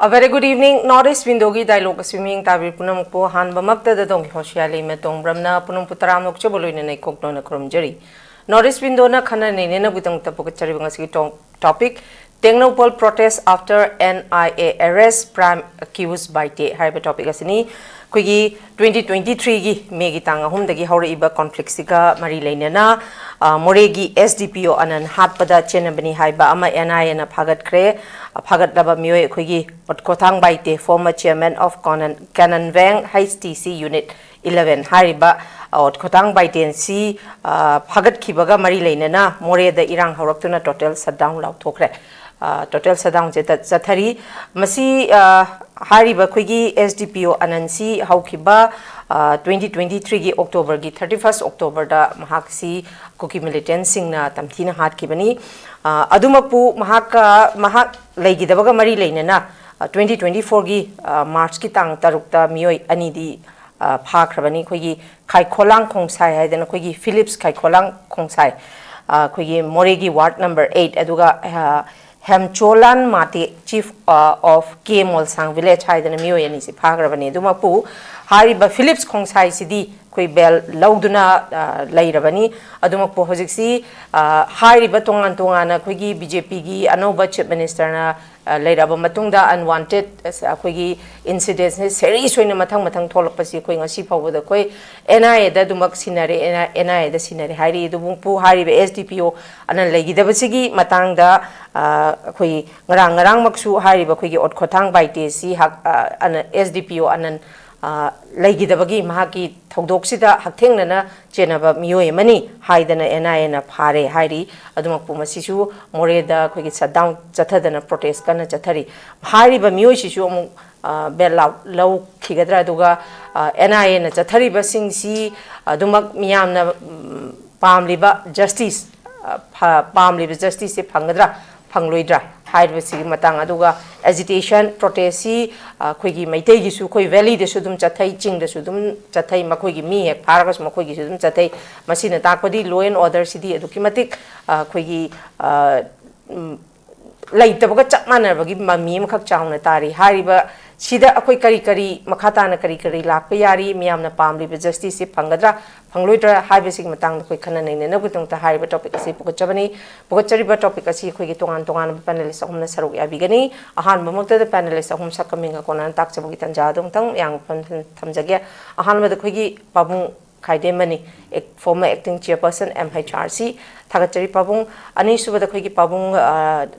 A very good evening. Northeast Windogi dialogue swimming tabi punam po han bamakta da dong hoshya LEIMA tong bramna punam putaram nok chobolo ine nei kokno na kromjeri. Northeast window na khana nei ne butang tapo chari bangasi topic Tengnoupal protest after NIA arrest prime accused Baite haiba topic asini kuigi 2023 gi megi tanga hum dagi hore iba conflict siga mari leinena moregi SDPO anan hatpada chenabani haiba ama NIA na phagat kre phagat laba mioi kuigi potkothang Baite former chairman of Canon Wang HTC unit 11 hariba Kothang Baite si phagat khibaga mari leinena more da irang horoktuna total shutdown law thokre total shutdown jathari masi hariba kuigi SDPO anansi haukiba 2023 gi October gi 31st October da mahaksi kuki militant singna tamthina hat kibani adumapu mahak leigidabaga mari leinena 2024 gi March ki tang tarukta mioi anidi phakrabani kuigi Khaikholang Khongsai haidana kuigi Philips Khaikholang Khongsai kuigi moregi ward number 8 aduga Hemcholan Mati, Chief of K Molsang Village, Haidana Mioyan is Pagrabani, Dumapu, Hariba Philips Kongsai Sidi, Quibel, Lauduna, Lairabani, Adumapu Hosixi, Hariba Tongan Quigi, BJP, Anoba Chief Minister, Lairaba Matunda, unwanted Quigi incidents, series when Matang Tolopasi, Queen, a ship over the Quay, NIA, the Dumak scenery, NIA, the scenery, Hari, Dumpu, Hariba SDPO, and a Legi Dabasigi, Matanga. Kui ngarang maksu hariba kuigi Kothang Baite si hak an SDPO anan leigidabagi mahaki thogdoksida hakthengnana chenaba mioi mani haidana NIA na phare hairi adumakpu masisu moreda kuigi shutdown chathadana protest kana chathari hariba mioi sisu amu bel law khigadra aduga NIA na chathari basingsi adumak miyamna pamliba justice pamliba justice se phangadra Pangloidra, Hydrosig Matang Aduga, agitation, protest, Quigi Maitegi Sukoi Valley, the Sudum Chatai, Ching, the Sudum Chatai, Makogi, me, Paragas, Makogi Sudum Chatai, Masina Takodi, Low and other city educatic, Quigi Light the Bogatman, give Mamim Kakchang, Tari, Hariba, Sida Akoi Kari, Makatana Kari, Lapayari, Miamna Pamli, Justice, Pangadra, Pangloidra, Hybrising Matang, the Quick and Nabutung to high topic as Pocachavani, Pocachariba topic as he quick Tongan panelists of Home Saruya Bigani, a hand Mamota, the panelists of Home Sakaming, Conan Taxabit and Jadung Tang, Young Tamzagia, a hand with the Quiggy Pabung KHAIDEM, former acting chairperson MHRC, Tagachari Pabung, Anisu with the Quiggy Pabung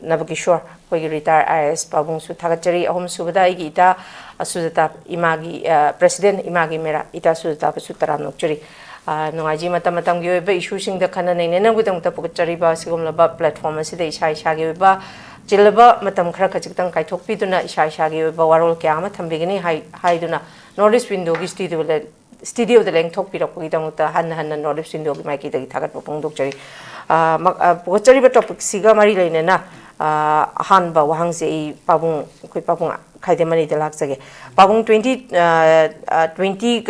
NABAKISHORE, Quiggy retired IS Pabung Su Tagachari, Home Subada Ita, SUJATA IMAGI, President IMAGI MEIRA, Ita SUJATA Sutaram Nokchuri. Noaji Matamatang Yoba issuing the Canon and with the Pocachariba, Sigumlaba platform as the Ishai Shagiba, Jilaba, Matam Krakachitang Kaitok Pituna, Ishai Shagiba, Warol Kama, Tambigini, Haiduna, Northeast Window studio the length of Pirakuita, Han Northeast Window, Mikey, the Tagat Popong Doctory. Pocachariba topic Siga Marilena, Hanba, Wangse, Pabung, Quipapung, KHAIDEM the Laxage. Pabung 2020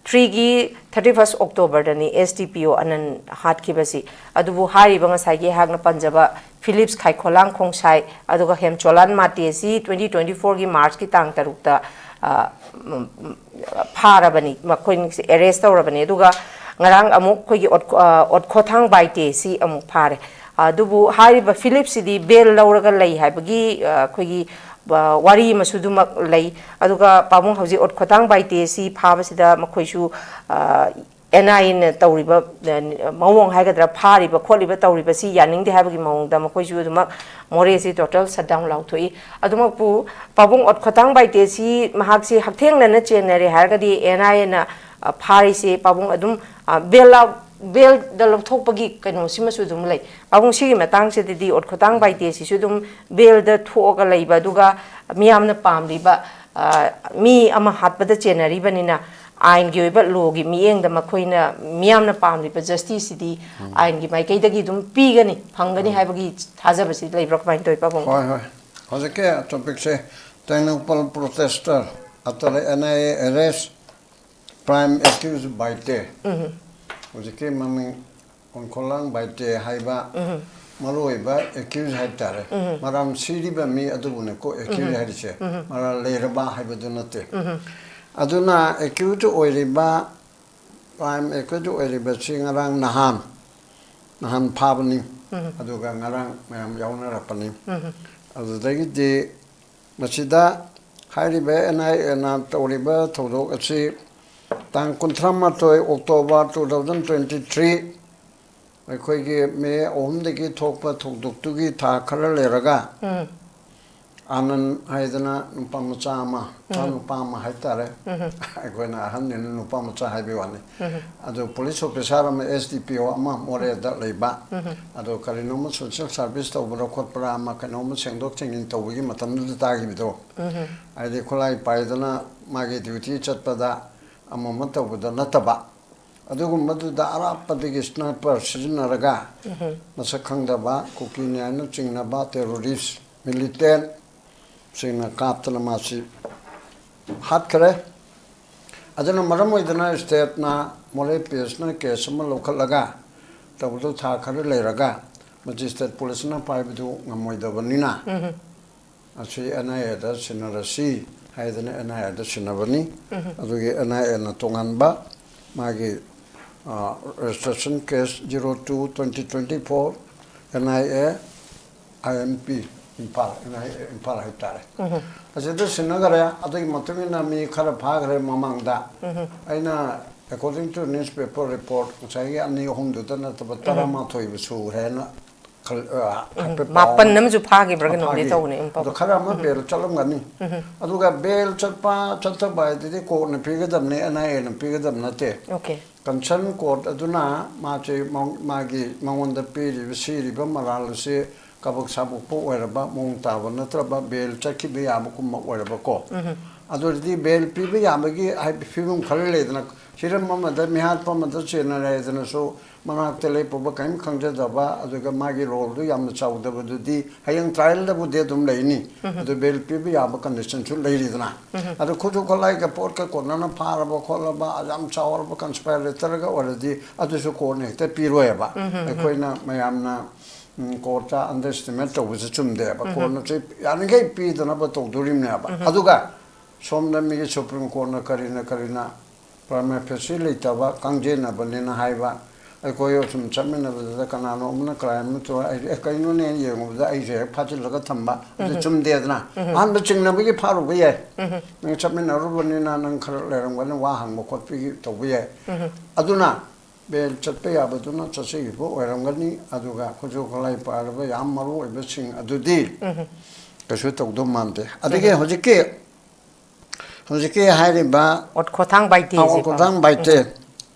3 31st October dani SDPO anan hat kibasi adubu hari banga saigi hagna Panjaba Philips Khaikholang Khongsai aduga Hemcholan Mati si 2024 gi March ki tang tarukta pharabani makoin arrest tawrabani aduga ngarang amuk khogi Kothang Baite si amuk phare adubu hari ba Philips di bail lawraga lei haibagi khogi Wari Masudumak lay, Aduga Pabung Hausi Kothang Baite si Pabasida Makoishu NIA Tauriba, Mawong Hagadra Pari, but Koliba Tauriba, see Yanning the Having Mong, Damakoishu Dumak, Moresi total sat down Lautoi, Adumapu, Pabung Kothang Baite si Mahaksi Hakteng and Chenary Hagadi, NIA Parisi, Pabung Adum, Bella. Bill the Lotopagi can Simasudum lay. Pabung Sigi Matang said the Kothang Baite Sudum, Bill the Toga Labaduga, Miam the Pamliba, me ama hat but the Chenari Banina, I'm give but logi, me and the Maquina, Miam the Pamli, but justice city, I'm give my Kaitagidum, Pigani, Pangani Habagi, Hazabasi, Labor Pine to Pabung. As a care topic say, Tengnoupal protester after the NIA arrest, prime accused Baite. Ujike mami Khaikholang Baite haiba maroiba accuse haitare maram siriba mi adubune ko accuse haitse mara leraba haibadu nate aduna accuse oiriba prime accuse oiriba singarang nahan phabani aduga ngarang mayam yauna rapani adudagi de masida hairiba NIA na toriba thodok achi tang 13 October 2023 ꯑꯩꯈꯣꯏꯒꯤ ꯃꯦ 3ꯗꯒꯤ ꯊꯣꯛꯄ ꯊꯧꯗꯣꯛꯇꯨꯒꯤ ꯊꯥ ꯈꯔ ꯂꯩꯔꯒ ꯑꯅꯟ ꯍꯥꯏꯗꯅ ꯅꯨꯄꯥ ꯃꯆꯥ ꯑꯃ ꯅꯨꯄꯥ ꯑꯃ ꯍꯥꯏꯇꯥꯔꯦ ꯑꯩꯈꯣꯏꯅ ꯑꯍꯟꯅꯤꯅ ꯅꯨꯄꯥ ꯃꯆꯥ ꯍꯥꯏꯕ ꯋꯥꯅꯤ ꯑꯗꯨ ꯄꯨꯂꯤꯁ ꯑꯣꯐꯤꯁꯥꯔ ꯑꯃ SDPO ꯑꯃ ꯃꯣꯔꯦꯗ ꯂꯩꯕ ꯑꯗꯨ ꯀꯔꯤꯅꯣꯃ ꯁꯣꯁꯤꯌꯦꯜ ꯁꯥꯔꯚꯤꯁ ꯇꯧꯕꯔ ꯈꯣꯠꯄꯔ ꯑꯃ ꯀꯩꯅꯣꯃ ꯁꯦꯡꯗꯣꯛ ꯁꯦꯡꯖꯤꯟ ꯇꯧꯕꯒꯤ ꯃꯇꯝꯗꯨꯗ ꯇꯥꯈꯤꯕꯗꯣ ꯍꯥꯏꯗꯤ ꯈꯨꯠꯂꯥꯏ ꯄꯥꯏꯗꯅ ꯃꯥꯒꯤ ꯗ꯭ꯌꯨꯇꯤ ꯆꯠꯄꯗ ꯑꯃ ꯇꯧꯕꯗ ꯅꯠꯇꯕ ꯑꯗꯨꯒꯨꯝꯕꯗꯨꯗ ꯑꯔꯥꯞꯄꯗꯒꯤ ꯁ꯭ꯅꯥꯏꯄꯔ ꯁꯤꯖꯤꯟꯅꯔꯒ ꯃꯁꯛ ꯈꯪꯗꯕ ꯀꯨꯀꯤꯅꯤ ꯍꯥꯏꯅ ꯆꯤꯡꯅꯕ ꯇꯦꯔꯣꯔꯤꯁ ꯃꯤꯂꯤꯇꯦꯟ ꯁꯤꯡꯅ ꯀꯥꯞꯇꯅ ꯃꯥꯁꯤ ꯍꯥꯠꯈ꯭ꯔꯦ ꯑꯗꯨꯅ ꯃꯔꯝ ꯑꯣꯏꯗꯅ ꯁ꯭ꯇꯦꯠꯅ ꯃꯣꯔꯦ PSꯅ ꯀꯦꯁ ꯑꯃ ꯂꯧꯈꯠꯂꯒ ꯇꯧꯕꯗꯨ ꯊꯥ ꯈꯔ ꯂꯩꯔꯒ ꯃꯦꯖꯤꯁꯇ꯭ꯔꯦꯠ ꯄꯨꯂꯤꯁꯅ ꯄꯥꯏꯕꯗꯨ ꯉꯝꯃꯣꯏꯗꯕꯅꯤꯅ ꯑꯁꯤ NIAꯗ ꯁꯤꯟꯅꯔꯁꯤ ꯍꯥꯏꯗꯅ NIAꯗ ꯁꯤꯟꯅꯕꯅꯤ ꯑꯗꯨꯒꯤ NIAꯅ ꯇꯣꯉꯥꯟꯕ ꯃꯥꯒꯤ registration case 02/2024 NIA IMP Impal haitare asida sinagare adagi matungina mi khara phagre mamangda aina according to newspaper report sai ani homdu dana tabara ma thoi su rena mapan namju phagi braga no ne tawne ado khara ma bel chalam gani aduga bel chapa chata bai de ko na pigadam ne NIA na pigadam nate okay concern court aduna ma che magi mangonda piri siri ba maral se kabak sabuk po oiraba mong taba natraba bel chaki be yaba kuma oiraba ko adurdi bel pi be yabagi ai film khale dana siram mama da mihat pa mata chena re dana so manak tele po ba kaim khangja daba aduga magi role du yamna chawda bu di hayang trial da bu de dum leini adu bel pi be yaba condition chu leiri dana adu khoju kholai ka port ka konana pharaba kholaba ajam chawrba conspirator ga oradi adu so ko ne te pi roeba koina mayamna courta underestimate tawse chumde ba corner che yangai pi dana ba tawdurim ne ba aduga somna mi supreme court na karina prime facility ba kangje na banina haiba ai koyo sum chamena ba kana no umna crime to ai kaino ne yengu da ai je phachil ga thamba chumde dana an ba chingna bi pharu ba ye nang chamena ru banina nang khar leram ga wa hang ba khot pi to ba ye aduna bel chatpe yabaduna chase bo oramgani aduga khojo kholai parba yam maru ebesing adudi kasu tawdo mante adige hojike haire ba ot khothang baite ji khothang baite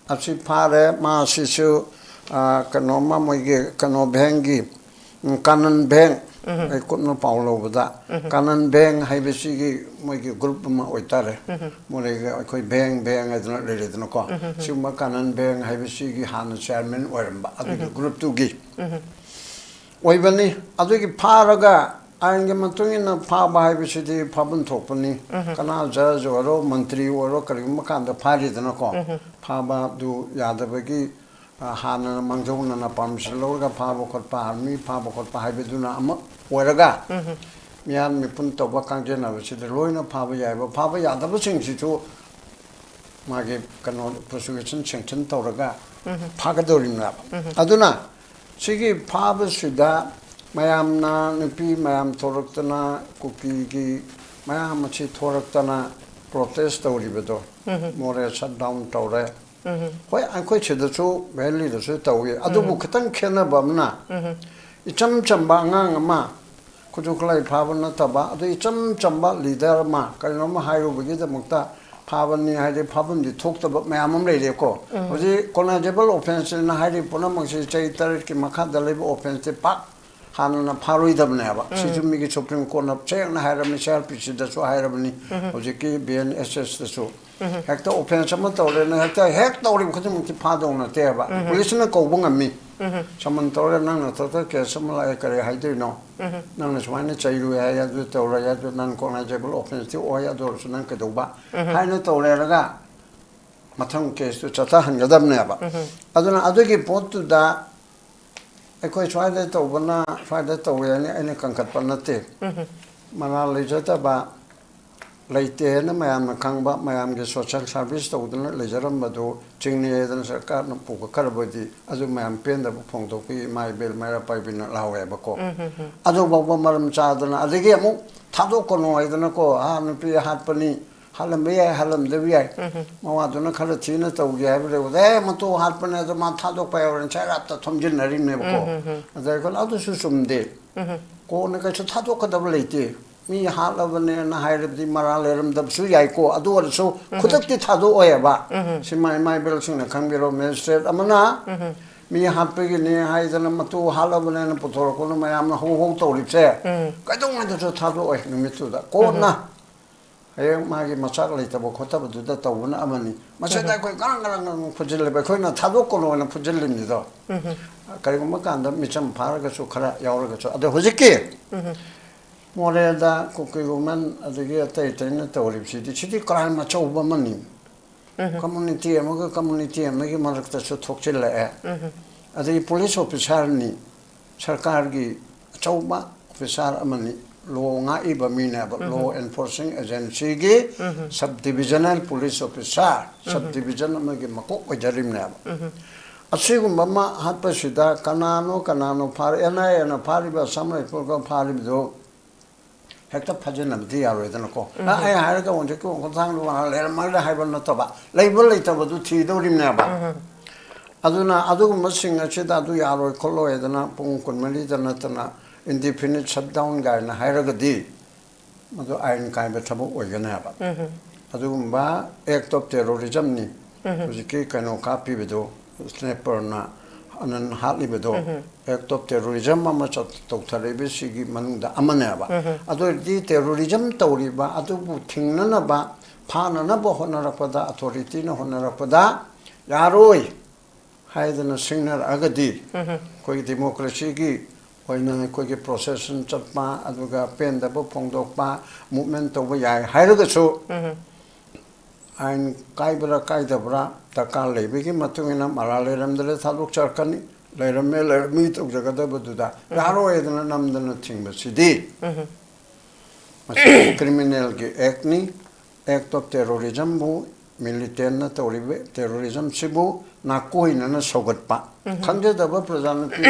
achi phare ma sisu kanoma moige kano bhengi kanan bheng ai kunno paulo bada kanan bheng haibesi gi moige group ma oitare morega khoi bheng aduna lele duna ko sima kanan bheng haibesi gi han chairman oiramba adu group tu gi oibani adu gi pharaga ainge matungina phaba haibesi di phabun thopani kana judge oro mantri oro karim kanda phari duna ko phaba du yadabagi hana mangjona na permission loga phaba khotpa army phaba khotpa haibeduna ama oiraga mian mi pun to ba kangje na bisi de loina phaba yadaba sing si chu magi kano prosecution sanction tawraga phagadori na aduna sigi phaba sida mayamna nupi mayam thoraktana kuki gi mayam chi thoraktana protest tawribedo more shut down tawre hoi ankoi chedachu valley da su tawi adubu khatang khena bamna icham chamba ngang ma kujuklai phabana taba adu icham chamba leader ma kaino ma hairu bagi da mukta phabani haide phabun di thokta ba mayamam leile ko hoji considerable offense na haide punam se chaitar ki makha dalib offense pa hanana pharoi dabne ba sijumi ki supreme court na cheng na hairam CHRPC da so hairamni hoji ki BNSS da so hekta offense ma tawre na hekta tawri khujum ki phadong na te ba police na ko bungami saman tawre nang na ta ke samala kare haide no nang na swaine chairu ya du tawra ya du nan ko na jebul offense ti o ya do su nang ka do ba haina tawre raga mathang case to chata han gadam ne ba aduna adugi pot da ꯑꯩꯈꯣꯏ ꯁ꯭ꯋꯥꯏꯗ ꯇꯧꯕꯅ ꯁ꯭ꯋꯥꯏꯗ ꯇꯧꯋꯦ ꯍꯥꯏꯅ ꯑꯩꯅ ꯀꯟꯈꯠꯄ ꯅꯠꯇꯦ ꯃꯅꯥ ꯂꯩꯖꯗꯕ ꯂꯩꯇꯦꯅ ꯃꯌꯥꯝꯅ ꯈꯪꯕ ꯃꯌꯥꯝꯒꯤ ꯁꯣꯁꯤꯌꯦꯜ ꯁꯥꯔꯚꯤꯁ ꯇꯧꯗꯨꯅ ꯂꯩꯖꯔꯝꯕꯗꯨ ꯆꯤꯡꯅꯦꯗꯅ ꯁꯔꯀꯥꯔꯅ ꯄꯨꯈꯠꯈ꯭ꯔꯕꯗꯤ ꯑꯗꯨ ꯃꯌꯥꯝ ꯄꯦꯟꯗꯕ ꯐꯣꯡꯗꯣꯛꯄꯤ ꯏꯃꯥ ꯏꯕꯦꯜ ꯃꯩꯔꯥ ꯄꯥꯏꯕꯤꯅ ꯂꯥꯎꯋꯦꯕꯀꯣ ꯑꯗꯨꯐꯥꯎꯕ ꯃꯔꯝ ꯆꯥꯗꯅ ꯑꯗꯒꯤ ꯑꯃꯨꯛ ꯊꯥꯗꯣꯛꯀꯅꯨ ꯍꯥꯏꯗꯅꯀꯣ ꯅꯨꯄꯤ ꯍꯥꯠꯄꯅꯤ ꯍꯥꯠꯂꯝꯕ ꯌꯥꯏ ꯍꯥꯠꯂꯝꯗꯕ ꯌꯥꯏ ꯃꯋꯥꯗꯨꯅ ꯈꯔ ꯊꯤꯅ ꯇꯧꯒꯦ ꯍꯥꯏꯕꯗ ꯃꯇꯨ ꯍꯥꯠꯄꯅꯦ ꯑꯗꯣ ꯃꯥ ꯊꯥꯗꯣꯛꯄ ꯌꯥꯎꯔꯦ ꯆꯩꯔꯥꯞꯇ ꯊꯣꯝꯖꯤꯟꯅꯔꯤꯅꯦꯕꯀꯣ ꯑꯗ ꯑꯩꯈꯣꯏꯅ ꯑꯗꯨꯁꯨ ꯆꯨꯝꯗꯦ ꯀꯣꯟꯅ ꯀꯩꯁꯨ ꯊꯥꯗꯣꯛꯀꯗꯕ ꯂꯩꯇꯦ ꯃꯤ ꯍꯥꯠꯂꯕꯅꯦꯅ ꯍꯥꯏꯔꯕꯗꯤ ꯃꯔꯥꯜ ꯂꯩꯔꯝꯗꯕꯁꯨ ꯌꯥꯏꯀꯣ ꯑꯗꯨ ꯑꯣꯏꯔꯁꯨ ꯈꯨꯗꯛꯇꯤ ꯊꯥꯗꯣꯛꯑꯣꯏꯕ ꯁꯤꯃꯥ ꯏꯃꯥ ꯏꯕꯦꯜꯁꯤꯡꯅ ꯈꯪꯕꯤꯔꯣ ꯃꯦꯖꯤꯁꯇ꯭ꯔꯦꯠ ꯑꯃꯅ ꯃꯤ ꯍꯥꯠꯄꯒꯤꯅꯦ ꯍꯥꯏꯗꯅ ꯃꯇꯨ ꯍꯥꯠꯂꯕꯅꯦꯅ ꯄꯨꯊꯣꯔꯛꯄꯅ ꯃꯌꯥꯝꯅ ꯍꯧ ꯍꯧ ꯇꯧꯔꯤꯕꯁꯦ ꯀꯩꯗꯧꯉꯩꯗꯁꯨ ꯊꯥꯗꯣꯛꯑꯣꯏ ꯅꯨꯃꯤꯠꯇꯨꯗ ꯀꯣꯟꯅ ꯍꯌꯦꯡ ꯃꯥꯒꯤ ꯃꯆꯥꯛ ꯂꯩꯇꯕ ꯈꯣꯠꯇꯕꯗꯨꯗ ꯇꯧꯕꯅ ꯑꯃꯅꯤ ꯃꯁꯤꯗ ꯑꯩꯈꯣꯏ ꯉꯔꯥꯡ ꯉꯔꯥꯡ ꯐꯨꯖꯤꯜꯂꯦꯕ ꯑꯩꯈꯣꯏꯅ ꯊꯥꯗꯣꯛꯀꯅꯣꯅ ꯐꯨꯖꯤꯜꯂꯤꯅꯤꯗꯣ ꯀꯔꯤꯒꯨꯝꯕ ꯀꯥꯟꯗ ꯃꯤꯆꯝ ꯐꯥꯔꯒꯁꯨ ꯈꯔ ꯌꯥꯎꯔꯒꯁꯨ ꯑꯗꯣ ꯍꯧꯖꯤꯛꯀꯤ ꯃꯣꯔꯦꯗ ꯀꯨꯀꯤ ꯋꯨꯃꯦꯟ ꯑꯗꯒꯤ ꯑꯇꯩ ꯑꯇꯩꯅ ꯇꯧꯔꯤꯕꯁꯤꯗꯤ ꯁꯤꯗꯤ ꯀ꯭ꯔꯥꯏꯝ ꯑꯆꯧꯕ ꯑꯃꯅꯤ ꯀꯝꯃꯨꯅꯤꯇꯤ ꯑꯃꯒ ꯀꯝꯃꯨꯅꯤꯇꯤ ꯑꯃꯒꯤ ꯃꯔꯛꯇꯁꯨ ꯊꯣꯛꯆꯤꯜꯂꯛꯑꯦ ꯑꯗꯒꯤ ꯄꯨꯂꯤꯁ ꯑꯣꯐꯤꯁꯥꯔꯅꯤ ꯁꯔꯀꯥꯔꯒꯤ ꯑꯆꯧꯕ ꯑꯣꯐꯤꯁꯥꯔ ꯑꯃꯅꯤ ꯂꯣ ꯉꯥꯛꯏꯕ ꯃꯤꯅꯦꯕ ꯂꯣ ꯑꯦꯟꯐꯣꯔꯁꯤꯡ ꯑꯦꯖꯦꯟꯁꯤꯒꯤ sub divisional police officer sub division ꯑꯃꯒꯤ ꯃꯀꯣꯛ ꯑꯣꯏꯖꯔꯤꯕꯅꯦꯕ ꯑꯁꯤꯒꯨꯝꯕ ꯑꯃ ꯍꯥꯠꯄꯁꯤꯗ ꯀꯅꯥꯅꯣ ꯑꯦꯟ ꯑꯥꯏ ꯑꯦꯅ ꯐꯥꯔꯤꯕ ꯑꯁꯥꯝ ꯔꯥꯏꯐꯜꯒ ꯐꯥꯔꯤꯕꯗꯨ ꯍꯦꯛꯇ ꯐꯥꯖꯤꯟꯅꯕꯗꯤ ꯌꯥꯔꯣꯏꯗꯅꯀꯣ ꯑꯩ ꯍꯥꯏꯔꯒ ꯍꯧꯖꯤꯛꯀꯤ ꯈꯣꯡꯊꯥꯡꯗꯣ ꯂꯩꯔꯝꯃꯒ ꯍꯥꯏꯕ ꯅꯠꯇꯕ ꯂꯩꯕ ꯂꯩꯇꯕꯗꯨ ꯊꯤꯗꯧꯔꯤꯕꯅꯦꯕ ꯑꯗꯨꯅ ꯑꯗꯨꯒꯨꯝꯕꯁꯤꯡ ꯑꯁꯤꯗ ꯑꯗꯨ ꯌꯥꯔꯣꯏ ꯈꯣꯠꯂꯣꯏ ꯍꯥꯏꯗꯅ ꯄꯨꯡ 24ꯗ ꯅꯠꯇꯅ ꯏꯟꯗꯤꯐꯤꯅꯤꯠ ꯁꯠꯗꯥꯎꯟ ꯀꯥꯏꯅ ꯍꯥꯏꯔꯒꯗꯤ ꯃꯗꯨ ꯑꯥꯏꯟ ꯀꯥꯏꯕ ꯊꯕꯛ ꯑꯣꯏꯒꯅꯦꯕ ꯑꯗꯨꯒꯨꯝꯕ ꯑꯦꯛट ꯑꯣꯐ ꯇꯦꯔꯣꯔꯤꯖꯝꯅꯤ ꯍꯧꯖꯤꯛꯀꯤ ꯀꯩꯅꯣ ꯀꯥꯞꯄꯤꯕꯗꯣ ꯁ꯭ꯅꯦꯄꯔꯅ ꯑꯅꯟ ꯍꯥꯠꯂꯤꯕꯗꯣ ꯑꯦꯛट ꯑꯣꯐ ꯇꯦꯔꯣꯔꯤꯖꯝ ꯑꯃ ꯇꯧꯊꯔꯛꯏꯕꯁꯤꯒꯤ ꯃꯅꯨꯡꯗ ꯑꯃꯅꯦꯕ ꯑꯗꯨ ꯑꯣꯏꯔꯗꯤ ꯇꯦꯔꯣꯔꯤꯖꯝ ꯇꯧꯔꯤꯕ ꯑꯗꯨꯕꯨ ꯊꯤꯡꯅꯅꯕ ꯐꯥꯅꯅꯕ ꯍꯣꯠꯅꯔꯛꯄꯗ ꯑꯊꯣꯔꯤꯇꯤꯅ ꯍꯣꯠꯅꯔꯛꯄꯗ ꯌꯥꯔꯣꯏ ꯍꯥꯏꯗꯅ ꯁꯤꯡꯅꯔꯛꯑꯒꯗꯤ ꯑꯩꯈꯣꯏꯒꯤ ꯗꯦꯃꯣꯀ꯭ꯔꯦꯁꯤꯒꯤ ꯑꯣꯏꯅ ꯑꯩꯈꯣꯏꯒꯤ ꯄ꯭ꯔꯣꯁꯦꯁꯟ ꯆꯠꯄ ꯑꯗꯨꯒ ꯄꯦꯟꯗꯕ ꯐꯣꯡꯗꯣꯛꯄ ꯃꯨꯞꯃꯦꯟ ꯇꯧꯕ ꯌꯥꯏ ꯍꯥꯏꯔꯒꯁꯨ ꯑꯥꯏꯟ ꯀꯥꯏꯕ꯭ꯔꯥ ꯀꯥꯏꯗꯕ꯭ꯔꯥ ꯗꯔꯀꯥꯔ ꯂꯩꯕꯒꯤ ꯃꯇꯨꯡ ꯏꯟꯅ ꯃꯔꯥꯜ ꯂꯩꯔꯝꯗ꯭ꯔꯦ ꯊꯥꯗꯣꯛꯆꯔꯛꯀꯅꯤ ꯂꯩꯔꯝꯃꯤ ꯇꯧꯖꯒꯗꯕꯗꯨꯗ ꯌꯥꯔꯣꯏꯗꯅ ꯅꯝꯗꯅ ꯊꯤꯡꯕꯁꯤꯗꯤ ꯃꯁꯤ ꯀ꯭ꯔꯤꯃꯤꯅꯦꯜꯒꯤ ꯑꯦꯛꯅꯤ ꯑꯦꯛट ꯑꯣꯐ ꯇꯦꯔꯣꯔꯤꯖꯝꯕꯨ ꯃꯤꯂꯤꯇꯦꯟꯅ ꯇꯧꯔꯤꯕ ꯇꯦꯔꯣꯔꯤꯖꯝꯁꯤꯕꯨ ꯅꯥꯀꯣꯏꯅꯅ ꯁꯧꯒꯠꯄ ꯈꯪꯖꯗꯕ ꯄ꯭ꯔꯖꯥ ꯅꯨꯄꯤ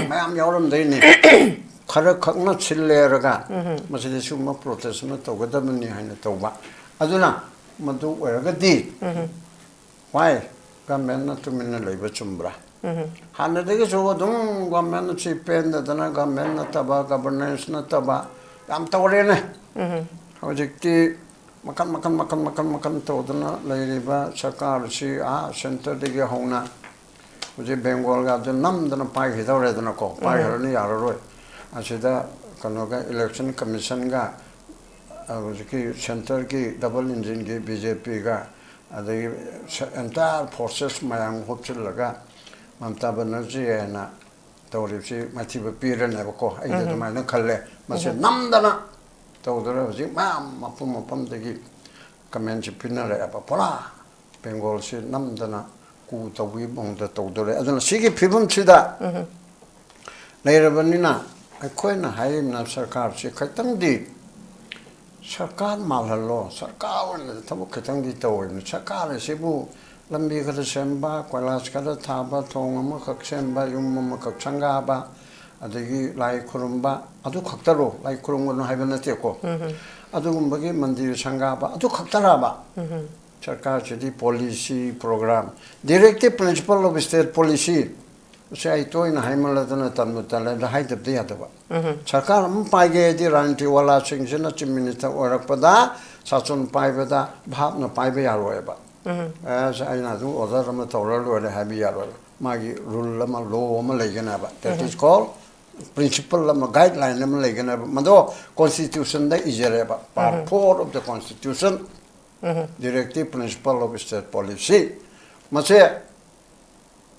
ꯃꯌꯥꯝ ꯌꯥꯎꯔꯝꯗꯣꯏꯅꯤ ꯈꯔ ꯈꯛꯅ ꯁꯤꯜꯂꯦꯔꯒ ꯃꯁꯤꯗ ꯁꯤꯒꯨꯝꯕ ꯄ꯭ꯔꯣꯇꯦꯁ ꯑꯃ ꯇꯧꯒꯗꯕꯅꯤ ꯍꯥꯏꯅ ꯇꯧꯕ ꯑꯗꯨꯅ ꯃꯗꯨ ꯑꯣꯏꯔꯒꯗꯤ ꯋꯥꯏ ꯒꯃꯦꯟꯅ ꯇꯨꯃꯤꯟꯅ ꯂꯩꯕ ꯆꯨꯝꯕ꯭ꯔꯥ ꯍꯥꯟꯅꯗꯒꯤꯁꯨ ꯑꯗꯨꯝ ꯒꯃꯦꯟ ꯑꯁꯤ ꯄꯦꯟꯗꯗꯅ ꯒꯃꯦꯟ ꯅꯠꯇꯕ ꯒꯕꯔꯅꯦꯟꯁ ꯅꯠꯇꯕ ꯌꯥꯝ ꯇꯧꯔꯦꯅꯦ ꯍꯧꯖꯤꯛꯇꯤ ꯃꯈꯟ ꯇꯧꯗꯨꯅ ꯂꯩꯔꯤꯕ ꯁꯔꯀꯥꯔ ꯑꯁꯤ ꯁꯦꯟꯇꯔꯗꯒꯤ ꯍꯧꯅ ꯍꯧꯖꯤꯛ ꯕꯦꯡꯒꯣꯜꯒ ꯑꯗꯨ ꯅꯝꯗꯅ ꯄꯥꯏꯈꯤꯗꯧꯔꯦꯗꯅꯀꯣ ꯄꯥꯏꯈ꯭ꯔꯅꯤ ꯌꯥꯔꯔꯣꯏ ꯑꯁꯤꯗ ꯀꯩꯅꯣꯒ ꯏꯂꯦꯛꯁꯟ ꯀꯃꯤꯁꯟꯒ ꯍꯧꯖꯤꯛꯀꯤ ꯁꯦꯟꯇꯔꯒꯤ ꯗꯕꯜ ꯏꯟꯖꯤꯟꯒꯤ BJPꯒ ꯑꯗꯒꯤ ꯑꯦꯟꯇꯥꯌꯔ ꯐꯣꯔꯁꯦꯁ ꯃꯌꯥꯝ ꯍꯣꯞꯆꯤꯜꯂꯒ ꯃꯃꯇꯥ ꯕꯦꯅꯔꯖꯤ ꯍꯥꯏꯅ ꯇꯧꯔꯤꯕꯁꯤ ꯃꯥꯏꯊꯤꯕ ꯄꯤꯔꯅꯦꯕꯀꯣ ꯑꯩꯗꯤ ꯑꯗꯨꯃꯥꯏꯅ ꯈꯜꯂꯦ ꯃꯁꯤ ꯅꯝꯗꯅ ꯇꯧꯗꯣꯔꯦ ꯍꯧꯖꯤꯛ ꯃꯌꯥꯝ ꯃꯐꯝꯗꯒꯤ ꯀꯃꯦꯟꯁꯤ ꯄꯤꯅꯔꯛꯑꯦꯕ ꯄꯨꯔꯥ ꯕꯦꯡꯒꯣꯜꯁꯤ ꯅꯝꯗꯅ ꯀꯨ ꯇꯧꯕꯒꯤ ꯃꯑꯣꯡꯗ ꯇꯧꯗꯣꯔꯦ ꯑꯗꯨꯅ ꯁꯤꯒꯤ ꯐꯤꯕꯝꯁꯤꯗ ꯂꯩꯔꯕꯅꯤꯅ ꯑꯩꯈꯣꯏꯅ ꯍꯥꯏꯔꯤꯕ ꯁꯔꯀꯥꯔꯁꯤ ꯈꯤꯇꯪꯗꯤ ꯁꯔꯀꯥꯔ ꯃꯥꯜꯍꯜꯂꯣ ꯁꯔꯀꯥꯔ ꯑꯣꯏꯅ ꯊꯕꯛ ꯈꯤꯇꯪꯗꯤ ꯇꯧꯋꯦꯕ ꯁꯔꯀꯥꯔ ꯑꯁꯤꯕꯨ ꯂꯝꯕꯤ ꯈꯔ ꯁꯦꯝꯕ ꯀꯣꯏꯂꯥꯁ ꯈꯔ ꯊꯥꯕ ꯊꯣꯡ ꯑꯃꯈꯛ ꯁꯦꯝꯕ ꯌꯨꯝ ꯑꯃꯈꯛ ꯁꯪꯒꯥꯕ ꯑꯗꯒꯤ ꯂꯥꯏ ꯈꯨꯔꯨꯝꯕ ꯑꯗꯨ ꯈꯛꯇꯔꯣ ꯂꯥꯏ ꯈꯨꯔꯨꯝꯒꯅꯨ ꯍꯥꯏꯕ ꯅꯠꯇꯦꯀꯣ ꯑꯗꯨꯒꯨꯝꯕꯒꯤ ꯃꯟꯗꯤꯔ ꯁꯪꯒꯥꯕ ꯑꯗꯨ ꯈꯛꯇꯔꯕ ꯁꯔꯀꯥꯔꯁꯤꯗꯤ policy program directive principle of state policy ꯁꯤ ꯑꯩ ꯇꯣꯏꯅ ꯍꯥꯏꯃꯜꯂꯗꯅ ꯇꯟꯕꯨ ꯇꯜꯂꯦ ꯍꯥꯏꯗꯕꯗꯤ ꯌꯥꯗꯕ ꯁꯔꯀꯥꯔ ꯑꯃ ꯄꯥꯏꯒꯦ ꯍꯥꯏꯗꯤ ꯔꯥꯖꯅꯤꯇꯤ ꯋꯥꯂꯥꯁꯤꯡꯁꯤꯅ ꯆꯤꯞ ꯃꯤꯅꯤꯁꯇꯔ ꯑꯣꯏꯔꯛꯄꯗ ꯁꯥꯁꯟ ꯄꯥꯏꯕꯗ ꯚꯥꯞꯅ ꯄꯥꯏꯕ ꯌꯥꯔꯣꯏꯕ ꯑꯩꯅ ꯑꯗꯨꯝ ꯑꯣꯔꯗꯔ ꯑꯃ ꯇꯧꯔ ꯂꯣꯏꯔꯦ ꯍꯥꯏꯕ ꯌꯥꯔꯣꯏꯕ ꯃꯥꯒꯤ ꯔꯨꯜ ꯑꯃ ꯂꯣ ꯑꯃ ꯂꯩꯒꯅꯦꯕ ꯗꯦꯠ ꯏꯁ ꯀꯣꯜ ꯄ꯭ꯔꯤꯟꯁꯤꯄꯜ ꯑꯃ ꯒꯥꯏꯗꯂꯥꯏꯟ ꯑꯃ ꯂꯩꯒꯅꯦꯕ ꯃꯗꯣ ꯀꯣꯟꯁꯇꯤꯇ꯭ꯌꯨꯁꯟꯗ ꯏꯖꯔꯦꯕ part 4 of the constitution directive principle of state policy ꯃꯁꯤ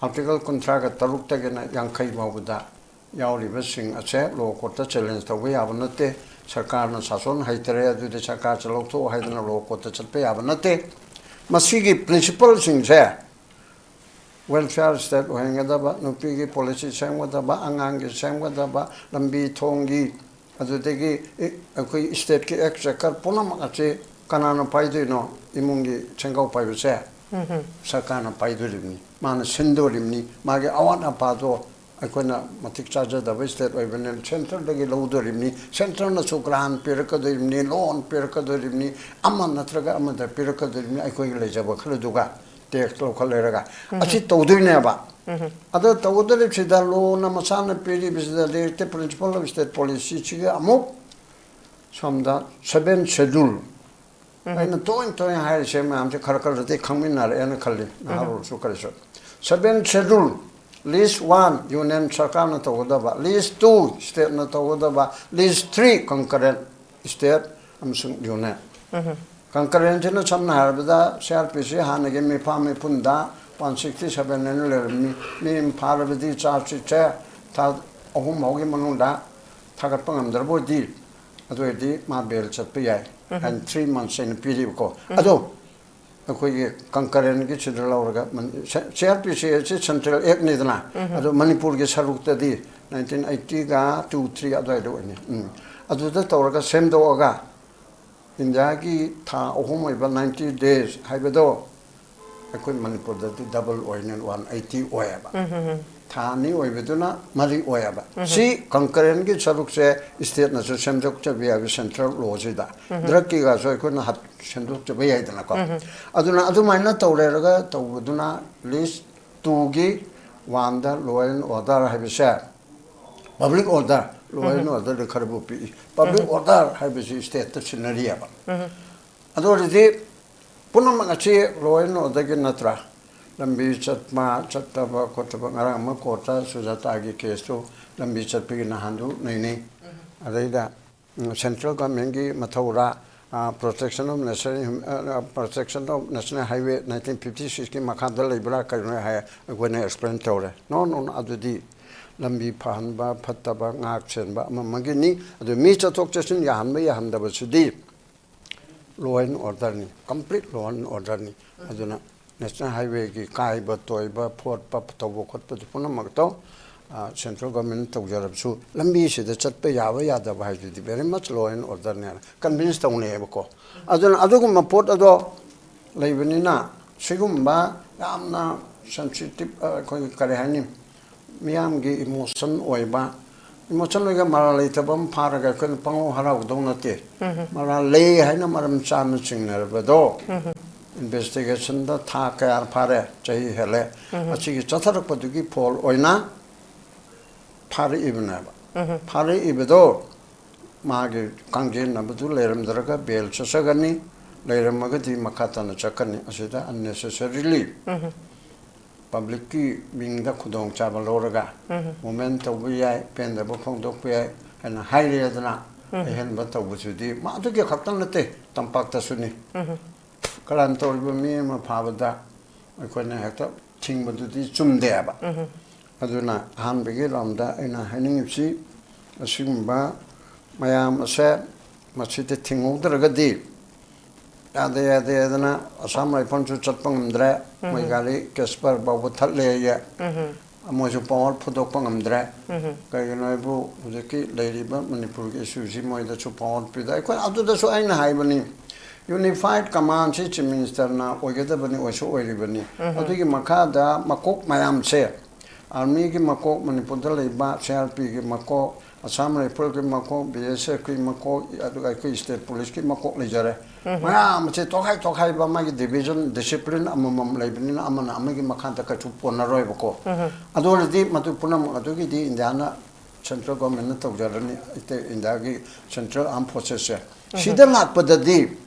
ꯑꯥꯔꯇꯤꯀꯜ 33ꯇꯒꯤꯅ 50 ꯐꯥꯎꯕꯗ ꯌꯥꯎꯔꯤꯕꯁꯤꯡ ꯑꯁꯦ ꯂꯣ ꯀꯣꯔꯠꯇ ꯆꯦꯂꯦꯟꯖ ꯇꯧꯕ ꯌꯥꯕ ꯅꯠꯇꯦ ꯁꯔꯀꯥꯔꯅ ꯁꯥꯁꯣꯟ ꯍꯩꯇꯔꯦ ꯑꯗꯨꯗꯤ ꯁꯔꯀꯥꯔꯁꯦ ꯂꯧꯊꯣꯛꯑꯣ ꯍꯥꯏꯗꯅ ꯂꯣ ꯀꯣꯔꯠꯇ ꯆꯠꯄ ꯌꯥꯕ ꯅꯠꯇꯦ ꯃꯁꯤꯒꯤ ꯄ꯭ꯔꯤꯟꯁꯤꯄꯜꯁꯤꯡꯁꯦ welfare state ohengadaba nupi gi policy semgadaba angang gi semgadaba lambi thongi adudegi akoi state ki exchequer punam ache kanana paidino imungi chengau paibse sakana paidurimni mana sindorimni mage awana pado akona matik charge da state oibenen central dagi laudorimni central na sukran pirakadorimni loan pirakadorimni amma natraga amma da pirakadorimni akoi lejaba khaladuga tax lo khaleraga achi tawduine ba ada tawdare sida lo na masana piri bisda le principle of state policy chiga amuk samda 7 schedule aina toin hai shema amche kharkar de khangminar ena khalli naru su kalisho 7 schedule list 1 union sarkar na tawda ba list 2 state na tawda ba list 3 concurrent state amsung union concurrent na chamna harbada CHRPC hanage me pame punda 167 nenler mi parabadi charge che ta ohum hoge manunda thagat pangamdar bodi adoidi ma bel chatpe yai and 3 months in period ko ado akoi concurrent gi chidlauraga CHRPC central ek nidna ado manipur ge saruk ta di 1980 ga 23 adoido ni ado da tawraga semdo aga India ki tha ohum oiba 90 days haibado akoi manipur da double oinen 180 oiba tha ni oibeduna mari oiba si concurrent gi saruk se state na so semjok cha bia central lojida drakki ga so akoi na hat semjok cha bia idana ko aduna adumaina tawreraga tawduna list 2 gi wanda law and order haibse public order law and order de kharbu pi public order haibse state ta scenario ba adoridi punam ngachi law and order gi natra lambi chatma chattaba kotaba ngarang ma kota SUJATA gi case to lambi chatpi na handu nei nei adaida central government gi mathura protection of national highway 1956 ki makhada leibra karne hai gone explain tore no adudi lambi phanba phattaba ngak chenba magini adu mi chatok cheshin yahanba yahandaba sudi law and order ni complete law and order ni aduna national highway ki kaiba toiba port pa tawo khotpa punamagto central government tawjarabsu lambi se da chatpa yawa yada ba di very much law and order ne convince tawne ko aduna adugum port ado leibanina sigumba yamna sensitive ko kare hani miyam gi emotion oiba emotion ga maralai tabam pharaga kan pango harau donate maralai haina maram chan chingnar bado investigation da tha kayar phare chai hele achi gi chatharak padugi fall oina phare ibna ba phare ibedo mage kangjen na badu leram daraga bel chasagani leram magadi makata na chakani asida unnecessarily public ki mingda khudong chaba loraga moment to yai pen da bokong dok pe ana haire adana hen ba to busudi ma du ge khaptan late tampak ta suni karan tolba mi ma phabada akona hekta thingbadudi chumde aba aduna han bege ramda ina haning ipsi asigumba mayam ase machite thingudra di ade adana asam rai panchu chatpangamdra mai gali kesper babu thalle ya amoju power phodok pangamdra kayino bu ujeki leiriba manipur ge suji moida chu power pida ko adu da so aina haibani unified command chief minister na ogeda bani oso oiribani adugi makada makok mayam se army gi makok manipur da leiba CRP gi makok asam rifle gi makok BSF gi makok aduga ko state police gi makok lejare mayam che tokai ba ma gi division discipline amam leibani na amana amagi makhanta ka chu ponaroi bako adordi matu punam adugi di indiana central government na tawjarani ite indagi central armed forces sida lakpadadi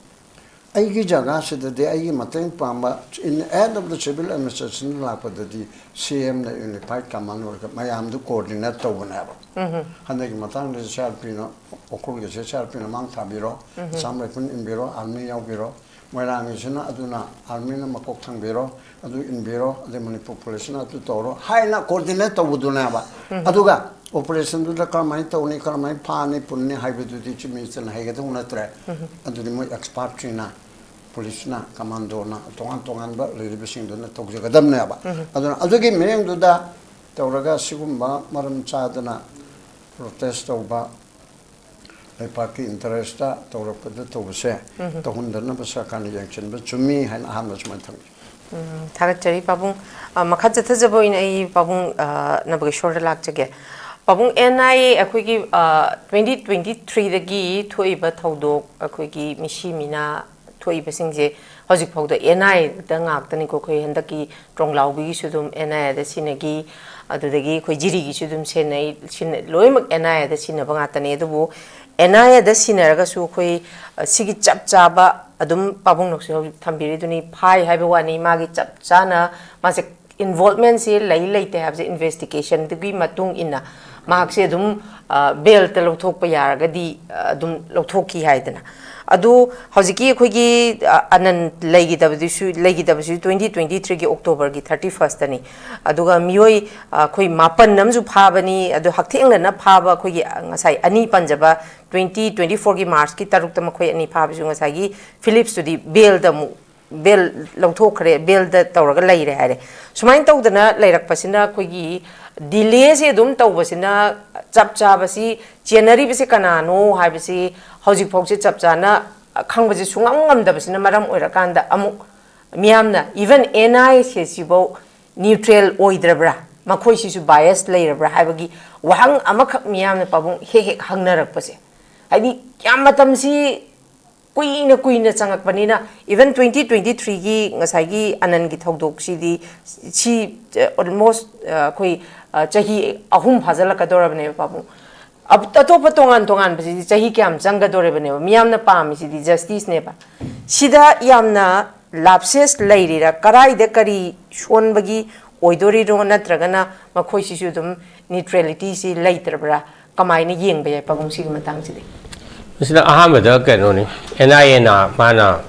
aigi jaga sidade aigi mateng pamba in end of the civil administration lakpadadi CM na unified command work mayam du coordinate tawna ba hanagi matang de CHRP no okul ge CHRP na mang thabiro samre pun imbiro army yaw biro moirang isina aduna army na makok thang biro adu in biro ade manipur population atu toro haina coordinate tawuduna ba aduga operation du da kamai tawni kamai phani punni haibedu di chimis na haigadu unatre adu mo expert trina police-na, commando-na, tongan-tongan-ba, liribising-duna, togjagadam-na-ba. Adugi mayang-duda, tauraga sigumba, maram-chadana, protest-tawba, Lepaki interesta taurapada tawbase, tahundana basa kaniyang-chinba, chumi hain aham nasumantang. Thagachari Babung, makhaja thajabo in ai Babung Nabakishore lakjage. Babung NIA akhoi 2023 dagi thoiba thaudok akhoi mishi mina thoiba singje hojik phawda NIA da ngak tani ko khoi handaki tronglaubi gi sudum NIA da sinagi adudagi khoi jiri gi sudum senai sin loimak NIA da sinaba ngatani adubu NIA da sinaraga su khoi sigi chap chaba adum Babung nokse thambiri duni phai haiba wani magi chap chana mase involvement se lai te have investigation digi matung ina mahakse adum bail te lothok pa yaraga di adum lothoki haidana adu hojiki khoigi anan leigi dabsu 2023 gi October gi 31st tani aduga mioi khoi mapan namju phabani adu haktheng na phaba khoigi ngasai ani panjaba 2024 gi March ki taruk tama khoi ani phabisu ngasai gi Philips to di bail da mu bail lothokre bail da tawraga leire hare sumain tawdana leirak pasina khoigi delay se dum tawbasina chap chabasi January bisi kanano haibisi hojik phokse chap chana khangbasi sungam ngamdabasina maram oirakanda amuk miyamna even NI sesibo neutral oidrabra makhoi sisu bias leirabra haibagi wahang amakak miyamna pabung he hangnarakpase haidi kyam matamsi kuina changakpanina even 2023 gi ngasai gi anan gi thodok sidi si almost koi chahi ahum phajala kadorabne babu ab tatopa tongan basi chahi kyam changadorabne miyamna pami sidi justice ne ba sida yamna lapses leirira karai de kari shonbagi oidori ro natragana makhoi sisu dum neutrality si leitrabra kamaina yengba ya pagum si matang sidi Sila ahamada kanoni NIA na mana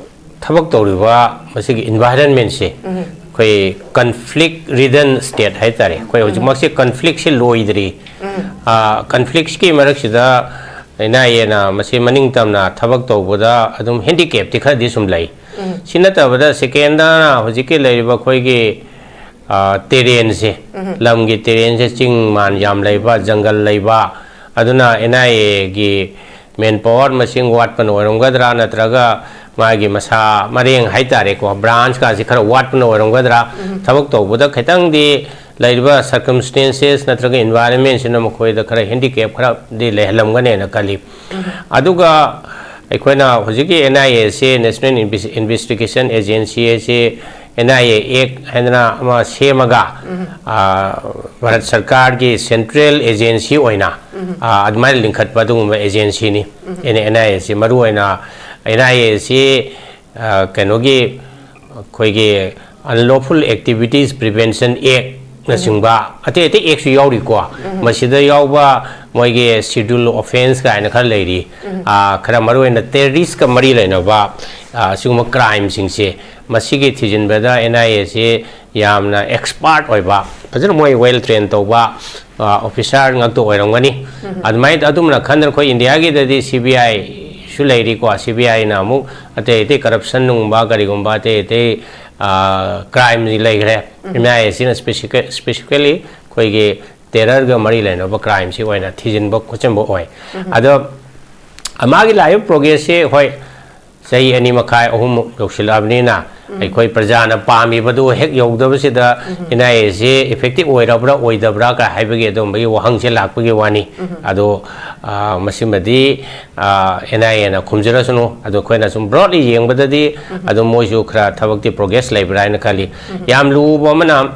thabak tawriba masigi environment se koi conflict ridden state hai tare koi hojmak se conflict se loidri conflicts ki marak sida NIA na masi maning tamna thabak tawboda adum handicap tikha di sum lai sinata bada second na hojike laiba koi ge terrain se lam ge terrain se ching man yam laiba jungle laiba aduna NIA gi manpower masing wat pan oronggadra natraga magi masa mareng haitare ko branch ka si khara wat pan oronggadra thabak tawbuda khaitang di laiba circumstances natraga environment sina mkhoi da khara handicap khara di lehlam gane na kali aduga aikoina hojiki NIA se National Investigation Agency se NIA ek hendna ama semaga Bharat Sarkar ki central agency oina admire linkhat padung agency ni NIA se maru oina NIA se kanogi khoige unlawful activities prevention act na singba ate act su yauri ko masida yauba moige schedule offense ka na khar leiri khara maru oina terrorist ka mari leina ba singma crime singse masigi thijin beda NIA se yamna expert oiba fajana moi well trained toba officer ngak to oirangani admai adumna khandar ko India gi dadi CBI su leiri ko CBI na mu ate corruption nung ba gari gomba te crime ni leigre NIA sin specifically koige terror ga mari leno ba crime si oina thijin ba khocham bo oi ado amagi live progress se hoi sei ani makai ahum loksilabni na aikoi prajana pami badu hek yogdabasida NIA se effective oirabra oidabra ka haibage adom bagi wahang se lakpagi wani ado masimadi NIA na khumjara sunu ado khoina sum broadly yengbadadi ado moju khra thabakti progress laibra na kali yam lu bomana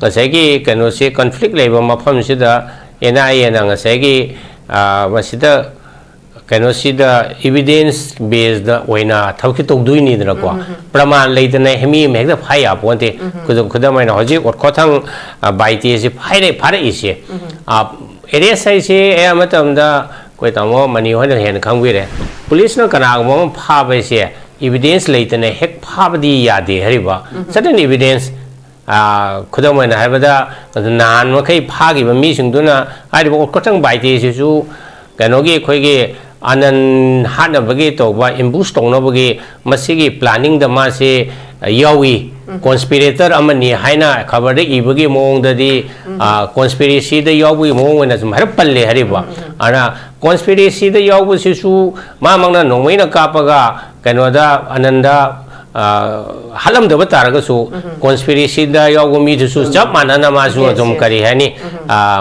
ngasai gi kano se conflict laiba mafam sida NIA na ngasai gi masida kano sida evidence based oina thauki togduini dra ko praman leidana hemi megda phaya ponte kudamaina hoji otkothang baite se phaire phare ise RSI se amatamda koi tamo mani hoina hen khangwire police na kana mo phabe se evidence leidana hek phabdi yade hariba certain evidence kudamaina habada nan makai phagi ba mi singduna hariba otkothang baite se su kanogi khoige anan hana bagi toba imbush tongna bagi masigi planning da ma se yawi conspirator amani haina khabar de ibagi mong da di conspiracy da yawi mong na sum har palle hariba ana conspiracy da yawu sisu ma mangna nongmaina kapaga kanoda ananda halam da bataraga su conspiracy da yawu mi su jab manana ma su jom kari hani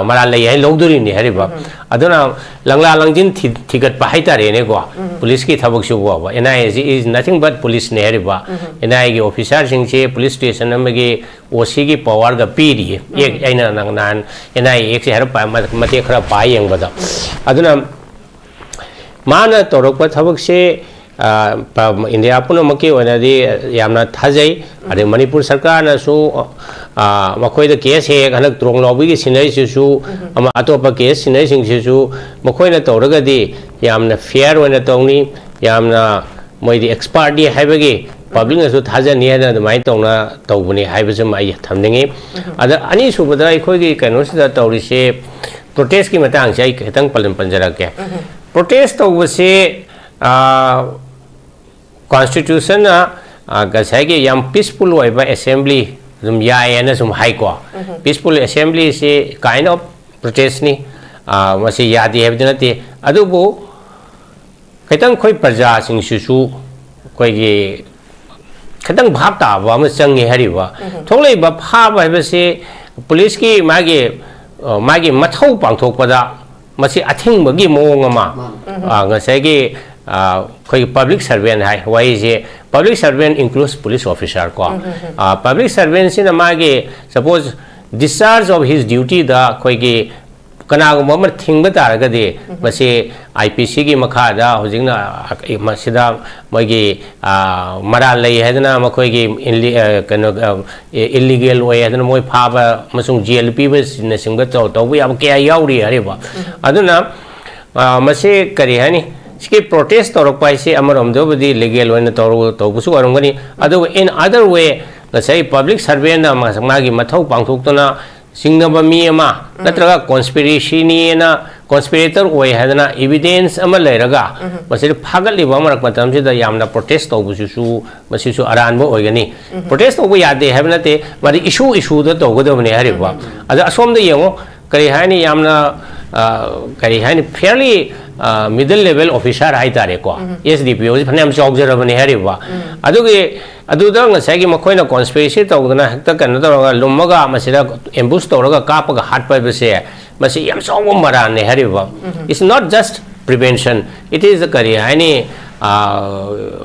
mara lai hai logduri ni hariba aduna langla langjin thigat pa haitare ne go police ki thabak su go NIA is nothing but police ne hariba NIA gi officer sing che police station amagi OC gi power ga piri ek aina nang nan NIA ek se har pa mate khara pa yeng bada aduna mana torok pa thabak se India pun maki wana di yamna thajai ade Manipur sarkar na su makoi da case he hanak trong lobby ki sinai su ama atopa case sinai sing su makoi na toraga di yamna fair wana tongni yamna moi di expert di haibagi public na su thaja ni na mai tongna tawbuni haibasum ai thamningi ada ani su bada khoi gi kano sida tawri se protest ki matang sai ketang palan panjara ke protest tawse Constitution na gasai yam peaceful waiba assembly zum yai na zum high ko peaceful assembly se kind of protest ni masi yadi hebdina te adu bo kaitang khoi praja sing su koi gi kaitang bhap ta ba ma changi hariwa tholei ba pha ba ba se police ki magi mathau pangthok pada masi athing bagi mong ama ngasai gi koi public servant hai why is public servant includes police officer ko public servant sin amage suppose discharge of his duty da koi gi kana go mamar thingba taraga de mase IPC gi makha da hojingna masida moigi mara lei hedna makoi gi kano illegal way hedna moi phaba masung jail pibes na singba to ya ke yauri hariba aduna mase kari hani ski protest torok paise amarom dobadi legal one to busu arongani adu in other way let's say public servant na magi mathau pangthok tona singnaba mi ama natraga conspiracy ni na conspirator way hadana evidence ama leraga mase phagali ba marak matam se da yamna protest to busu su masi su aran bo oigani protest to yade habna te mari issue da to godobne hariba ada asom da yengo kari hani yamna kari hani fairly middle level officer hai tare ko SDPO phanam chok jarabani hariba adugi aduda ngasai makoi na conspiracy tawdana hakta kan tawga lummaga masira ambush tawraga kapaga hatpa bese masi yam sawm maran ne hariba it's not just prevention it is a career ani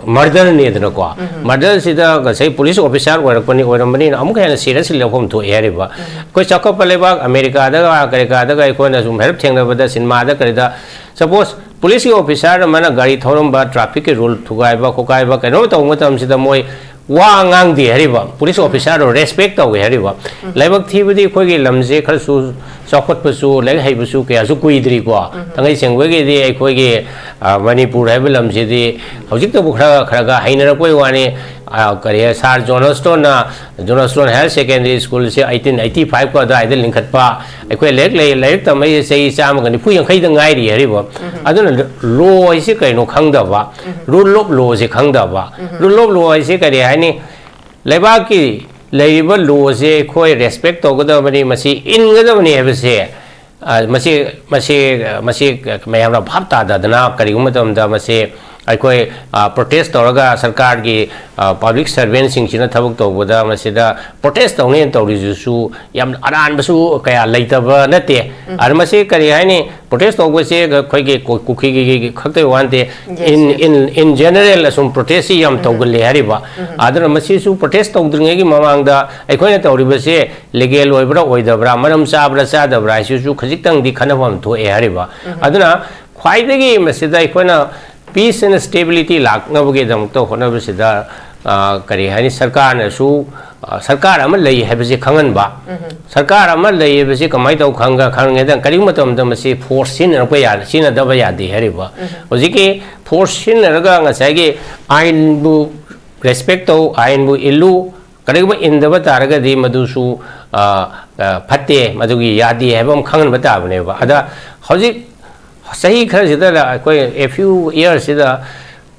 murder ne dna ko murder sida ngasai police officer warakpani oramani amuka yana serious lekhom to hariba koi chakko paleba America da ko na zum help thengna bada cinema da karida suppose police officer mana gari thorum ba traffic rule thugai ba khokai ba kano to matam sida moi wa ngang di hariba police officer respect to hariba laibak thibudi khoi gi lamje khar su chokot pa su lai hai bu su kya su kuidri ko tangai sengwe gi di khoi gi manipur hai bu lamje di hojik to khara ga hainara koi wani kare sar Johnston Higher Secondary School se 1885 ko da idel linkhat pa khoi lek tamai sei cham ga ni phu yang khai da ngai ri hariba aduna law ise kai no khangda ba rule of law se khangda ba rule of law ise kare hani leba ki leiba law se khoi respect to ga da mani masi in ga da mani hebse masi mayam ra bhap ta da na kari gum tam da masi aikoi protest toraga sarkar gi public servant sing china thabuk to boda masida protest tawne tawri su yam aran basu kaya leitaba nate ar masi kari haini protest to go se khoi gi kuki gi khakte wante in general asum protest yam tawgul le hariba adra masi su protest tawdringe gi mamang da aikoi na tawri base legal oibra oidabra maram sabra sadabra su khajitang di khanabam to e hariba aduna khwaidagi masida aikoi na peace and stability laknabage damto honabasida kari hani sarkar na su sarkar ama lei habase khangan ba sarkar ama lei habase kamai taw khanga khange dan kari matam da masi force sin na ya sin da ba ya de hariba hojiki force sin raga ngasai ge ain bu respect to ain bu illu kari ba indaba taraga di madu su phatte madugi yadi habam khangan bata bane ba ada sahi khar sida la koi a few years sida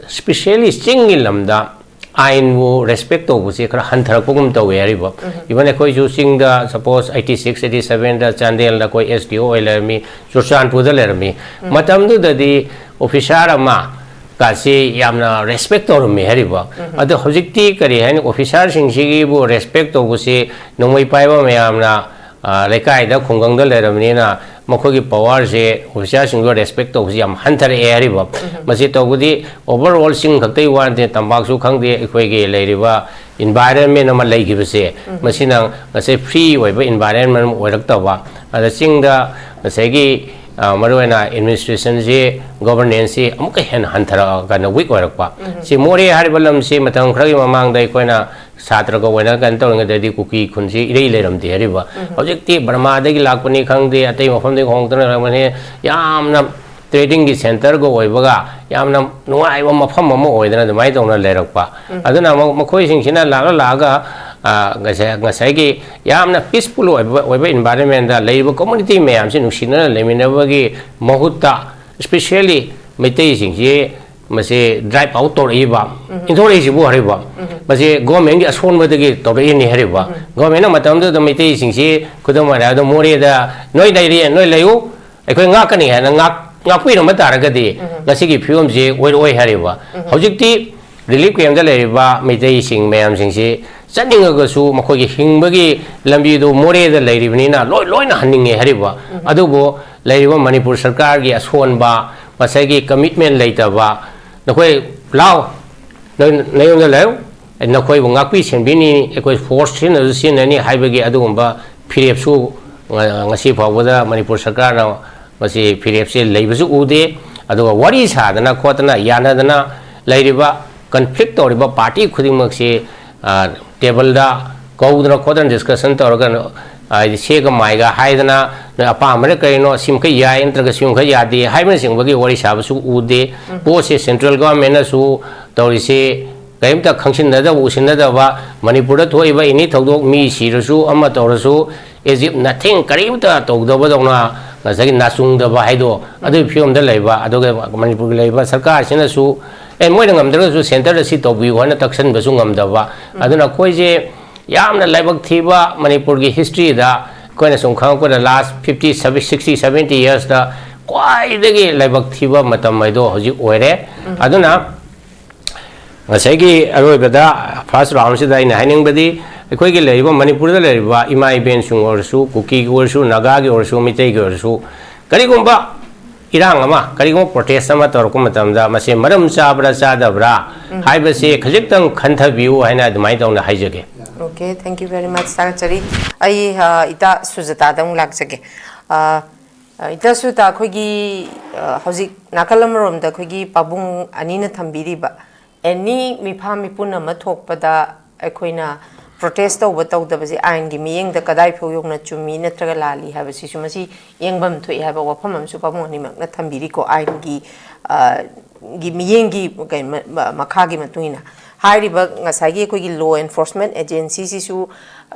especially sing lamda ain wo respect to bu se khara han thar ko gum to yari ba even koi ju sing da suppose 86 87 da chandel da koi SDO oiler mi Churchan pu da ler mi matam du da di officer ma ka se yamna respect to mi hari ba ado hojikti kari han officer sing sigi bu respect to bu se nomai pai ba me yamna lekai da khunggang da ler mi na makhogi power se officer sing go respect to yam hunter area ba masi to gudi overall sing khaktai wan de tambak su khang de ekhoi ge leiriba environment ma lei gi se masi na se free oi ba environment oi rak ta ba ada sing da se gi maruena administration je governance se amuk hen hunter ga na week oi rak pa si more hari balam se matang khra gi mamang dai koina Satra ko wena kan tawng ngadi kuki khunsi irei leram de hariba objecti Burma de gi lakpani khangde atei mafam de khong tana ramane yamna trading gi center go oibaga yamna nuai ba mafam ma oidana de mai tawna lerakpa aduna makhoi sing sina laga ngasai gi yamna peaceful oiba environment da leiba community me am sin nuksina leminaba gi mahutta especially metei sing ji mase drive out to iba inthore si bu hariba mase government gi ason ba de to re ni hariba government na matam da mete sing si kudam ma da more da noi dai ri noi layu ekoi nga ka ni ha na nga pui no ma ta ra ga di ngasi gi phium je oi hariba hojik ti relief camp da le ba mete sing mayam sing si chaning ga su makhoi gi hingba gi lambi do more da le ri ni na loi na haning nge hariba adu bo le ri ba manipur sarkar gi ason ba masai gi commitment leita ba nakoi lao nayo na lao nakoi ngakpi senbini ekoi force sin ani haibagi adugumba phirep su ngasi phawada manipur sarkar na masi phirep se leibasu ude aduga wari sadana khotana yanadana leiriba conflict toriba party khudimak se table da kaudna khodan discussion torgan se ga maiga haidana apa amre kaino sim kai ya entra sim kai ya de haibna singbagi wari sabasu ude po se central government na su tori se kaimta khangsin da usin da ba manipur da thoi ba ini thodok mi sirasu ama torasu egypt nothing karimta togdoba dona ngasagi nasung da ba haido adu phiom da leiba adu manipur leiba sarkar sina su moi da ngamdra su center da si tobi wana taksan ba su ngamda ba aduna koi je yamna laibak thiba manipur gi history da koina sum khang ko da last 50 60 70 years da kwai degi laibak thiba matam mai do hoji oire aduna ngasagi aroi bada first round si da ina haining badi koi gi leiba manipur da leiba imai ben sung orsu kuki gi orsu naga gi orsu mitei gi orsu kari gumba irang ama kari gumba protest ama tor ko matam da mase maram chabra chadabra haibase khajik khantha view haina admai dongna haijage. Okay, thank you very much, Secretary. I ita Sujata dang lagsage. Ita Sujata khogi hauzik nakalam rom da khogi pabung anina thambiri ba. Any mipha mipuna mathok pada ekhoina protest tawba tawdabasi ain gi miyeng da kadai pho yong na chumi natraga lali habasi sumasi yengbam thoi haba wafam am su pabung ani mak na thambiri ko ain gi miyeng gi makha gi matuina हाइरिबा ngasagi ko gi law enforcement agency sisu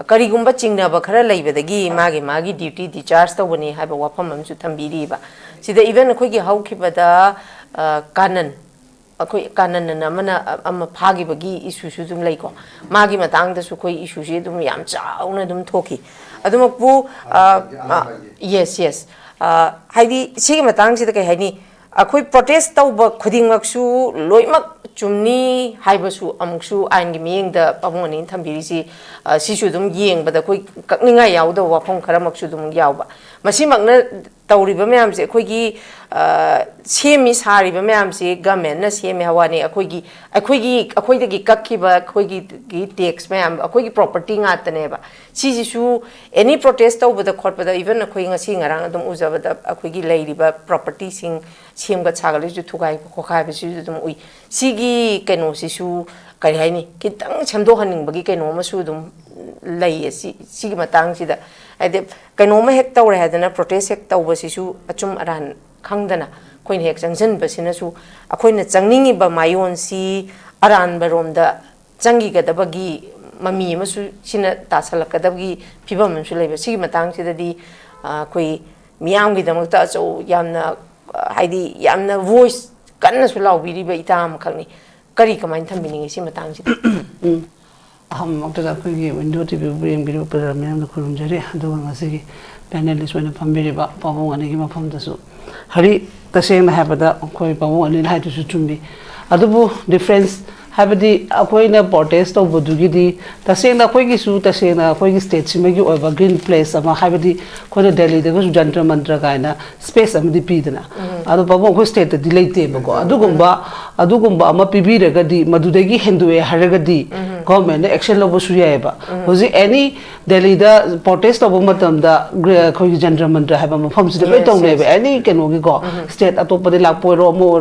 karigumba chingna ba khara leibadagi magi duty discharge tawani haiba wafam am su thambiri ba sida even ko gi haukibada kanan akoi kanan na mana am phagi bagi issue su dum leiko magi matang da su koi issue je dum yam chauna dum thoki adum pu yes haidi sigi matang sida kai haini akoi protest tawba khuding maksu loimak chumni haibasu amuksu aingi miyeng da pamoni thambiri si sisu dum yeng bada koi kakninga yawda wafam khara maksu dum yawba masi makna tawriba mayam se khoi gi semi sari ba mayam se government na semi hawani akhoi da gi kakki ba khoi gi tax mayam akhoi gi property nga tane ba sisu any protest tawba da khot bada even akhoi ngasi ngarang dum uzaba da akhoi gi leiriba property sing semga chagali ju thugai khokai ba sisu dum ui sigi keno sisu kari haini kitang chamdo haning bagi keno masu dum lei sigi matang sida ade keno ma hek tawre hadana protest hek tawba sisu achum aran khangdana koin hek changjan basina su akoina changningi ba mayon si aran baromda changi gadabagi mami masu sina tasalakadabagi phibam su leiba sigi matang sida di koi miyam gi damakta so yamna haidi yamna voice kanna su laubiri ba itam khangni kari kamain thambiningi si matang si aham makta ko gi window tv brim gi program yam ko rum jari adu ngasi panelist wena pambere ba pawong ani gi mafam dasu hari taseng na habada koi pawong ani hai tu su chumbi adubu difference habadi akoi na protest of budugi di taseng na koi gi su taseng na koi gi state sima gi oba green place ama habadi ko na delhi de ko jantra mantra kaina space am di pidana adu pawong ko state di leite ba ko adugumba ama pibi raga di madudagi hinduwe haraga di government action lobo suya ba hoji any delhi da protest of matam da khoi jantra mantra haba mafam si de tong ne ba any keno gi go state atop de lak poiro mo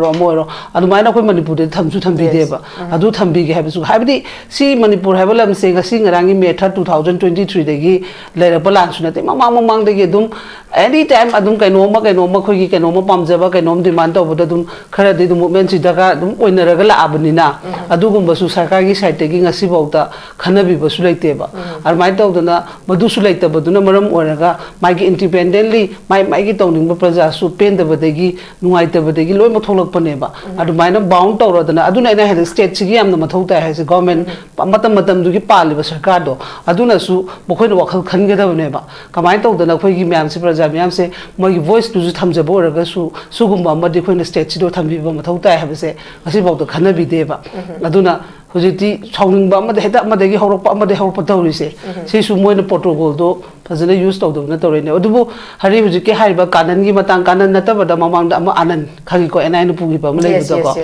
adu mai na khoi manipur de thamsu thambi de ba adu thambi gi haba su habdi si manipur haba lam se ga si ngarangi metha 2023 de gi lera palan su na te mamang de gi dum anytime adum keno ma khoi gi keno ma pamjaba keno demand to boda dum khara de movement si daga dum oinaraga la abnina adugumba su sarkar gi side gi ngasi bauta khanabi basu leite ba armai tawdana madu su leite baduna maram oraga mai gi independently mai gi tawning ba praja su penda badagi nuai ta badagi loi ma tholak pane ba adu mai na bound tawradana aduna ina head state gi amna mathau ta hai government matam du gi pali ba sarkar do aduna su bokhoi na wakhal khanga da ne ba kamai tawdana khoi gi myam si praja myam se moi voice tu ju thamja bo oraga su sugumba ma de khoi na state do thambi ba mathau ta hai ba se asi bauta khanabi de ba aduna hojiti chawning ba ma de heta ma de gi horok ma de horok patawri se se su moi na protocol do fazana use to do na to ne adubu hari huji ke hari ba kanan gi matang kanan na ta ba da mamang da ma anan khagi ko enai nu pugi ba ma le do ko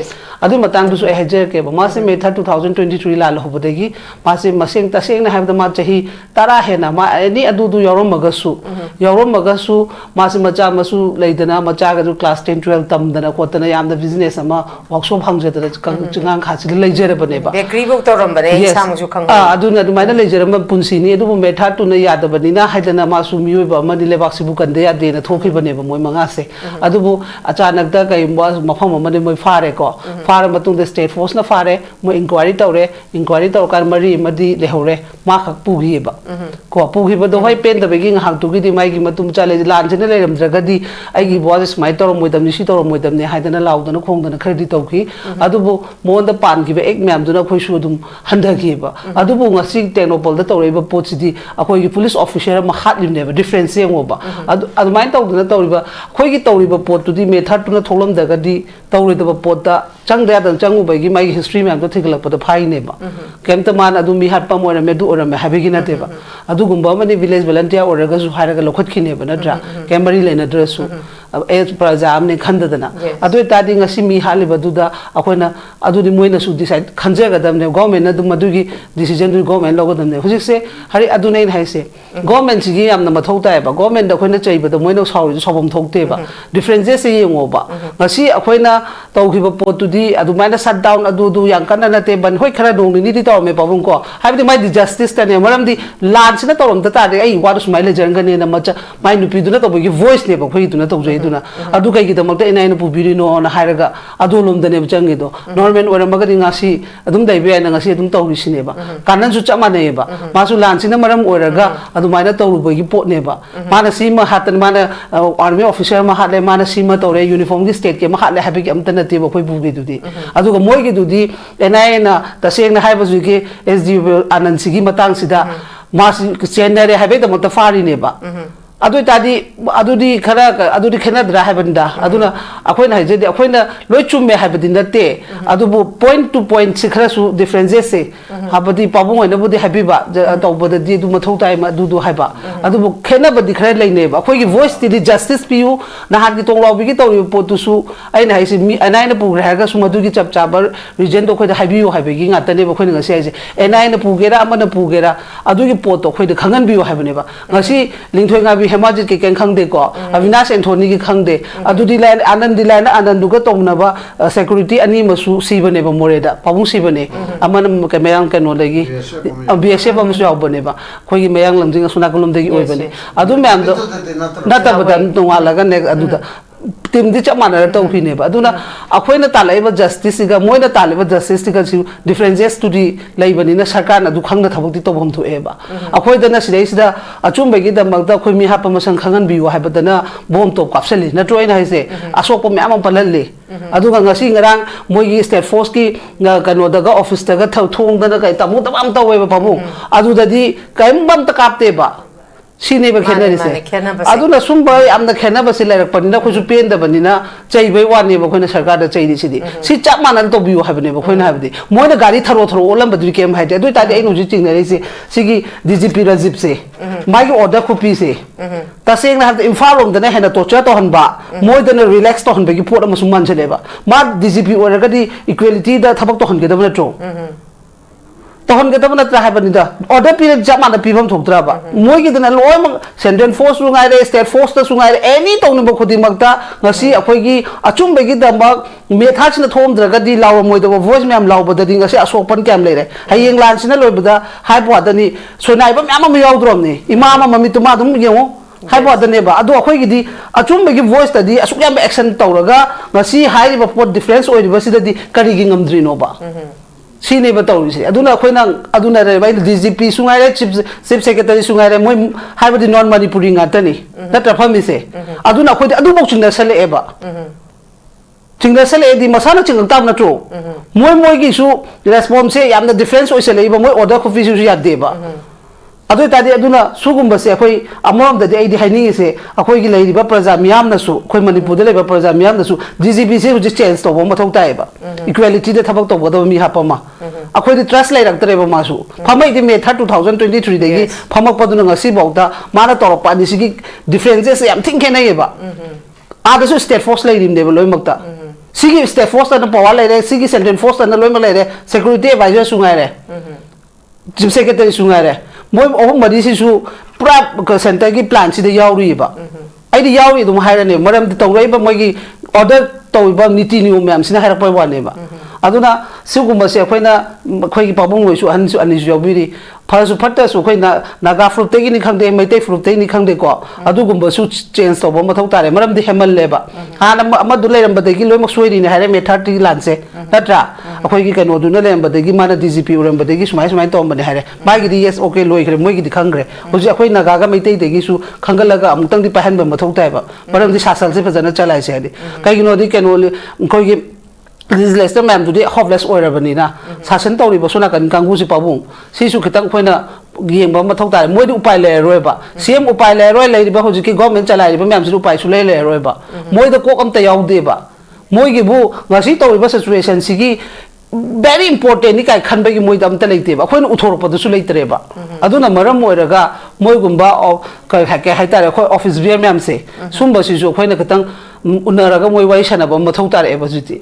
adu matang du su ehajer ke ba ma se metha 2023 la lo ba de gi ma se maseng ta seng na ha da ma chahi tara he na ma ani adu du yorom magasu ma se macha masu leidana macha ga du class 10 12 tam dana ko tana yam da business ama workshop hangje da chungang kha si leijere ba ne ba bakery bok to ram bare sang ju khang adu na du mai na leijere ma punsi ni adu metha tu na ya da ba ni na haidana ma su mioi ba ma ni lebak si bu kan de ya de na thoki ba ne ba moi manga se adu bu achanak da kai mafam ma de moi fare ko fare matung de state force na fare mo inquiry taw kar mari madi le hore ma khak pu gi ba ko pu gi ba do hoi pen da be gi hang tu gi di mai gi matum chale lan jene le ram draga di ai gi boss mai tor moi dam ni si tor moi dam ne haidana law da na khong da na khari taw ki adu bu mon da pan gi ba ek myam du na khoi su dum handa gi ba adu bu ngasi Tengnoupal da taw re ba pot si di akoi gi police officer ma khat lim ne ba difference yang ba adu mai taw da taw ri ba khoi gi taw ri ba pot tu di me tha tu na tholam da ga di taw ri da ba pot da chang da dan changu ba gi mai history myam da thigla pa da phai ne ba kem ta man adu mi hat pa mo ra me du ora me habe gi na te ba adu gumba ma ni village volunteer ora ga su hara ga lokhat ki ne ba na dra kemari le na dra su as praja amne khanda dana adu ta di ngasi mi hali ba du da akoina adu di moina su decide khanje ga dam ne government na du madu gi decision du government lo ga dam ne hujik se hari adu nei hai se government gi yam na mathau ta ba government da khoina chei ba da moina sauri sobom thok te ba differences se yengo ba ngasi akoina tau gi ba pot tu di adu mai na shut down adu du yang kana na te ban hoi khara dong ni di taw me pabung ko hai di mai di justice ta ne maram di lan sina tawram ta de ai wa du mai le jang ga ne na macha mai nu pi du na to gi voice ne ba khoi du na to jai du na adu kai gi da makta ina ina pu biri no na hairaga adu lom da ne changi do normal ora magadi ngasi adum dai be na ngasi adum tawri sine ba kanan su chama ne ba ma su lan sina maram oraga adu mai na tawru ba gi pot ne ba mana si ma hatan mana army officer ma hale mana si ma tawre uniform gi state ke ma hale habi gi amta na te ba khoi bu gi du di adu ga moi gi du di ina ina ta seng na hai ba ju gi sd anand sigi matang sida ma si chenare habi da mata fari ne ba adu di khena dra habanda aduna akoina haje akoina loi chumme habadi nate adu bu point to point sikhra su differences se habadi pabung ina budi habiba to boda di du mathau tai ma du haiba adu bu khena badi khra leine ba khoi gi voice di justice piu na han gi tong law bi gi to potu su aina haisi mi anaina pu ra ga su madu gi chap chabar region to khoi da habiu habi gi ngata ne ba khoi ngasi haise anaina pu gera amana pu gera adu gi pot to khoi da khangan biu habane ba ngasi lingthoi nga bi hemajit ke ken khang de ko avinash anthony ki khang de adu di line anand du ga tong na ba security ani masu si bane ba moreda pabung si bane aman ke mayang ke no legi bsf am su bane ba khoi gi mayang lamjing suna kolom de gi oi bane adu me am do nata ba dan to wala ga ne adu da team di chama na to ki ne ba aduna akhoi na talai ba justice ga moi na talai ba justice ga si differences to di lai bani na sarkar na du khang na thabuk ti to bom thu e ba akhoi da na sidai sida achum ba gi da mag da khoi mi ha pa masang khangan bi wa ha ba da na bom to kapsali na troi na haise asok pa myam pa lalle aduga ngasi ngarang moi gi state force ki nga kano da ga office ta ga thau thong da na kai tamu da bam to we ba pamu adu da di kaim bam ta kap te ba sini ba khena rise aduna sumba amna khena ba silai rak panina khu su pen da banina chai bai wa ne ba khoina sarkar da chai di sidi si chap manan to biu ha bane ba khoina ha bdi moina gari tharo tharo olam badri kem ha de dui ta de ai nu ji ching ne rise sigi DGP Rajib se mai gi order copy se ta seng na ha imphal rom da na hena to cha to han ba moi da na relax to han ba gi pot am sum man chele ba ma DGP order ga di equality da thabak to han ge da na tro तहन के तब न त्रा हाबनि दा order period जमा न पीबम थोक्त्रा बा मोय के दना लोय म सेंट्रल फोर्स रुंगाय रे स्टेट फोर्स त सुंगाय रे एनी तौन ब खुदि मक्ता ngasi अखोय गी अचुम बेगी दमक मेथाच न थोम द्रगा दि लाव मोय दब वॉइस मैम लाव बद दि ngasi असोपन कैम ले रे हयेंग लान सिना लोय बदा हाय बवा दनि सोनाय बम याम म यावद्रोम नि इमा म ममि तुमा दम येंगो हाय बवा दने बा अदो अखोय गी दि अचुम बेगी वॉइस त दि असुक याम एक्शन तौरगा ngasi हाय ब पोट डिफरेंस ओय बसि दि करि gi ngamdri no ba sini ba taw si aduna khoina aduna re bai DGP sungai re chief secretary sungai re moi hai badi non manipuri nga tani na ta phami se aduna khoi adu bok chingna sale e ba chingna sale di masana ching tam na tro moi gi su response se yamna difference oi sale ba moi order coffee su ya de ba adu ta di aduna sugum ba se khoi amom da di ai di haini se akhoi gi lai ba praja miyam na su khoi manipur de lai ba praja miyam na su DGP se hu change to bo ma thok tai ba equality de thabak to bo da mi ha pa ma akhoi di trust lai rak tare ba ma su phamai di me 2023 de gi phamak pa du ngasi bau da mana to pa ni si gi differences yam think ke nai ba a da su state force lai rim de ba loi mak ta sigi state force na power lai re sigi central force na loi ma lai re security advisor sungai re chief secretary sungai re moi ohum mari si su pra center ki plan si de yauri ba ai di yauri dum haira ne maram de tawrai ba moi gi order tawi ba niti ni umyam sina haira pa wa ne ba aduna sigum se khoina khoi gi pabung loi su han su ani su yawiri phasu phatta su khoina naga fruit te gi ni khangde mai te fruit te ni khangde ko adu gum su change to ba ma thau tare maram di hemal le ba ha na ma du le ram ba de gi loi mak soi ri ne haira me 30 lan se tatra akhoi gi kano du na le ba de gi mana DGP uram ba de gi sumai sumai to ba ne haira mai gi di yes okay loi khre moi gi di khangre hoji akhoi naga ga mai te de gi su khangal ga amutang di pahan ba ma thau tai ba maram di sasal se phajana chalai se di kai gi no di kano khoi gi legislator ma'am today hopeless oira bani na sasan tawri ba suna kan kangu si pabung si su khitang khoina gieng ba ma thau ta moi du upai le roi ba cm upai le roi le ba hoji ki government chalai ba ma'am su upai su le roi ba moi da kok am ta yaw de ba moi gi bu ngasi tawri ba situation si gi very important ni kai khan ba gi moi dam ta leite ba khoina uthor pa du su leitre ba aduna maram oiraga moi gumba of kai hakke haitare khoi office beer ma'am se sumba si su khoina khitang unaraga moi wai sana ba ma thau ta re ba juti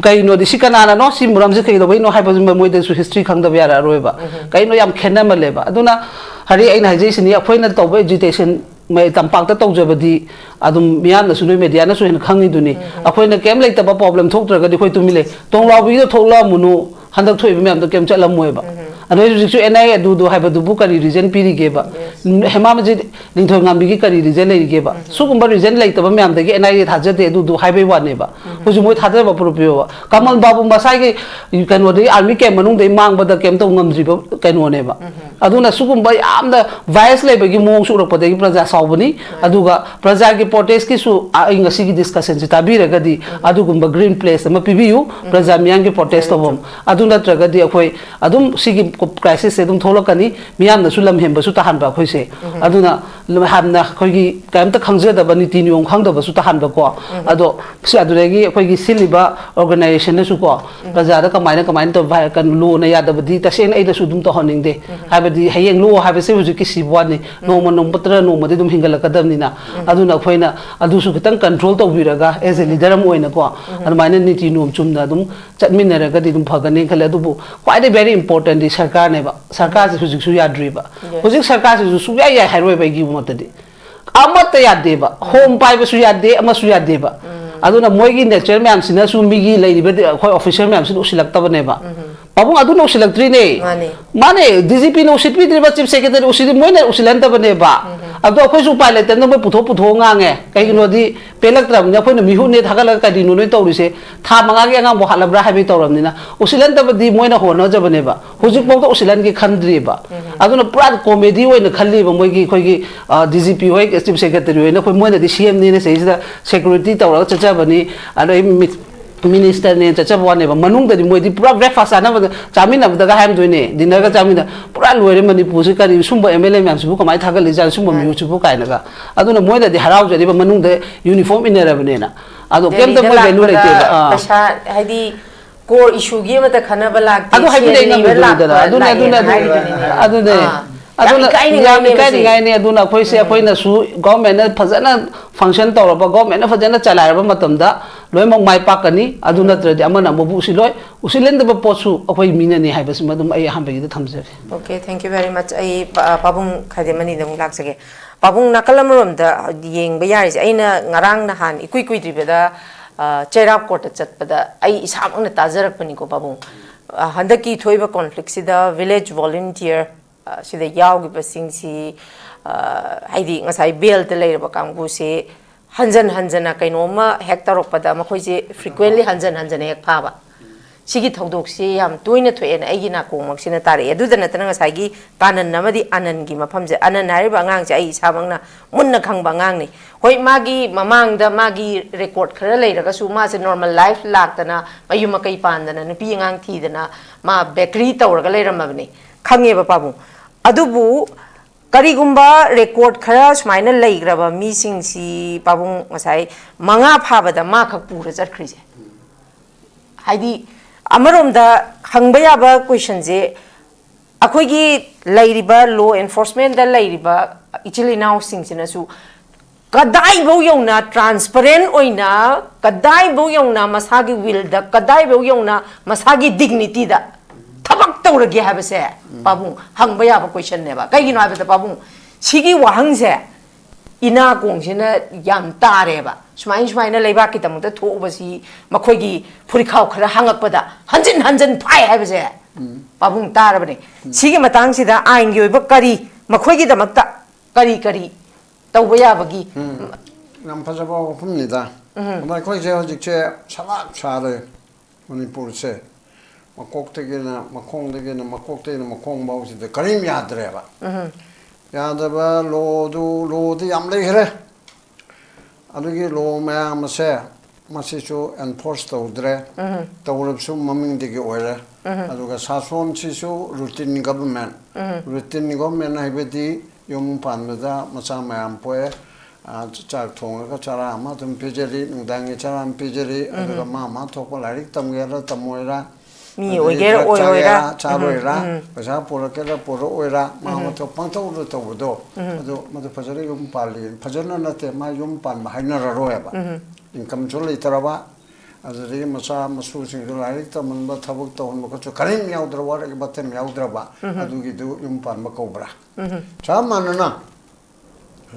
kai no di sikana na no sim ram se kai do bai no hai ba moi de su history khang da ya roi ba kai no yam khenna ma le ba aduna hari ai na jai sini akhoi na to ba education mai tampak ta tau jaba di adum mian na su no media na su hen khang ni du ni akhoi na kem lai ta ba problem thok tra ga di khoi tu mi le tong law bi do thok la mu no handak thoi bi miam to kem chalam moi ba ado ju NI adu do hai ba du bu kari reason piri ge ba hema ma ji ning thoi ngam bi gi kari reason lai ge ba su kum ba reason lai ta ba miam de ge NI tha ja de du du hai bai wa ne ba hu ju moi tha ja ba pro pyo ba kamal babu ma sai ge you can wo de army kem manung de mang ba da kem to ngam ji ba kai no ne ba adu na su kum ba am da vice lai ba gi mong su rak pa de gi praja saw bani adu ga praja ge protest ki su ai ngasi gi discussion ji ta bi ra ga di adu gum ba green place ma PBU praja miang ge protest bom adu na tra ga di akhoi adum sigi crisis se dum tholakani miyam na sulam hem ba su ta han ba khoi se aduna ham na khoi gi kam ta khangje da bani tin yong khang da ba su ta han ba ko ado su adure gi khoi gi siliba organization na su ko praja da kamai na to vai kan lo na ya da badi ta sen ai da su dum to honing de ha ba di hayeng lo ha ba se hu ki si bwa ni no ma no patra no ma de dum hingal ka dam ni na aduna khoi na adu su kitang control to bi raga as a leader am oina ko an mai na ni ti nom chum da dum chatmin na raga di dum phagani khale adu bu quite very important is sarkar ne ba sarkar se hujik su yadri ba hujik sarkar se su ya ya haroi ba gi mo tadi amat ya de ba home pai ba su ya de ama su ya de ba aduna moi gi nature ma'am sina su mi gi lai ba khoi officer ma'am sin usilak ta ba ne ba babung aduna usilak tri ne mane DGP no usipri tri ba chief secretary usiri moi ne usilan ta ba ne ba अब तो अखोई सुपाई लेते न पुथो ngange kai gino di pelak tram nya khoi na mihu ne thagala ka di no tawri se tha manga ge ngang bo halabra ha bi tawram ni na usilan ta di moina hono jabane ba hujik bo usilan ki khandri ba aduna pura comedy oi na khalli ba moi gi khoi gi DGP hoi chief secretary hoi na khoi moina di CM ni ne se security tawra chacha bani ado minister ne chacha bwane ba manung da di moi di pura breakfast ana ba chamin ab daga ham doine dinner ga chamin pura loire manipur se kari sumba MLA myam su kamai thagal li jan sumba mi chu kai na ga aduna moi da di harau jari ba manung da uniform inera bane na ado kem da moi value le te ba pasha haidi core issue gi mata khana ba lak ado haibi dai na aduna kai ni aduna khoi se khoi na su government na phajana function tawra ba government na phajana chalai ba matam da loi mong mai pakani aduna tradi amana mobu si loi usilen da posu akhoi mina ni hai bas madum ai ham bagi da thamje okay thank you very much ai babung khademani dam lak sage babung nakalam rom da yeng ba yari aina ngarang na han ikui kui tri da chairap court chat pada ai isam na tajarak pani ko babung handaki thoiba conflict sida village volunteer sida yaw gi basing si haidi ngasai bel te leira ba kangbu se hanjana kainoma hector okpada makhoi je frequently hanjana hek phaba sigi thodok se yam toina thoen aigi na ko mak sina tare edu dana tana ngasai gi tanan namadi anan gi mafam je anan hari ba ngang je ai sabang na munna khang ba ngang ni hoi magi mamang da magi record khara leira ga su ma se normal life lak tana mayuma kai pandana nupi ngang thi dana ma bakery tawra ga leira mabni khange ba pabu adubu karigumba record khara smaina leigraba mi sing si pabung ngasai manga phabada ma khak pura charkhrise haidi amarom da hangba yaba question je akhoi gi leiriba law enforcement da leiriba ichili now sing sina su kadai bo yona transparent oina kadai bo yona masagi will da kadai bo yona masagi dignity da tabak tawrage habase babung hangba yaba question ne ba kai gi no habata babung sigi wahang se ina kong sina yam tare ba smain na leiba ki tamung ta tho ba si makhoi gi phuri khaw khara hangak pada hanjin phai habase babung tar bane sigi matang sida ain gi ba kari makhoi gi damak ta kari tawba yaba gi nam phajaba phumni da ma khoi je hojik che salak chare manipur se makoktegena makongdegena makoktegena makong bausi de karim yadreba yadaba lo di yam leire adugi lo ma mase masichu enforce tawdre tawrabsu maming degi oire aduga sason chisu routine government haibedi yom panbeda masa mayam poe chak thonga chara ma tum pejeri nungdangi chara pejeri aduga ma thokpa larik tamgera tamoira mi oigera oira charoira pasa porakera poro oira ma to pangtau ro to do ado ma to pajari yum pali pajana nate ma yum pan ma haina ro ba income jolai taraba azari masa masu sing lai taman ba thabuk to hon ko karim yaudra wa ke batem yaudra ba adu gi du yum pan ma cobra cha manana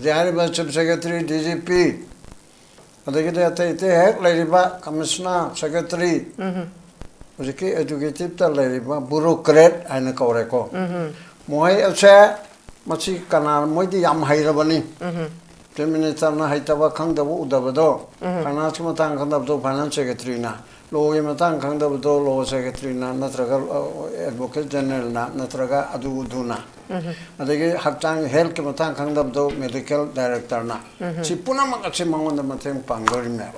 jari ba chief secretary DGP adagi te hek lai ba commissioner secretary Ujiki educative ta leriba bureaucrat aina kaure ko moi ache machi kana moi di yam hairabani minister na haitaba khangdabu udabado finance matang khangdabdo finance secretary na law matang khangdabdo law secretary na natraga advocate general na natraga adu uduna adagi hakchang health matang khangdabdo medical director na chi punama kachi mangonda mateng pangori me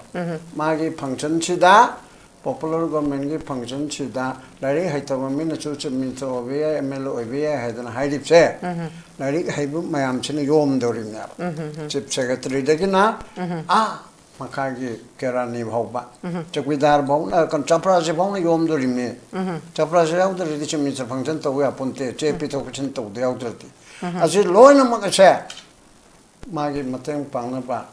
magi function chida popular government ki function chida lari haitaba mina chu minister obe MLA obe haidana haidip se lari haibu mayam chine yom dorim na chief secretary degina makagi kerani bhauba chakwidar bhauna kan chapra se bhauna yom dorim ne chapra se yaudar ri chief minister function to ya ponte JP to kuchin to de yaudrti asi loina makase magi mateng pangna ba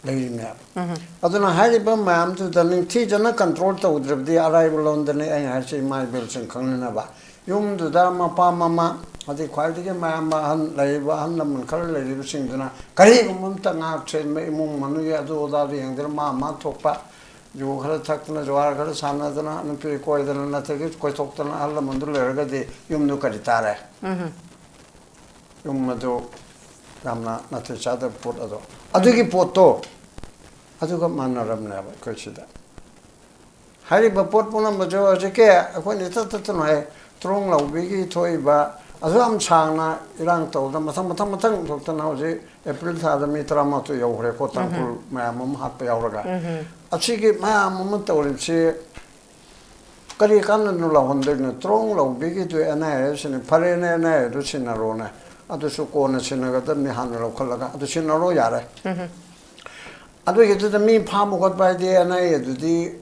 aduna hariba mam to the thi jana control to udrabdi arrival on the MHRC my bills khangna ba yum du da ma pa mama adi khwaldi ke mam han laiba han lam khal lai sing duna kari mum ta nga chen me mum manu ya do da ri ang der ma thokpa jo khal thakna jwar khal sana dana nu pe koi dana na te koi thokta na alla mandur le ga de yum nu kari tare yum ma do yamna natu chada pot ado adugi poto aduga manaramna ba kochida hari ba pot puna majo jeke akoi ni ta no trong lau bigi thoi ba adu am changna irang to da mathang thok na hoje april tha da mi trama to yo hre ko tangkul ma mum hat pa yauraga achigi ma mum to ri kari kan no la honde no trong lau bigi to ana sine phare ne na do sinaro na adu su ko na sinaga da mi han ro khalaga adu sinaro yare adu ge da mi pha mo got ba de ana ye du di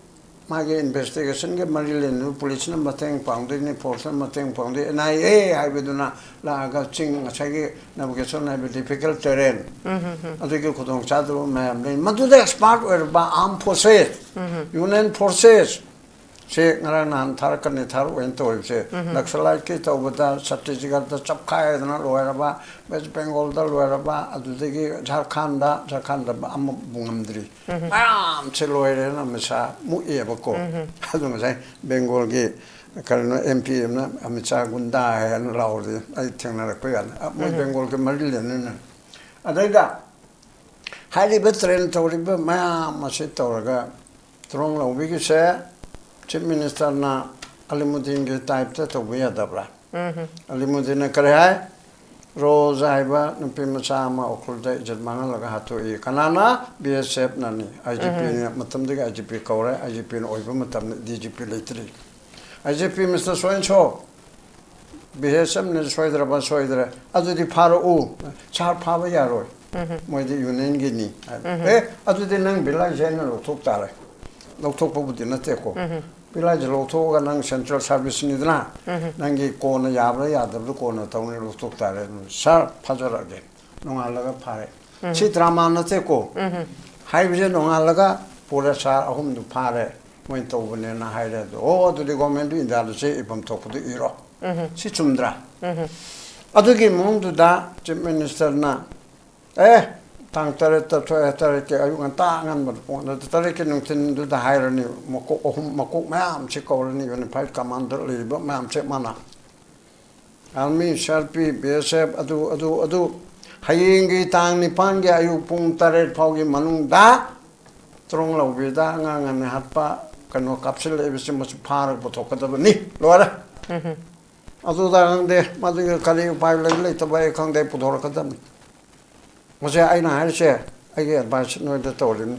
mage investigation ge marilenu police na mateng pangde ni force na mateng pangde na e ai beduna la ga ching achage navigation na difficult terrain adu ge khudong chadro ma amne madu the expert or ba armed forces union forces se ngara nan thar kan thar wen to se naxalite ke to bata strategic da chap khai na loera ba west bengal da loera ba adu de ge jharkhand da am bungamdri am che loera na mesa mu e ba ko adu ma sai bengal ge karno mp na amicha gunda he na laur de ai thengna ra ko ya mu bengal ke maril ne na adaiga hali betren to ri ba ma se to ga trong lo bi ke se Chief Minister na Alimuddin ke type ta to buya dabra Alimuddin kare hai roz aiba nupi masama okul da ijadmana laga hatu e kanana BSF nani IGP ne matam de IGP kawre IGP no oiba matam DGP leitri IGP Mr. Soincho BSF ne soidra adu di pharo u char phaba yaroi moi de union gi ni adu de nang bilai jena lo thok tare lo thok pa budina te ko Pila jelo to ga nang central service ni dna nangi ko na yabra yadab ko na tawni lo tok tare sar phajara ge nonga laga phare chi drama na te ko hai bije nonga laga pura sar ahum du phare moi to bune na hai re o du di government in da se ipam to du iro chi chumdra adu gi mong du da chief minister na tang tare ta tare ke ayu ngan ta ngan ba po na tare ke nung tin du da hair ni mako mam che ko ni ne fight commander le ba mam che mana army sharpi BSF adu haying gi tang ni pan ge ayu pung tare phau gi manung da trong lo bi da ngan ne hat pa kano capsule le bi mas phar bo thok da ni lo ra adu da ngang de ma du kali pai le ta ba khang de pu thor ka da Masa ai na hai se ai ge advice no da tolin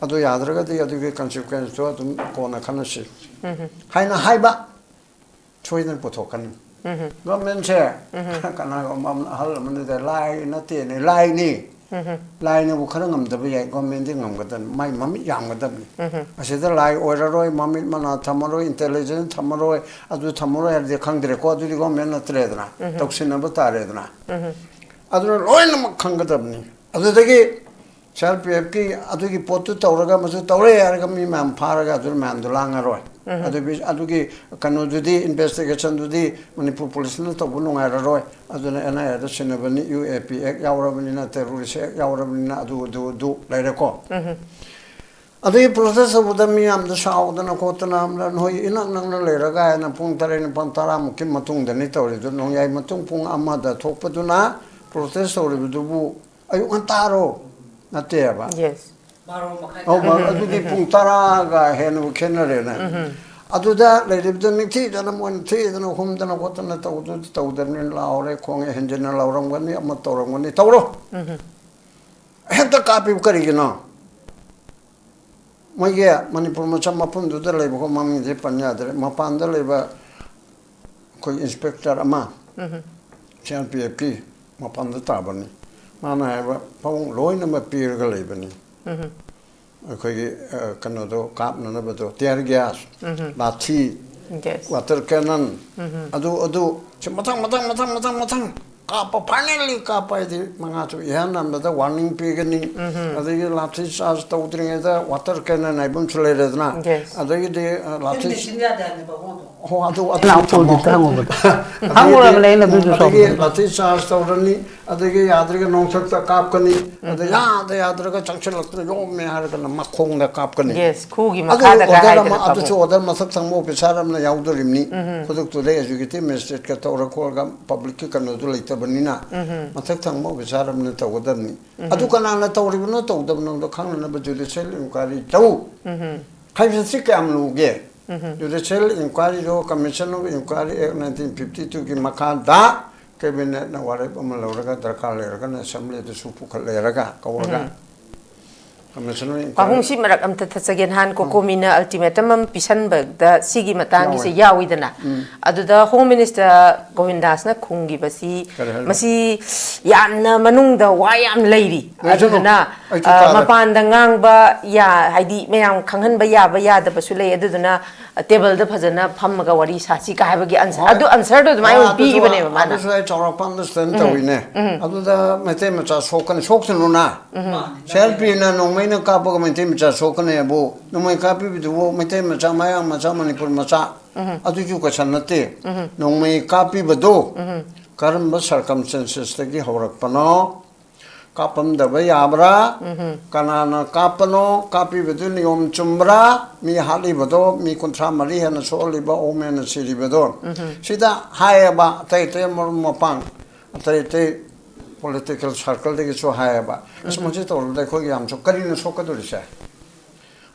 adu yadra ga de adu ge consequence to adu ko na khana si hai na hai ba choi nan pu thok kan government se kana go mam hal man de lai na te ne lai ni bu khara ngam da ba government de ngam ga dan mai mami yam ga dan ase da lai ora roi mami mana thamaro intelligence thamaro adu thamaro de khang de ko adu government na tre dna toksin na ba ta re dna aduna loina khangadabni adudagi CHAIRPF ki adugi potu tawraga masu tawre yarga mi mam pharaga adur mam dulanga roi adugi kanu dudi investigation dudi manipur police na to bununga roi aduna ana da sinabani UAP ek yawrabani na terrorist ek yawrabani na adu laire ko adugi process of mi am da saudana kotana am hoi inak nang na leiraga na pung tare ni pantara mukim matung da ni tawri du nong yai matung pung amma da thokpaduna protest or bu ayu antaro na teba Yes. oh adu di puntara ga henu kenare na adu da le de mi ti da mon ti da no hum da no gotan na taw du taw da ni laure khong e henjen na lauram ga ni amma tawram ga ni tawro henta kapi kari gina mai ge manipur ma cham mapun du da le ko mami de panya da ma pan da le ba ko inspector ama CHAIRPF Mapanda tabani. Mana eva pong loina ma pir ga lebani. Koi kanodo kap na bato tear gas. Lathi. Yes. Water cannon. Adu matang kapa finally kapa di mga tu yan nam da warning pigani. Adu lathi charge ta utringe da water cannon ai bum chule redna. Adu de lathi ho adu Now told the Tango. Hangover Lane of the Lathi charge ta urani adu ge yadriga nong sakta kap kani. Adu ya da yadriga changchal lakta yo me har kana makhong da kap kani. Yes, kugi makada ka hai. Adu chu order masak sangmo pisaram na yaudo rimni. Khuduk tu le executive magistrate ka ta orakol ga public ki kanu tu leita ꯇꯧꯗꯕꯅꯤꯅ ꯃꯊꯛ ꯊꯪꯕ officer ꯑꯃꯅ ꯇꯧꯒꯗꯕꯅꯤ ꯑꯗꯨ ꯀꯅꯥꯅ ꯇꯧꯔꯤꯕꯅꯣ ꯇꯧꯗꯕꯅꯣ ꯈꯪꯅꯅꯕ ꯖꯨꯗꯤꯁꯤꯌꯦꯜ enquiry ꯇꯧ ꯍꯥꯏꯕꯁꯤ ꯀꯌꯥꯝ ꯂꯨꯒꯦ ꯖꯨꯗꯤꯁꯤꯌꯦꯜ ꯏꯟꯀ꯭ꯋꯥꯏꯔꯤꯗꯣ ꯀꯃꯤꯁꯟ ꯑꯣꯐ ꯏꯟꯀ꯭ꯋꯥꯏꯔꯤ ꯑꯦꯛ 1952ꯒꯤ ꯃꯈꯥꯗ ꯀꯦꯕꯤꯅꯦꯠꯅ ꯋꯥꯔꯦꯞ ꯑꯃ ꯂꯧꯔꯒ ꯗꯔꯀꯥꯔ ꯂꯩꯔꯒꯅ ꯑꯦꯁꯦꯝꯕ꯭ꯂꯤꯗꯁꯨ ꯄꯨꯈꯠꯂꯦꯔꯒ ꯀꯧꯔꯒ Pahung si marak am tatsagen han ko komina ultimatum am pisanbagda sigi matang gi se yawidana aduda home minister Govindas na khungi basi masi yamna manungda wa yam leiri aduna mapan da ngangba ya haidi meyam khanghan ba ya basu lei aduna table da phajana phammaga wari sasi ka habagi answer adu answer do mai bi ibane mana adu sai chawra understand tawine aduda mate macha sokan soksununa selfie na no maina kapaga mate macha sokane abo no mai kapi bidu mate macha mayang macha manipur macha adu ju ka sanate no mai kapi bado karamba circumstances tagi horak pano kapam daba yabra kanana kapano kapi bedu niyom chumbra mi hali bedo mi kontra mari hana soli ba omen siri bedo sida hayaba tai tai mapang tai political circle de so hayaba ismoji to de ko yam so karina so ka dori sa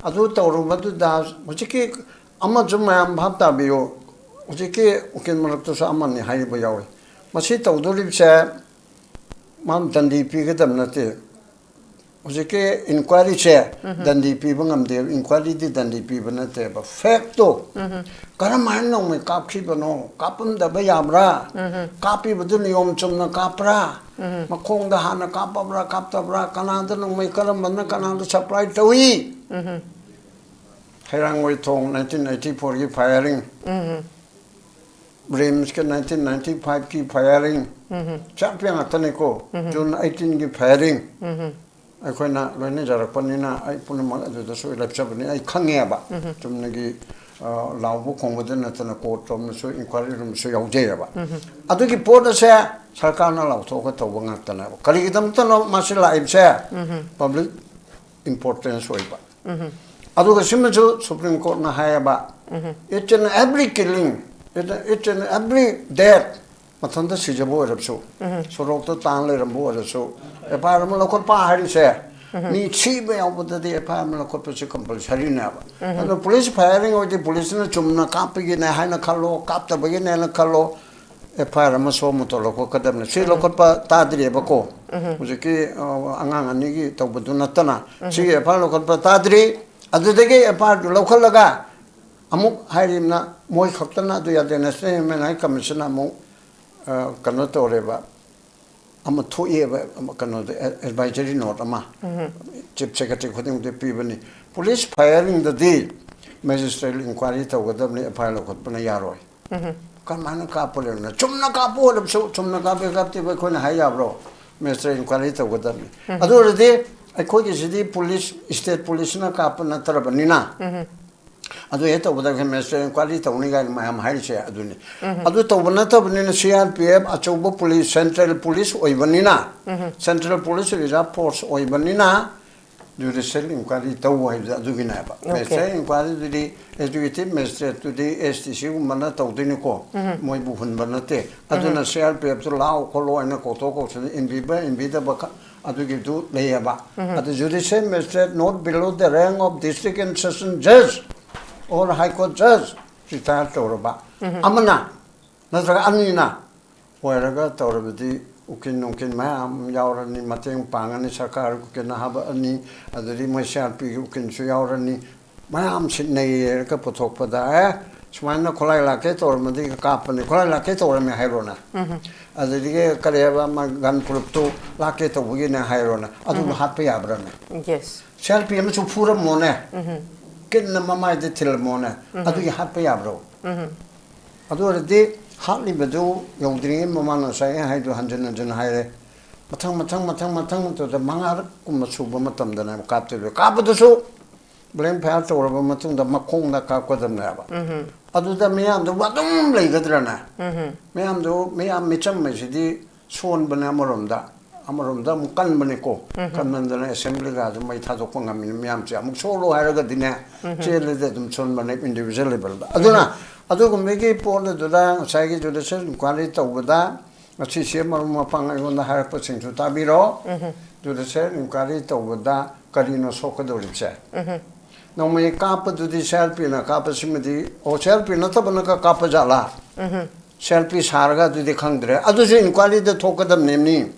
adu to badu da mujiki amma jumma bhabta biyo mujiki ukin marak to sa amani hayba yawi masi to dori sa Mam dandi pi kadam nate ujike inquiry che dandi pi bangam de inquiry di dandi pi banate ba facto karaman no me kapki bano kapam da bayamra kapi badu niyom chumna kapra makhong da hana kapabra kaptabra kanada no me karam banna kanada supply tawi herang wai thong 1984 ki firing Brames ke 1995 ki firing champion atane ko June 18 ki firing ai khoina loine jarak panina ai punama adu da so election ni ai khange ba tumne gi lawbu khongboden natana court tom so inquiry room so yauje ba adu ki port se sarkar na law tho ka tawba ngakana kali gidam tano masila ibse public importance hoi ba adu ga simju supreme court na haya ba each and every killing It's an every death. Matanda sijabo erapso. So rokta tan le rambo erapso. Eparam lokot pa hari se. Ni chi be awbada de eparam lokot pa se compulsory na ba. And police firing or the police na chumna kapigi na haina khalo kapta bagi na khalo eparam so moto lokot kadam na si lokot pa tadri ba ko. Mujiki angang ani gi tawbadu natana. Si eparam lokot pa tadri adu dege epar lokal laga amuk hairimna moi khaktana du yade national human commission amuk kano toreba am thoye ba kano advisory note ama chief secretary khoding de pibani police firing the day magistrate inquiry tawgadam ne file khotpana yaroi kamana ka polena chumna ka polem so chumna ka be kapti ba khona haya bro magistrate inquiry tawgadam adu rede akhoi gi sidi police state police na ka apna tarabani na adu eta ubada ke mestre inquiry tawni ga mayam harise aduni adu tawbana tabni CRPF achobo police central police oibanina central police reserve force oibanina judicial inquiry tawu haida adugina ba mestre inquiry di executive mestre to di STC umana tawdini ko moi bu hun banate aduna CRPF to law kholo ina ko to ko inbida ba adugi du leyaba adu judicial mestre not below the rank of district and session judge or high court judge retired tawraba amana natraga anina oiraga tawrabadi ukin nungkin mayam yaurani mateng pangani sarkar ukin haba ani adari MHRC ukin su yaurani mayam sinai ka puthokpada sumaina kholai lake tawrmadi kapani kholai lake tawrame hairona adari ge kareba ma gan purupto lake tawgi na hairona adu hatpa yabrana yes selfie am chu pura mone kinna mamai de tilmona adu gi hatpa yabro adu redi hatli bedu yongdri mamana sai haidu hanjan haire matang to the mangar kum suba matam dana kapte kapdu su blame pa to roba matung da makong da ka ko dam na ba adu da miyam do badum lei gadrana miyam micham me sidi son bana amarom da mukan bane ko kan mandana assembly ga mai tha do ko ngam miyam cha muk solo hairaga dine chele de dum son bane individual level da aduna adu ko megi pol da sai gi judicial inquiry to bada ꯃꯁꯤ ꯁꯦ ꯃꯔꯨꯞ ꯃꯄꯥꯡ ꯑꯩꯉꯣꯟꯗ ꯍꯥꯏꯔꯛꯄꯁꯤꯡꯁꯨ ꯇꯥꯕꯤꯔꯣ ꯖꯨꯗꯤꯁꯤꯌꯦꯜ enquiry ꯇꯧꯕꯗ ꯀꯔꯤꯅꯣ ꯁꯣꯛꯀꯗꯧꯔꯤꯕꯁꯦ ꯅꯣꯡꯃꯩ ꯀꯥꯞꯄꯗꯨꯗꯤ ꯁꯦꯜꯄꯤꯅ ꯀꯥꯞꯄꯁꯤꯃꯗꯤ ꯑꯣ ꯁꯦꯜꯄꯤ ꯅꯠꯇꯕꯅꯒ ꯀꯥꯞꯄ ꯖꯥꯠꯂꯥ ꯁꯦꯜꯄꯤ ꯁꯥꯔꯒ ꯑꯗꯨꯗꯤ ꯈꯪꯗ꯭ꯔꯦ ꯑꯗꯨꯁꯨ ꯏꯟꯀ꯭ꯋꯥꯏꯔꯤꯗ ꯊꯣꯛꯀꯗꯕꯅꯦ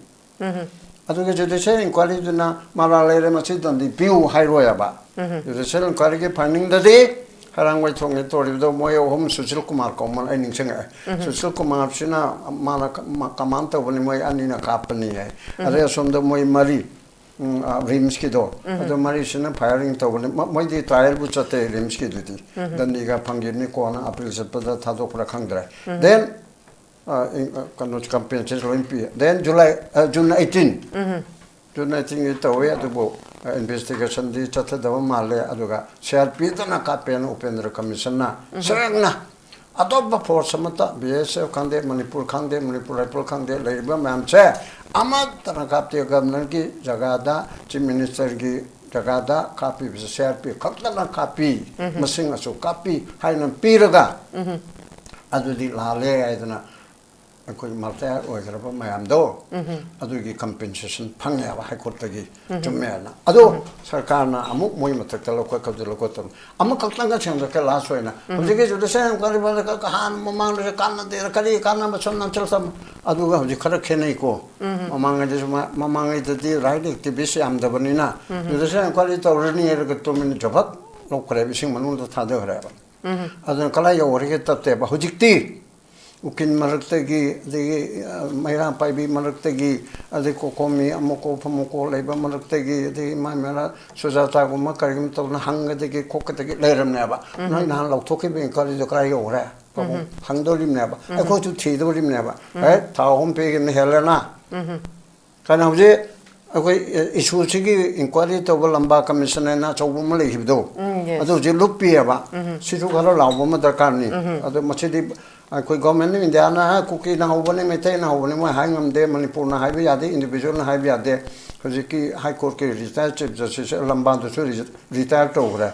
ꯑꯗꯨꯒ ꯖꯨꯗꯤꯁꯤꯌꯦꯜ ꯏꯟꯀ꯭ꯋꯥꯏꯔꯤꯗꯨꯅ ꯃꯔꯥ ꯂꯩꯔꯦ ꯃꯁꯤꯗꯪꯗꯤ ꯄꯤꯌꯨ ꯍꯥꯏꯔꯣꯏꯕ ꯖꯨꯗꯤꯁꯤꯌꯦꯜ ꯏꯟꯀ꯭ꯋꯥꯏꯔꯤꯒꯤ ꯐꯥꯏꯟꯗꯤꯡꯗꯗꯤ ꯍꯔꯥꯡꯕꯩ ꯊꯣꯡꯒꯤ ꯇꯧꯔꯤꯕꯗꯣ ꯃꯣꯏ ꯑꯍꯨꯝ ꯁꯨꯁꯤꯜ ꯀꯨꯃꯥꯔ ꯀꯧꯃꯟ ꯑꯩ ꯅꯤꯡꯁꯤꯡꯉꯛꯑꯦ ꯁꯨꯁꯤꯜ ꯀꯨꯃꯥꯔꯁꯤꯅ ꯃꯥꯅ ꯀꯃꯥꯟ ꯇꯧꯕꯅꯤ ꯃꯣꯏ ꯑꯅꯤꯅ ꯀꯥꯞꯄꯅꯤ ꯍꯥꯏ ꯑꯗꯩ ꯑꯁꯣꯝꯗ ꯃꯣꯏ ꯃꯔꯤ ꯔꯤꯝꯁꯀꯤꯗꯣ ꯑꯗꯣ ꯃꯔꯤꯁꯤꯅ ꯐꯥꯏꯌꯔꯤꯡ ꯇꯧꯕꯅꯤ ꯃꯣꯏꯗꯤ ꯇ꯭ꯔꯥꯏꯌꯦꯜꯕꯨ ꯆꯠꯇꯦ ꯔꯤꯝꯁꯀꯤꯗꯨꯗꯤ ꯗꯟꯗꯤꯒ ꯐꯪꯈꯤꯕꯅꯤ ꯀꯣꯟꯅ ꯑꯄꯤꯜ ꯆꯠꯄꯗ ꯊꯥꯗꯣꯛꯄ꯭ꯔꯥ ꯈꯪꯗ꯭ꯔꯦ ꯗꯦꯟ ꯀꯩꯅꯣ ꯀꯝꯄꯦꯟꯁꯦꯁꯟ ꯂꯣꯏ ꯄꯤ ꯗꯦꯟ ꯖꯨꯟ 18 ꯖꯨꯟ 18 ꯇꯧꯋꯦ ꯑꯗꯨꯕꯨ इन्वेस्टिगेशन चथदब माले सीआरपीदना कापेन उपेंद्र कमीशन सेंगना अतोप फोर्स बीएसएफ खादे मणिपुर राइफल खादे मैम से कापते गवर्नर की जगह चीफ मिनिस्टर की जगह कापी सीआरपी खतना कापी कापी पीरगा लाले अखोई मल्टायर ओइग्रब मयामदो अदुगी कंपेंसेशन फंगे हाईकोर्टगी चुमेना अदो सरकारना अमुक मोय मथक्ता लोको कबजलोकोतम अमुक कक्तंगा सेंग के लास्ट होइना हुजिगे जुडिशन करिबा का हान ममांग रे कान दे करी कान बसन नचल सम अदुगा हुजि खर खेनै को ममांग दे ममांग दे राइट एक्टिविस्ट यामदबनिना जुडिशन करि तौरनि रे तुमिन जबक लोकरे बिसिंग मनुद थादे हरेबा अदन कला योरगे तत्ते हुजिक्ति उकिन मरक्तगी मैरा पाइबी मरक्तगी कोकोमी अमुको फमुको लेबा मरक्तगी मेरा सुजाता गुम करिम तौना हंगदगी खोकदगी लेरमनेबा नोय नहान लौथोखिबे करि जो क्राइ ओरे हंगदोलिमनेबा अखोचु थीदोलिमनेबा ए थाहोम Paige Helena kana huje akoi issue sigi inquiry to lamba commission na chobu ma leibdo adu je lupi aba sisu khalo lawbo ma darkar ni adu machidi akoi government ni india na kuki na hobone metai na hobone mo hangam de manipur na haibi yade individual na haibi yade huje ki high court ke retired chief justice lamba do so retire to ora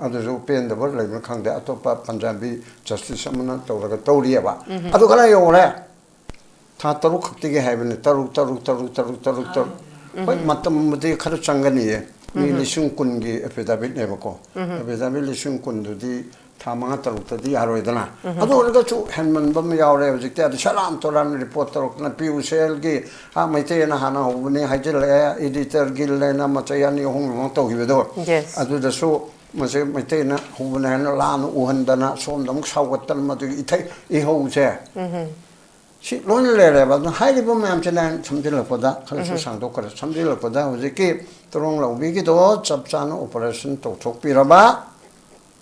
adu jo pen da bar leibna khangde atopa punjabi justice amana to ra tawri aba adu kala yo ora tha taruk khakti ge haibne taruk But Matamudi Karachangani, Milisung Kungi, Epidabit Nebako, Epidabit Lisung Kundu, Tamata, the Aroidana. I don't go to Henman Bamiao, the Shalam Toran reporter, Piu Selgi, Hamaytena Hana, Huni Hajel, editor Gilena, Matayani, Hong Moto. Yes. I do the show. Matena, Hunan Lan, Uhandana, Sondam, Sawatan Matu, Iho. She lonely level, the highly bomb something like that, something like that was a key, the wrong low big door, subsan operation to talk piraba,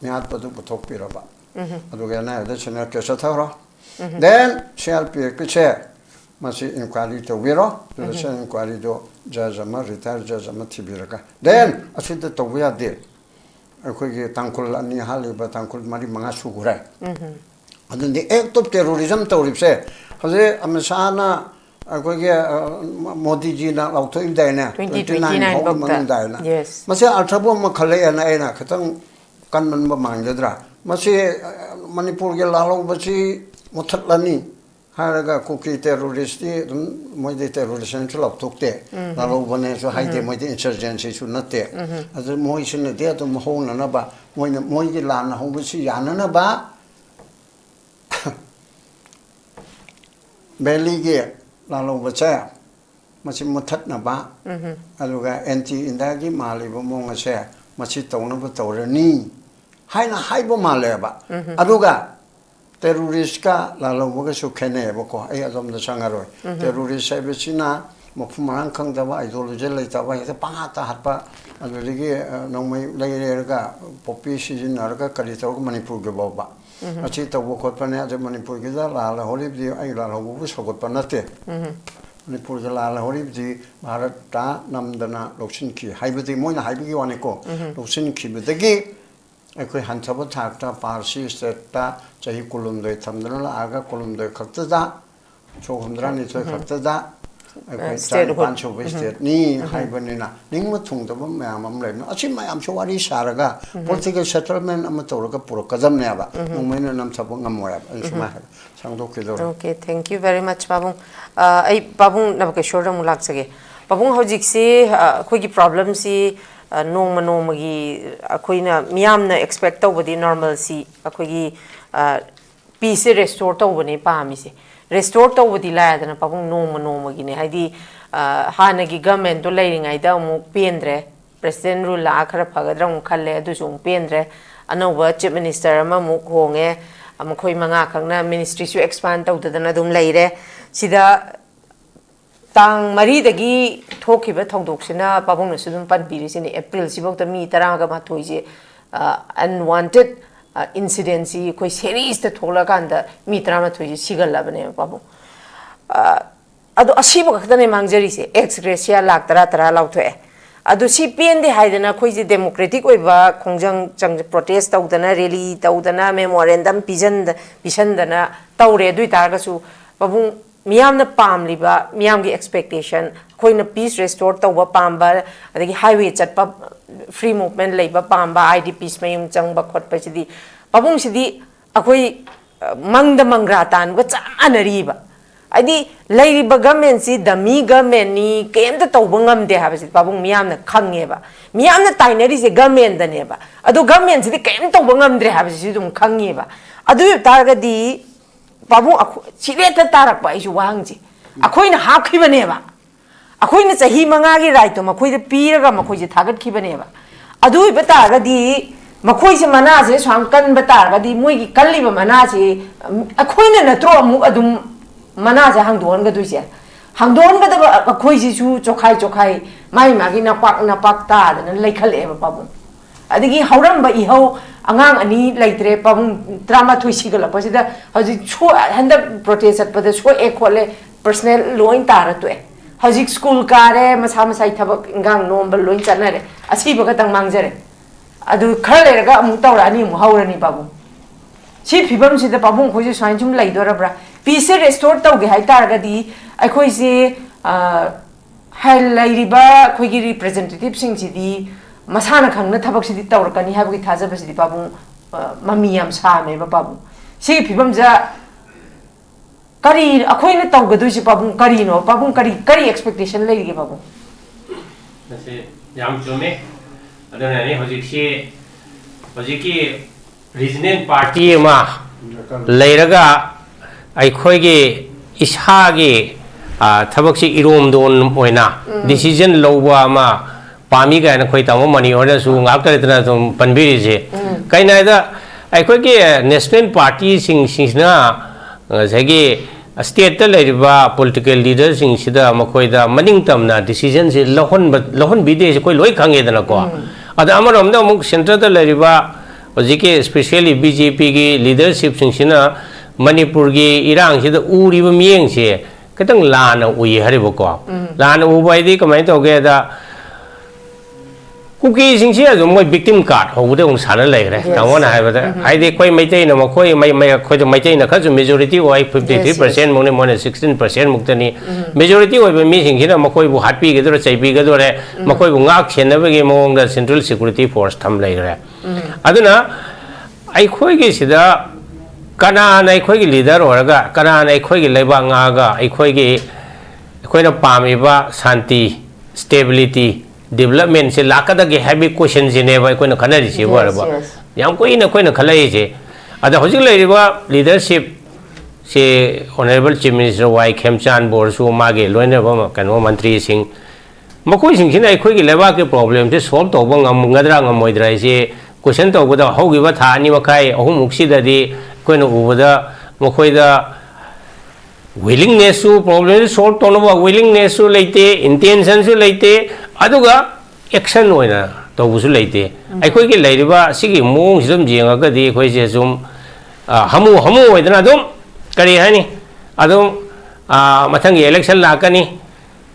Niat Padu talk piraba. Adugana, that's an Kesatara. Then shall be a chair. Must inquiry to Viro, to the same inquiry to Jazama, retired Jazama Tibiraga. Then I said that we are dead. I could get Uncle Annie Halley, but Uncle Marie Mangasugura. And then the act of terrorism to say, Jose Amesana, Modi Gina, Auto in Dana, 29 Dana. Yes. Massa Altrabo Macale and Aina, Katang Gunman Mamandra. Massi Manipur Lalo Bachi, Motatlani, Haraga Cookie terroristi, Modi terrorism of Tokte, Lalo Vanes, Haide, Modi insurgency should not take. As a motion a day to Mahon and Naba, Moidi Lana, Hobusi Yananaba. Belige Lalo Bacha, Machimutat Naba, Aluga, anti Indagi Mali, Bomonga share, Machito Novatora ni, Haina Haibo Maleba, Aluga, Terroriska, Lalo Bogasu Kene, Boko, Ayazom the Sangaroi, Terrorist Sabicina, Mofuman Kangdava, Ideology later, the Pangata Hapa, Alugi, no may later, Popi in Arga, Kalito, Manipur Gababa. Achita Wokopana, the Manipur Gizala, Holibdi, Ayla, Wokopanate. Manipur Gala, Holibdi, Marata, Namdana, Losinki, Hybidi Mona, Hybi Waneko, Losinki, but the gay. I could hunt up a tacta, Parsi, Seta, Jahikulum de Tamdana, Aga Kulum de Kaktada, Chokundrani to Kaktada, state state ni haibanina ningma thungdaba mayam leibna achi mayam chwari saraga political settlement amatora purakadam neba nungmaina nam thabo ngamoya suma sangdo kidor. Okay, thank you very much babung. Ai babung nabakishore mu laksage babung hojik si khoi problem si nong magi akoina miyamna expect tawbadi normal si akogi peace restore tawbani pami si restore tawbadi la dana babung nong magi ne haidi hanagi government to leiringai da mu pendre president rule la khara phagadra mu khalle adu sung pendre anoba chief minister ama mu khonge amakoi manga khangna ministry su expand tawdana dum leire sida tang mari dagi thokiba thongdoksina babung na sudum pan birisini April sibok ta mi taraga ma thoije unwanted incidents koi series ta thola kanda mi tarama thoije sigalla bane babung adu asiba khatane mangjari se ex gracia lak tara lauthoe adu si pende haidana koi je democratic oiba khongjang chang protest tawdana rally tawdana memorandum pisandana tawre dui targa su babung miyamna pamliba miyamgi expectation koina peace restore tawba pamba adagi highway chatpa free movement leiba pamba idps mayum changba khotpa sidi babung sidi akoi mangda mangra tan ga chanariba adi leiriba government si dami government ni kemta tawba ngamde habasi babung miyamna khangeba miyamna tainari se government daneba adu government sidi kem tawba ngamdre habasi dum khangeba adu targadi babung chileta tarak pa isu wangji akoina hap khibaneba akoina chahi mangagi right to makoi de piraga makoi je thagat khibaneba adu bata ga di makoi se mana se swam kan bata ga di moi gi kalli ba mana se akoina na tro mu adum mana se hangdon ga duise hangdon ga da akoi ji su chokhai mai magi na pak ta da leikhale ba babung adigi hauram ba I hau angang ani laitre pabung drama thui sigala pasida haji cho handa protest at pada so ekhole personal loin tar to e haji school kare masa thabak ngang nombal loin chanare asi baga tang mangjare adu khale raga amu tawrani mu haurani babung si phibam sida babung khoji swain chum laidora bra peace restore tawge hai tar ga di akhoi se hai lairiba khoigi representative sing sidi masana khangna thabak sidi tawrakani habagi thajaba sidi babung mami yam same ba babung si phibam ja kari akhoina tawgadu si babung kari no babung kari expectation leige babung nase yam chume adana ni hojiki regional party ma leiraga aikhoige ishagi thabak si irom don oina decision lowa ma pami ga na khoi tamo mani order su ngak ta tana tum panbiri je kaina da ai khoi ke national party singna jagi state ta leriba political leaders sing sida makhoi da maning tamna decision se lohon bide se koi loi khange dana ko ada amarom da muk center ta leriba hojiki especially BJP gi leadership singna manipur gi irang sida uri ba mieng se katang lana ui haribo ko lana u bai di kamai to ge da Kuki sing sia zo moi victim card ho de ong sana lai re tawon hai ba hai de koi mai tai na ma koi mai koi de mai tai na kha zo majority oi 53% mone 16% muktani majority oi ba mi sing hina ma koi bu hat pi ge do chai pi ge do re ma koi bu ngak chen na ba ge mong da central security force tham lai re aduna ai khoi ge sida kana nai khoi ge leader oraga kana nai khoi ge leiba nga ga ai khoi ge khoi na pa mi ba shanti stability development se lakada ge habit question jene ba ko na khana ri se ba yam ko ina khalai je ada hojik lai ba leadership se honorable chief minister wai khemchan bor su ma ge loine ba kanwa mantri sing makoi sing hina khoi ge leba ke problem se solve to ba ngam ngadra ngam moidra se question to ba da hogi ba tha ni makai ahum muksi da di ko na u da makoi da willingness to problem solve to no ba willingness to leite intention to leite aduga action oina to busu leite ai khoi ge leiriba sigi mong sidum jenga ga di khoi je zum hamu oidana dum kari hani adum mathangi election la kani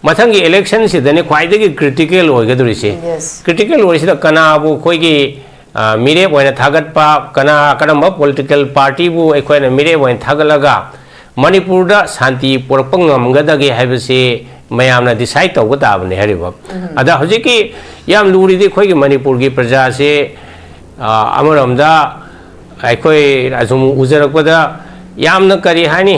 mathangi election sidani khwaidagi critical oiga duri se critical oi sida kana bu khoi ge mire oina thagat pa kana kadamba political party bu ai khoi na mire oina thagalaga manipur da shanti porpang ngamgadagi haibase mayamna decide to gota abne hariba ada hojiki yam luri di khoi gi manipur gi praja se amaramda aikoi azum ujarak pada yamna kari hani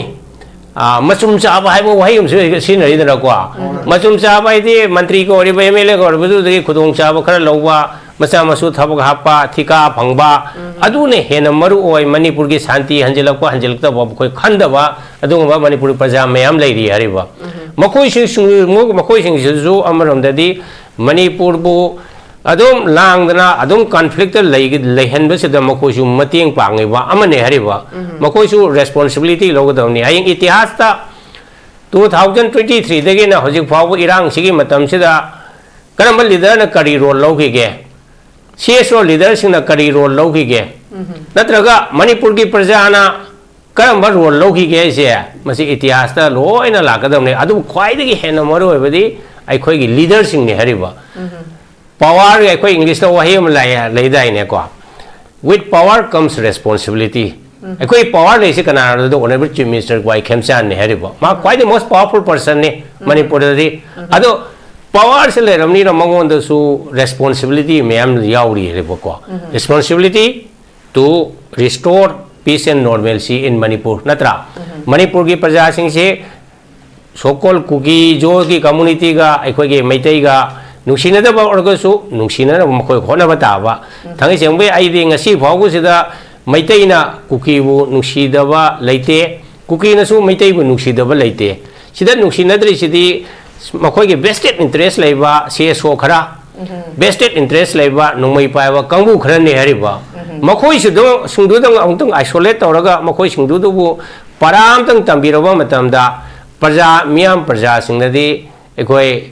machum chaba haibo wahim sinari da kwa machum chaba ide mantri ko ri MLA ko ri du khudong chaba khara lawwa macha masu thabak hapa thika phangba adune hena maru oi manipur gi shanti hanjelakwa hanjelakta ba khoi khandaba adunga manipur praja mayam leiri hariba makoi sing ju amaramda di manipur bu adum langdana adum conflict leihenba se da makoi su mateng pangeba amane hariba makoi su responsibility logadawni ayeng itihas ta 2023 dagi na hojik phawu irang sigi matam sida karamba leader na kari role logige CSO leader sing na kari role logige natraga manipur gi prajana karamba role logige se masi itihas ta loina lagadawni adu khwai dagi hena maru ebadi ai khoi gi leader sing ni hariba power ai English to wahim lai ne ko with power comes responsibility ai power le se kana do honorable chief minister kwai khemchan ne haribo ma quite the most powerful person ne manipur di ado power se le ramni ro mangon do su responsibility mayam yauri haribo ko responsibility to restore peace and normalcy in manipur natra manipur gi praja sing se sokol kugi jo gi community ga ai gi maitai ga nungsina da ba orgasu nungsina na makoi khona bataba thangi sengbe ai de ngasi phawu sida maitai na kuki bu nungsi da ba leite kuki na su maitai bu nungsi da ba leite sida nungsina dri sidi makoi ge vested interest leiba CSO khara vested interest leiba nungmai pa ba kangbu khara ne hariba makoi su do sungdu dang angtang isolate tawraga makoi sungdu du bu param tang tambiraba matamda praja miyam praja singnadi ekoi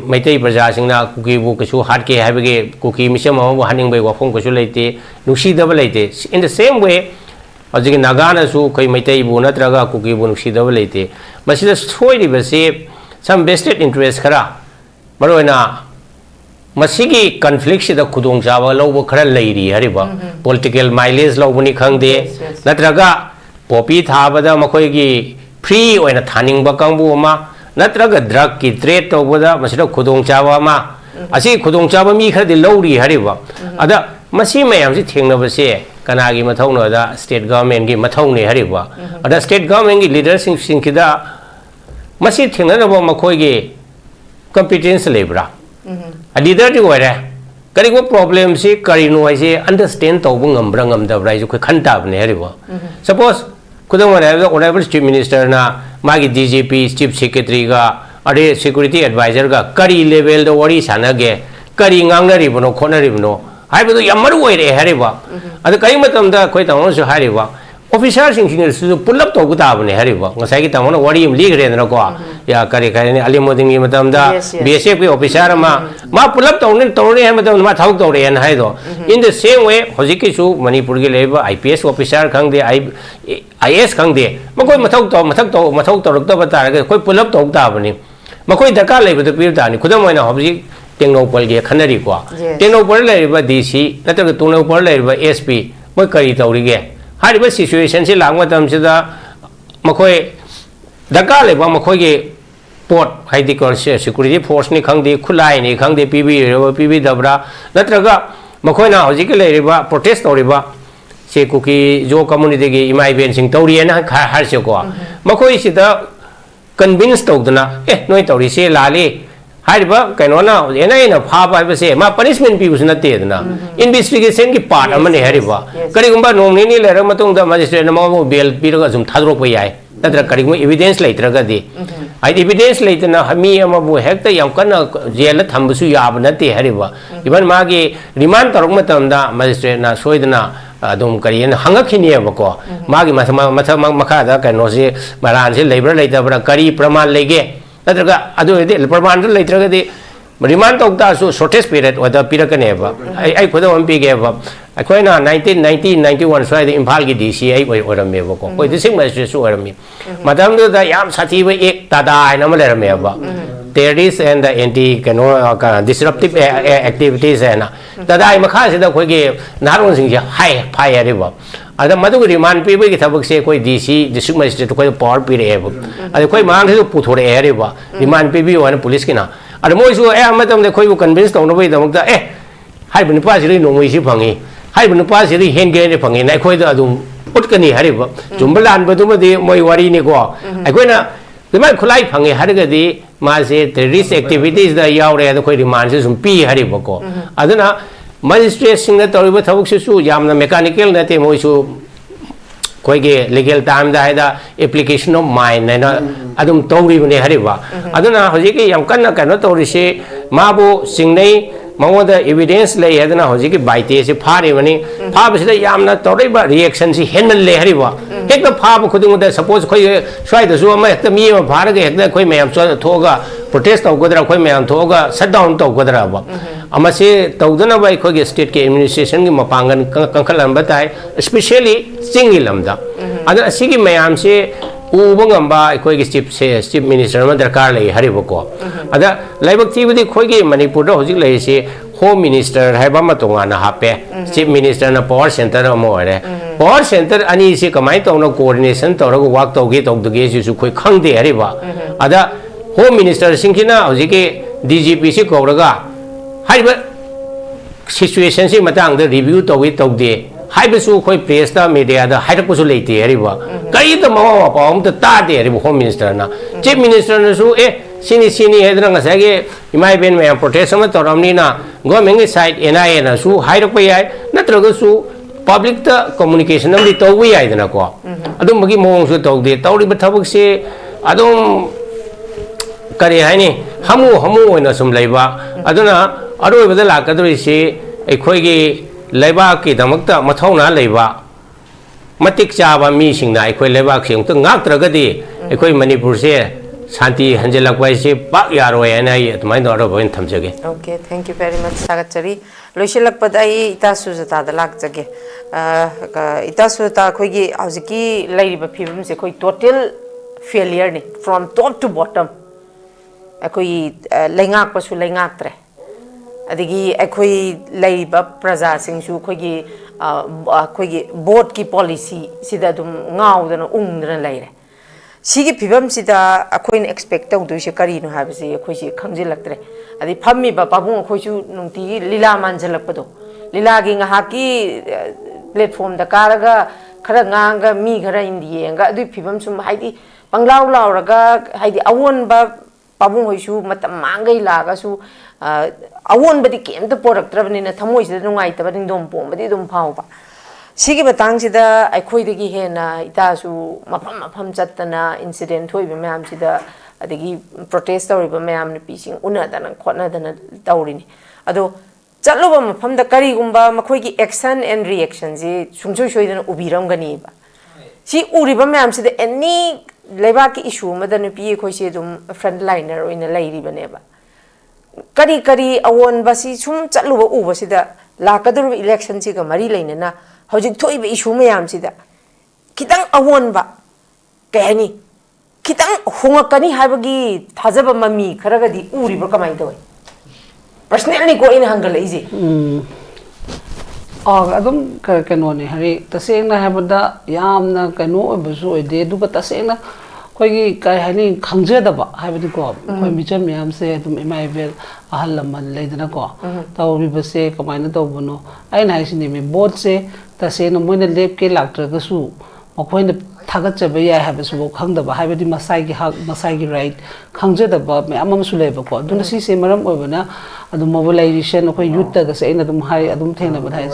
maitai praja singna kuki bu kasu hat ke habege kuki misam ma haning bai wafong kasu leite nusi daba leite in the same way ajigi nagana su koi maitai bu natraga kuki bu nusi daba leite masida soi ri base some vested interest khara maroina masigi conflict sida khudong jawa lobo khara leiri hariba political mileage lobuni khangde natraga popi thabada makoi gi free oina thaning ba kangbu ma natraga drug ki trade to boda masida khudong chawa ma asi khudong chawa mi khadi lowri hariba ada masi mayam si thengna base kana gi mathau no da state government gi mathau ne hariba ada state government gi leaders sing kida masi thengna na ba makhoi gi competence lebra a leader di ware kari ko problem si kari no ai se understand to bu ngam brangam da brai ju khanta ne hariba suppose khudong ware honorable chief minister na magi DGP chief secretary ga ade security advisor ga kari level do wari sanage kari ngangnari bono khonari bono haibu yamaru oire hariba adu kai matam da khoi tawon su hariba officer sing su pull up to guta bane hariba ngasai ki tawon wari im lig re na ko ya kari kari ni alimoding gi matam da BSF ki officer ma pull up tawon tawre ha matam ma thau tawre en haido in the same way hojiki su manipur gi leba IPS officer khang de IS khang de makoi mathau to rok bata ga koi pull up to ta bani makoi daka leba to pir ta ni khudam oina hobi Tengnoupal ge khanari ko Tengnoupal leba DC natar Tengnoupal leba SP moi kari tawri ge hariba situation si lang matam sida makoi daka leba makoi ge port haidi ko security force ni khang de khulai ni khang de PB dabra natraga makoi na hoji ke leba protest tawriba se kuki jo community ge imai ben sing tawri na har se ko makoi sida convince tawdana noi tawri se lali hariba kaino na ena pha ba se ma punishment pi usna te na investigation ki part amane hariba kari gumba nomni ni lera matung da magistrate na ma bail pi ro zum thadro pa yai tadra kari gum evidence laitra ga di ai evidence laitna hami ama bu hekta yam kana jail thambusu yab na te hariba even ma gi remand tarok matam da magistrate na soidna adum kari en hangakini ba ma gi makha da kaino se maran se labor laita kari praman lege natraga adu de praman laitra di remand tok ta su shortest period wada pirakane ba ai khoda am pi ge ba akoina 1991 sai de imphal gi DCI oirame ba ko koi dising magistrate su oirame madam da yam sathi ba ek tada na ma lerame ba terrorists and the anti disruptive activities and tada ai makha se da khoi ge naron sing je hai phai ya ba ada madu riman pi bai ki thabak se koi DC district magistrate koi power pi re ba ada koi mang se puthore ere ba riman pi bi wan police kina ada moi su matam de koi bu convince tong no bai da mukta hai bun pa si ri no moi si phangi hai bun pa si ri hen ge ne phangi nai koi da adum utkani hari ba jumbalan ba dum de moi wari ni ko ai koi na riman khulai phangi har ga di ma se terrorist activities da yaw re da koi riman se sum pi hari ba ko aduna magistrate sing da tori ba thabuk se su yamna mechanical na te moi su koi ge legal time da da application of mine na adum tori bne hari ba aduna hoji ke yam kan na kan tori se ma bo sing nei mangwa da evidence le yadna hoji ke baite se phare mani phab se yamna tori ba reaction si henman le hari ba ek da phab khudung da suppose koi swai da su ma ekta mi ma phar ge ekda koi mayam so thoga protest taw godra koi mayam thoga shut down taw godra ba ama se tawdana ba koi ge state ke administration gi mapangan kankhalam batai especially singi lamda ada asigi mayam se ubangam ba koi ge chief minister ma darkar le hari ba ko ada laibak ti budi koi ge manipur da hojik le se home minister hai ba ma tonga na hape chief minister na power center mo ore power center ani se kamai taw na coordination taw ra work taw ge su koi khang de hari ba ada home minister singkina hojik ke DGP se ko ra hai ba situation si matang da review taw ge taw de hai ba su koi press da media da hai ra ko su le te hari ba kai ta ma pa om ta de hari home minister na chief minister na su sini hedra nga sage imai ben me protest ma toramni na government side NIA na su hai ra pa yai natraga su public ta communication am di to wi ai na ko adum bagi mong su to de tawri ba thabuk se adum kare hai ni hamu na sum leiba aduna aroi ba da la ka doi se ai khoi gi leiba ki damak ta mathau na leiba matik cha ba mi sing na ai khoi leiba kheng ta ngak tra ga di ai khoi manipur se Santi Hanjelak Waisi Pak Yaro and I at my daughter going Tamjagi. Okay, thank you very much, Sagachari. Lushilak Padai Itasuta, the Lakzage. Itasuta Kogi, Aziki, Lady Bapim, Sekoi, total failure from top to bottom. Akoi Langak was Langatre. Adigi, Akoi Laiba Praza, Sing Shu Kogi, board key policy, Sidadum Ngau than Undran later. Sigi pibam sida akoin expect tau du shikari no have se akoi si khamjilaktre adi phammi ba babung akoi chu nungti lila manjalakpado lila gi ngahaki platform da karaga khara nganga mi khara indie nga adu pibam sum haidi panglaw lawraga haidi awon ba babung hoi chu matam mangai laga su awon badi kem ta poraktrabni na thamoi sida nungai ta bading dom pom badi dum phau ba Sigi batang sida aikoi degi hena itasu mapam chatana incident hoi bimam sida adegi protest tori bimam ni pising una dana khotna dana tawrini ado chatloba mapam da kari gumba makoi ki action and reaction ji sungsoi soi dana ubiram gani ba si uri bimam sida any leba ki issue madan pi khoi se dum frontliner oina lairi bane ba kari awon basi sum chatloba uba sida lakadur election si ga mari leina na Hojik toy be issue mayam sida kitang awon ba kani kitang hungakani habagi thajaba mami kharaga di uri bro kamai toy personally ko in hangal easy adum kano ne hari taseng na habada yamna kano obasu ide du ka taseng na koi kai hani khangje da ba habadi ko koi micham yam se dum emaivel ahal laman leidana ko taw bi base kamaina to bono ai na isini me bot se tase no moina lep ke laktra ga su makoina thagat chabe ya ha basu khangda ba habadi masai gi hak masai gi right khangje da ba me amam su leba ko dun si se maram obana adu mobilization ko youth ta ga se ina dum hai adum thena ba thai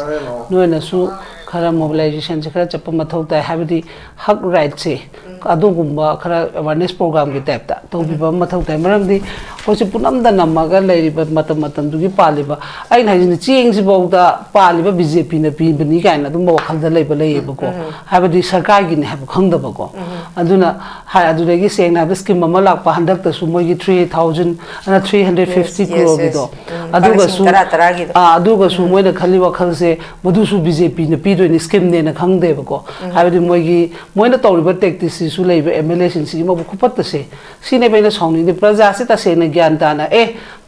no na su khara mobilization se khara chappa mathau ta habadi hak right se adu gumba khara awareness program gi type ta to bi ba mathau ta maram di ko se punam da namaga leiri ba matam du gi paliba ai na ni ching si bo da paliba BJP na pi bani ka na dum bo khal da lei ba lei ba ko habadi sarkar gi ne ha khang da ba ko aduna ha adu gi se na bi scheme ma lak pa handak ta su mo gi 3000 ana 350 crore bi do adu ga su adu ga su mo na khali wa khal se bodu su BJP na pi do ni scheme ne na khang de ba ko habadi mo gi mo na to ri ba tactics su lei ba MLA sin si mo ku pat ta se sine ba na song ni praja se ta se na gyan ta na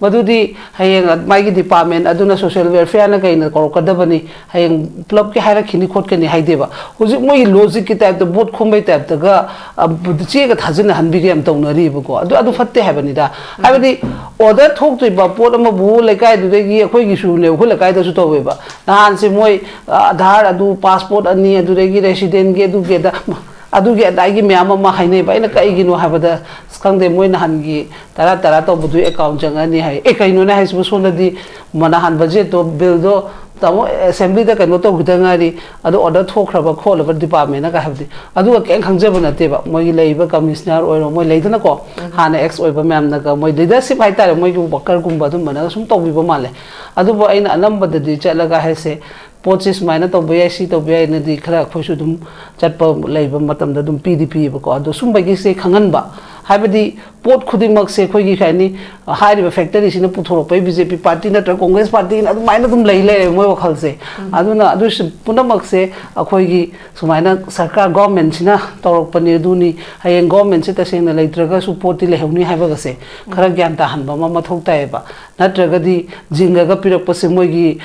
madudi hayeng mai gi department aduna social welfare na kaina korokadabani hayeng club ki haira khini khot kani haideba hujik moi logic ki type the boat khombai type the ga che ga thajina hanbi ge am tawnari ko adu fatte habani da habadi order thok tui ba pot ama bu lekai du gi akhoi gi su ne khol lekai da su to ba nahan se moi aadhar adu passport ani adu gi resident ge adu ge da adu ge dai gi myam ma haine ba ina kai gi no habada skangde moi nahan gi tara to bu account jangani hai e kai no na hai su so na di manahan budget to bill do tamo assembly da kano to gudangari adu order thokraba kholaba department na ka habdi adu ka khangjaba na te ba moi leiba commissioner oiro moi leidana ko hana ex oiba ma'am na ka moi leadership hai tare moi ku worker gumba dum mana sum to biba male adu bo aina anamba da di chalaga hai se poches maina to bya si to bya na di khara khoisu dum chatpa leiba matam da dum pdp ba ko adu sum ba gi se khangan ba habadi pot khudimak se khoi gi khani hairi factory sina puthoro pai bjp party na congress party na maina dum lei le moi wakhal se aduna adu punamak se akhoi gi sumaina sarkar government sina torok pani duni hayeng government se taseng na leitraga su poti le hewni haiba ga se khara gyan ta hanba ma mathok tai ba natraga di jinga ga pirak pase moi gi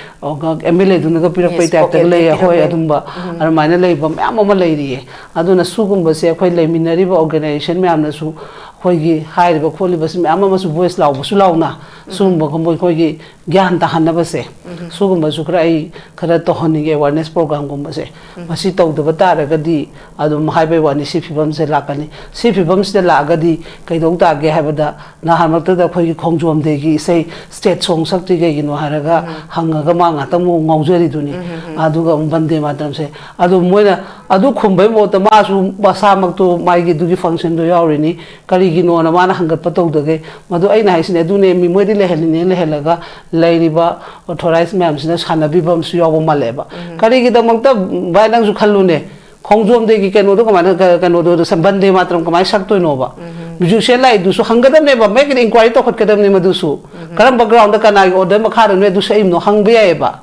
mla duna ga pirak pai ta le hoi adumba ar maina lei ba ma ma lei ri aduna sugumba se akhoi leiminari ba organization me amna su khoi hai ba kholi bas me ama masu voice law bu launa sum ba khoi khoi gi gyan ta han ba se sugum ba su khra ai khara to honi ge awareness program gum ba se masi to da ta ra ga di adu hai ba wani si phibam se la kani si phibam se la ga di kai dong ta ge ha ba da na han mak ta da khoi gi khongjom de gi sei state song sak ti ge gi no ha ra ga hanga ga ma nga ta mo ngaujari du ni adu ga bande matram se adu moina adu khumbai mo ta ma su basa mak to mai gi du gi function do yauri ni kari gi no na mana hangat patau de ge madu aina haisine adu ne mi moi di le helini le helaga lairiba authorized ma'am sina sanabi bam su yawo maleba kari gi da makta bai nang su khallu ne khongjom de gi keno do kamana keno do sambande matram kamai sak to no ba biju se lai du su hangadam ne ba make inquiry to khot kadam ne madu su karam background da kana order makha ne du sai no hang be ai ba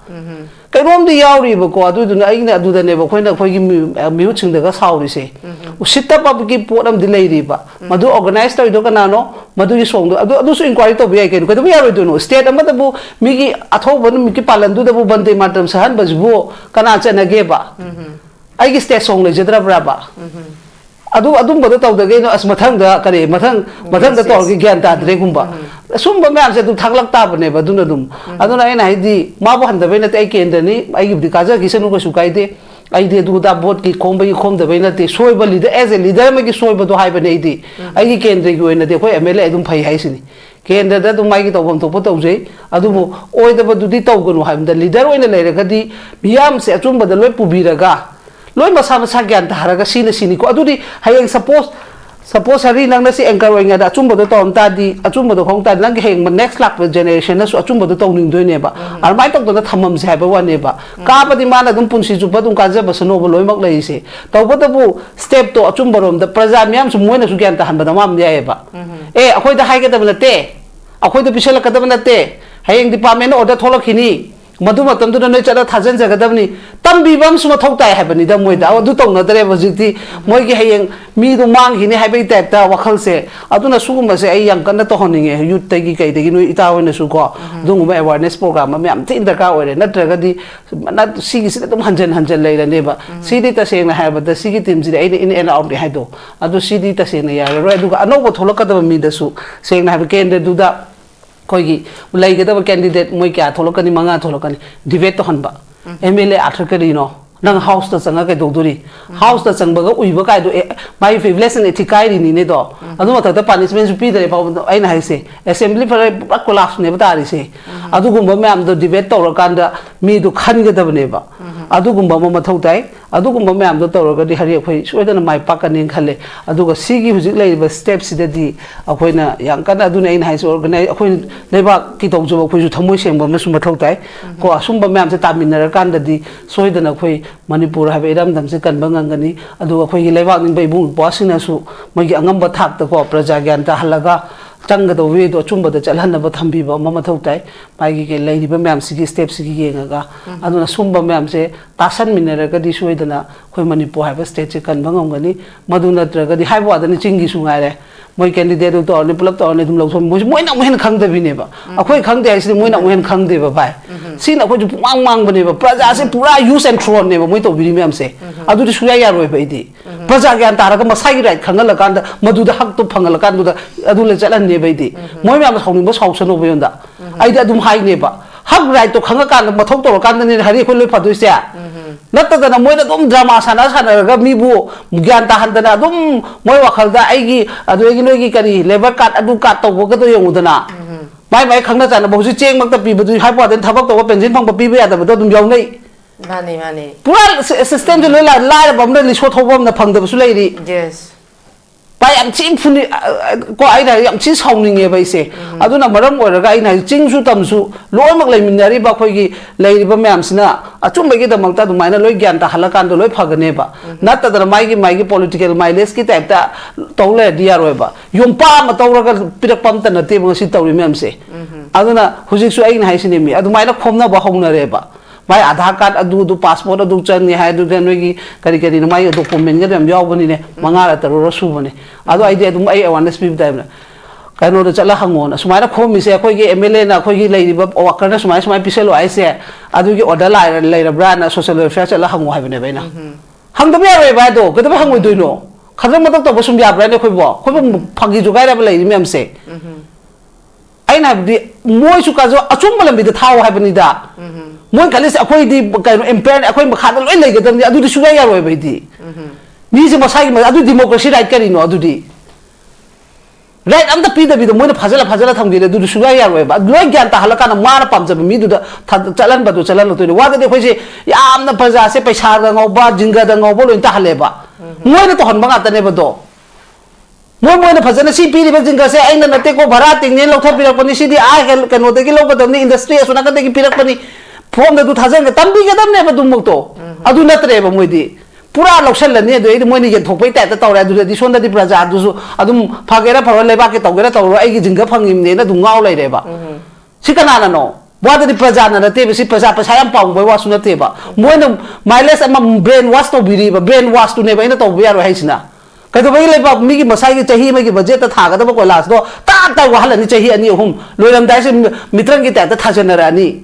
kai rom di yauri ba ko adu na ai na adu da ne ba khoi na khoi gi miu ching da ga sauri se usita pa gi potam di lai ri ba madu organize to do kana no madu gi song do adu su inquiry to be ai kai do ya ro do no state ama da bu mi gi atho ban mi gi palan du da bu bande matam sahan ba bu kana cha na ge ba ai gi state song le jedra bra ba adu adum ba to da ge no as mathang da kare mathang da to gi gyan ta dre gumba sum ba ma se du thaklak ta bane ba du na dum adu na ai na di ma ba han da be na te ai ken da ni ai gi ka ja gi se nu ko su kai de ai de du da bot ki khom ba gi khom da be na te soi ba leader as a leader ma gi soi ba do hai ba nei di ai gi ken de gi na de khoi mla adum phai hai sini ken da du mai gi to bom to po to je adu mo oi da ba du di to gnu hai da leader oi na le ra ga di miyam se achum ba da loi pu bi ra ga loi masa masa gyan ta har ga sini ko adu di hayeng suppose hari nang na si anchor oi nga da achum ba do tom ta di achum ba do khong ta nang gi heng next lak generation na su achum ba do to ning doi ne ba ar mai tok do na thamam se hai ba wa ne ba ka pa di ma na dum punsi ju ba dum ka ja ba sano ba loi mak lai se to ba da bu step to achum ba rom da praja myam su moi na su gyan ta han ba da mam ya ba e akhoi da hai ga da ba na te akhoi da pisal ka da ba na te hayeng department order tholok khini madu matam du na chala thajan jagadabni tambi bam suma thoktai habani da moi da adu tong na dare bajiti moi gi hayeng mi du mang hi ni habai type ta wakhal se aduna sugum se ai yang kan to honinge youth tai gi kai de gi no ita hoina su ko dung ma awareness program ma am tin da ka ore na traga di na si gi se dum hanjan lai ne ba si di ta se na ha ba da si gi tim ji ai in and out ha do adu si di ta se na ya ro adu ka no bo tholok ka da mi da su se na ha ken de du da koigi ulai ge da candidate moi kya tholokani manga tholokani debate to hanba mla athakari no nang house ta changa ke dogduri house ta changba ga uiba kai do my violation ethikai ri ni ne do adu ma ta punishment pi dare pa ai na haise assembly for collapse ne ba ri se adu gumba me am do debate to kan da mi du khan ge da ne ba adu gumba ma thau tai adu gumba me am do to ga di hari khoi soida na mai pak kan khale adu ga sigi hujik lai ba step sida di akhoi na yang kan adu ne ai na haise organize akhoi leba ki tong jo khoi ju thamoi seng ba ma sum thau tai ko asum ba me am se tamin kan da di soida na khoi manipur have iram dam se kan bangangani adu akhoi gi leba ning bai bu bossing na su mai gi angam ba thak ta ko praja gyan ta halaga ꯆꯪꯒꯗꯧꯕ ꯋꯦꯗꯣ ꯑꯆꯨꯝꯕꯗ ꯆꯠꯍꯟꯅꯕ ꯊꯝꯕꯤꯕ ꯑꯃ ꯃꯊꯧ ꯇꯥꯏ ꯃꯥꯒꯤ ꯂꯩꯔꯤꯕ ꯃꯌꯥꯝꯁꯤꯒꯤ ꯁ꯭ꯇꯦꯞꯁꯤꯒꯤ ꯌꯦꯡꯉꯒ ꯑꯗꯨꯅ ꯁꯨꯝꯕ ꯃꯌꯥꯝꯁꯦ ꯇꯥꯁꯟꯃꯤꯟꯅꯔꯒꯗꯤ ꯁꯣꯏꯗꯅ ꯑꯩꯈꯣꯏ ꯃꯅꯤꯄꯨꯔ ꯍꯥꯏꯕ ꯁ꯭ꯇꯦꯠꯁꯦ ꯀꯟꯕ ꯉꯝꯒꯅꯤ ꯃꯗꯨ ꯅꯠꯇ꯭ꯔꯒꯗꯤ ꯍꯥꯏꯕ ꯋꯥꯗꯅꯤ ꯆꯤꯡꯒꯤꯁꯨ ꯉꯥꯏꯔꯦ ꯃꯣꯏ ꯀꯦꯟꯗꯤꯗꯦꯠꯇꯨ ꯇꯧꯔꯅꯤ ꯄꯨꯂꯞ ꯇꯧꯔꯅꯤ ꯑꯗꯨꯝ ꯂꯧꯊꯣꯛ ꯃꯣꯏꯅ ꯑꯃꯨꯛ ꯍꯦꯟꯅ ꯈꯪꯗꯕꯤꯅꯦꯕ ꯑꯩꯈꯣꯏ ꯈꯪꯗꯦ ꯍꯥꯏꯁꯤꯗꯤ ꯃꯣꯏꯅ ꯑꯃꯨꯛ ꯍꯦꯟꯅ ꯈꯪꯗꯦꯕ ꯚꯥꯏ ꯁꯤꯅ ꯑꯩꯈꯣꯏꯁꯨ ꯄꯨꯡꯃꯥꯡ ꯃꯥꯡꯕꯅꯦꯕ ꯄ꯭ꯔꯖꯥꯁꯦ ꯄꯨꯔꯥ ꯌꯨꯁ ꯑꯦꯟ ꯊ꯭ꯔꯣꯅꯦꯕ ꯃꯣꯏ ꯇꯧꯕꯤꯔꯤ ꯃꯌꯥꯝꯁꯦ ꯑꯗꯨꯗꯤ ꯁꯨꯡꯌꯥ ꯌꯥꯔꯣꯏꯕ ꯑꯩꯗꯤ ꯄ꯭ꯔꯖꯥ ꯒ꯭ꯌꯥꯟ ꯇꯥꯔꯒ ꯃꯁꯥꯒꯤ ꯔꯥꯏꯠ ꯈꯪꯍꯜꯂꯀꯥꯟꯗ ꯃꯗꯨꯗ ꯍꯛꯇꯣ ꯐꯪꯍꯜꯂꯀꯥꯟꯗꯨꯗ ꯑꯗꯨ ꯆꯠꯍꯟꯅꯦꯕ ꯑꯩꯗꯤ ꯃꯣꯏ ꯃꯌꯥꯝꯅ ꯁꯥꯎꯅꯤꯡꯕ ꯁꯥꯎꯁꯅꯣꯕ ꯌꯣꯟꯗ ꯑꯩꯗꯤ ꯑꯗꯨꯝ ꯍꯥꯏꯅꯦꯕ ꯍꯛ ꯔꯥꯏꯠꯇꯣ ꯈꯪꯉꯀꯥꯟꯗ ꯃꯊꯧ ꯇꯧꯔꯀꯥꯟꯗꯅꯦ ꯍꯥꯏꯗꯤ ꯑꯩꯈꯣꯏ ꯂꯣꯏ ꯐꯗꯣꯏꯁꯦ ꯅꯠꯇꯗꯅ ꯃꯣꯏꯅ ꯑꯗꯨꯝ ꯗ꯭ꯔꯃꯥ ꯁꯥꯟꯅꯔꯒ ꯃꯤꯕꯨ ꯒ꯭ꯌꯥꯟ ꯇꯥꯍꯟꯗꯅ ꯑꯗꯨꯝ ꯃꯣꯏ ꯋꯥꯈꯜꯗ ꯑꯩꯒꯤ ꯑꯗꯨꯗꯒꯤ ꯅꯣꯏꯒꯤ ꯀꯔꯤ ꯂꯦꯕꯔ ꯀꯥꯔꯗ ꯑꯗꯨ ꯀꯥꯔꯗ ꯇꯧꯕꯒꯗꯣ ꯌꯦꯡꯉꯨꯗꯅ ꯃꯥꯏ ꯈꯪꯅ ꯆꯥꯟꯅꯕ ꯍꯧꯖꯤꯛ ꯆꯦꯡꯃꯛꯇ ꯄꯤꯕꯗꯨ ꯍꯥꯏꯕ ꯋꯥꯗꯅ ꯊꯕꯛ ꯇꯧꯕ ꯄꯦꯟꯁꯤꯟ ꯐꯪꯕ ꯄꯤꯕ ꯌꯥꯗꯕꯗꯣ ꯑꯗꯨꯝ ꯌꯥꯎꯅꯩ ꯃꯥꯅꯤ ꯄꯨꯔꯥ ꯁꯤꯁꯇꯦꯝꯁꯦ ꯂꯣꯏ ꯂꯥꯏꯔꯕ ꯑꯃꯅ ꯂꯤꯁꯣ ꯊꯧꯕ ꯑꯃꯅ ꯐꯪꯗꯕꯁꯨ ꯂꯩꯔꯤ ꯌꯦꯁ ꯚꯥꯏ ꯌꯥꯝ ꯊꯤ ꯐꯨꯅꯤ ꯀꯣ ꯑꯩꯅ ꯌꯥꯝ ꯊꯤ ꯁꯥꯎꯅꯤꯡꯉꯦꯕ ꯑꯩꯁꯦ ꯑꯗꯨꯅ ꯃꯔꯝ ꯑꯣꯏꯔꯒ ꯑꯩꯅ ꯆꯤꯡꯁꯨ ꯇꯝꯁꯨ ꯂꯣꯏꯅꯃꯛ ꯂꯩꯃꯤꯟꯅꯔꯤꯕ ꯑꯩꯈꯣꯏꯒꯤ ꯂꯩꯔꯤꯕ ꯃꯌꯥꯝꯁꯤꯅ ꯑꯆꯨꯝꯕꯒꯤꯗꯃꯛꯇ ꯑꯗꯨꯃꯥꯏꯅ ꯂꯣꯏ ꯒ꯭ꯌꯥꯟ ꯇꯥꯍꯜꯂꯀꯥꯟꯗ ꯂꯣꯏ ꯐꯒꯅꯦꯕ ꯅꯠꯇꯗꯅ ꯃꯥꯒꯤ ꯄꯣꯂꯤꯇꯤꯀꯦꯜ ꯃꯥꯏꯂꯦꯖꯀꯤ ꯇꯥꯏꯞꯇ ꯇꯧ ꯂꯩꯔꯗꯤ ꯌꯥꯔꯣꯏꯕ ꯌꯨꯝꯄꯥ ꯑꯃ ꯇꯧꯔꯒ ꯄꯤꯔꯛꯄ ꯑꯝꯇ ꯅꯠꯇꯦꯕ ꯉꯁꯤ ꯇꯧꯔꯤ ꯃꯌꯥꯝꯁꯦ ꯑꯗꯨꯅ ꯍꯧꯖꯤꯛꯁꯨ ꯑꯩꯅ ꯍꯥꯏꯁꯤꯅꯦ ꯃꯤ ꯑꯗꯨꯃꯥꯏꯅ ꯈꯣꯝꯅꯕ ꯍꯧꯅꯔꯦꯕ ꯃꯥꯏ ꯑꯙꯥꯔ ꯀꯥꯔꯗ ꯑꯗꯨ ꯄꯥꯁꯄꯣꯔꯠ ꯑꯗꯨ ꯆꯪꯉꯦ ꯍꯥꯏ ꯑꯗꯨꯗ ꯅꯣꯏꯒꯤ ꯀꯔꯤꯅꯣ ꯃꯥꯒꯤ ꯗꯣꯀꯨꯃꯦꯟꯒꯗꯣ ꯌꯥꯝ ꯌꯥꯎꯕꯅꯤꯅꯦ ꯃꯉꯥꯔ ꯇꯔꯨꯛꯔ ꯁꯨꯕꯅꯦ ꯑꯗꯣ ꯑꯩꯗꯤ ꯑꯗꯨꯝ ꯑꯩ ꯑꯦꯋꯥꯔꯅꯦꯁ ꯄꯤꯕ ꯇꯥꯏꯕꯅ ꯀꯩꯅꯣꯗ ꯆꯠꯂ ꯍꯪꯉꯣꯅ ꯁꯨꯃꯥꯏꯅ ꯈꯣꯝꯃꯤꯁꯦ ꯑꯩꯈꯣꯏꯒꯤ ꯑꯦꯝ ꯑꯦꯜ ꯑꯦꯅ ꯑꯩꯈꯣꯏꯒꯤ ꯂꯩꯔꯤꯕ ꯋꯥꯀꯔꯅ ꯁꯨꯃꯥꯏꯅ ꯄꯤꯁꯜꯂꯣ ꯍꯥꯏꯁꯦ ꯑꯗꯨꯒꯤ ꯑꯣꯔꯗꯔ ꯂꯩꯔꯕ꯭ꯔꯥꯅ ꯁꯣꯁꯤꯌꯦꯜ ꯋꯦꯜꯐꯤꯌꯔ ꯆꯠꯂ ꯍꯪꯉꯣ ꯍꯥꯏꯕꯅꯦꯕ ꯑꯩꯅ ꯍꯪꯗꯕ ꯌꯥꯔꯣꯏꯕ ꯍꯥꯏꯗꯣ ꯀꯩꯗꯧꯕꯩ ꯍꯪꯉꯣꯏꯗꯣꯏꯅꯣ ꯈꯗ꯭ꯔꯛ ꯃꯇꯛ ꯇꯧꯕ ꯁꯨꯝ ꯌꯥꯕ꯭ꯔꯥꯅꯦ ꯑꯩꯈꯣꯏꯕꯨ ꯐꯥꯒꯤ ꯖꯨꯒꯥꯏꯔꯕ ꯂꯩꯔꯤ ꯃꯌꯥꯝꯁꯦ ꯑꯩꯅ ꯍꯥꯏꯕꯗꯤ ꯃꯣꯏꯁꯨ ꯑꯆꯨꯝꯕ ꯂꯝꯕꯤꯗ ꯊꯥꯎ ꯍꯥꯏꯕꯅꯤꯗ ꯃꯣꯏ ꯈꯜꯂꯤꯁꯦ ꯑꯩꯈꯣꯏꯗꯤ ꯀꯩꯅꯣ ꯑꯦꯝꯄꯤꯌꯔ ꯑꯩꯈꯣꯏ ꯃꯈꯥꯗ ꯂꯣꯏ ꯂꯩꯒꯗꯕꯅꯤ ꯑꯗꯨꯗꯤ ꯁꯨꯡꯌꯥ ꯌꯥꯔꯣꯏꯕ ꯑꯩꯗꯤ ꯃꯤꯁꯦ ꯃꯁꯥꯒꯤ ꯑꯗꯨ ꯗꯤꯃꯣꯀ꯭ꯔꯦꯁꯤ ꯔꯥꯏꯠ ꯀꯔꯤꯅꯣ ꯑꯗꯨꯗꯤ ꯔꯥꯏꯠ ꯑꯝꯇ ꯄꯤꯗꯕꯤꯗ ꯃꯣꯏꯅ ꯐꯖꯅ ꯊꯝꯈꯤꯔꯦ ꯑꯗꯨꯗꯤ ꯁꯨꯡꯌꯥ ꯌꯥꯔꯣꯏꯕ ꯂꯣꯏ ꯒ꯭ꯌꯥꯟ ꯇꯥꯍꯜꯂꯀꯥꯟꯗ ꯃꯥꯅ ꯄꯥꯝꯖꯕ ꯃꯤꯗꯨꯗ ꯆꯠꯍꯟꯂꯛꯇꯣꯏꯅꯤ ꯋꯥꯗꯗꯤ ꯑꯩꯈꯣꯏꯁꯦ ꯌꯥꯝꯅ ꯄ꯭ꯔꯖꯥꯁꯦ ꯄꯩꯁꯥꯗ ꯉꯥꯎꯕ ꯖꯤꯡꯒꯗ ꯉꯥꯎꯕ ꯂꯣꯏ ꯇꯥꯍꯜꯂꯦꯕ ꯃꯣꯏꯅ ꯇꯧꯍꯟꯕ ꯉꯥꯛꯇꯅꯦꯕꯗꯣ ꯃꯣꯏꯅ ꯐꯖꯅ ꯁꯤ ꯄꯤꯔꯤꯕ ꯖꯤꯡꯒꯁꯦ ꯑꯩꯅ ꯅꯠꯇꯦꯀꯣ ꯚꯔꯥ ꯇꯤꯡꯅꯦ ꯂꯧꯊꯣꯛꯄꯤꯔꯛꯄꯅꯤ ꯁꯤꯗꯤ ꯀꯩꯅꯣꯗꯒꯤ ꯂꯧꯒꯗꯕꯅꯤ ꯏꯟꯗꯁꯇ꯭ꯔꯤ ꯑꯁꯣꯅꯥꯀꯟꯗꯒꯤ ꯄꯤꯔꯛꯄꯅꯤ ꯐꯣꯝꯗ ꯑꯗꯨ ꯊꯥꯖꯟꯒ ꯇꯝꯕꯤꯒꯗꯕꯅꯦꯕ ꯑꯗꯨꯃꯛꯇꯣ ꯑꯗꯨ ꯅꯠꯇ꯭ꯔꯦꯕ ꯃꯣꯏꯗꯤ ꯄꯨꯔꯥ ꯂꯧꯁꯜꯂꯅꯤ ꯑꯗꯨꯗꯩꯗꯤ ꯃꯣꯏꯅ ꯌꯦꯟꯊꯣꯛꯄꯩ ꯇꯥꯏꯞꯇ ꯇꯧꯔꯦ ꯑꯗꯨꯗꯗꯤ ꯁꯣꯝꯗꯗꯤ ꯄ꯭ꯔꯖꯥꯗꯨꯁꯨ ꯑꯗꯨꯝ ꯐꯒꯦꯔꯥ ꯐꯔꯣꯏ ꯂꯩꯕꯥꯛꯀꯤ ꯇꯧꯒꯦꯔꯥ ꯇꯧꯔꯣꯏ ꯑꯩꯒꯤ ꯖꯤꯡꯒ ꯐꯪꯉꯤꯕꯅꯦꯅ ꯑꯗꯨꯝ ꯉꯥꯎ ꯂꯩꯔꯦꯕ ꯁꯤ ꯀꯅꯥꯅꯅꯣ ꯋꯥꯗꯗꯤ ꯄ꯭ꯔꯖꯥꯅ ꯅꯠꯇꯦꯕ ꯁꯤ ꯄ꯭ꯔꯖꯥ ꯄꯩꯁꯥ ꯌꯥꯝ ꯄꯥꯝꯕꯩ ꯋꯥꯁꯨ ꯅꯠꯇꯦꯕ ꯃꯣꯏꯅ ꯃꯥꯏꯂꯦꯖ ꯑꯃ ꯕ꯭ꯔꯦꯟ ꯋꯥꯁ ꯇꯧꯕꯤꯔꯤꯕ ꯕ꯭ꯔꯦꯟ ꯋꯥꯁꯇꯨꯅꯦꯕ ꯑꯩꯅ ꯇꯧꯕ ꯌꯥꯔꯣꯏ ꯍꯥꯏꯁꯤꯅ ꯀꯩꯗꯧꯕꯒꯤ ꯂꯩꯕꯥꯛ ꯃꯤꯒꯤ ꯃꯁꯥꯒꯤ ꯆꯍꯤ ꯑꯃꯒꯤ ꯕꯖꯦꯠꯇ ꯊꯥꯒꯗꯕ ꯀꯣꯏꯂꯥꯁꯗꯣ ꯇꯥꯞ ꯋꯥꯍꯜꯂꯅꯤ ꯆꯍꯤ 2-3 ꯂꯣꯏꯔꯝꯗꯥꯏꯁꯦ ꯃꯤꯇ꯭ꯔꯪꯒꯤ ꯇꯥꯏꯞꯇ ꯊꯥꯖꯟꯅꯔꯛꯑꯅꯤ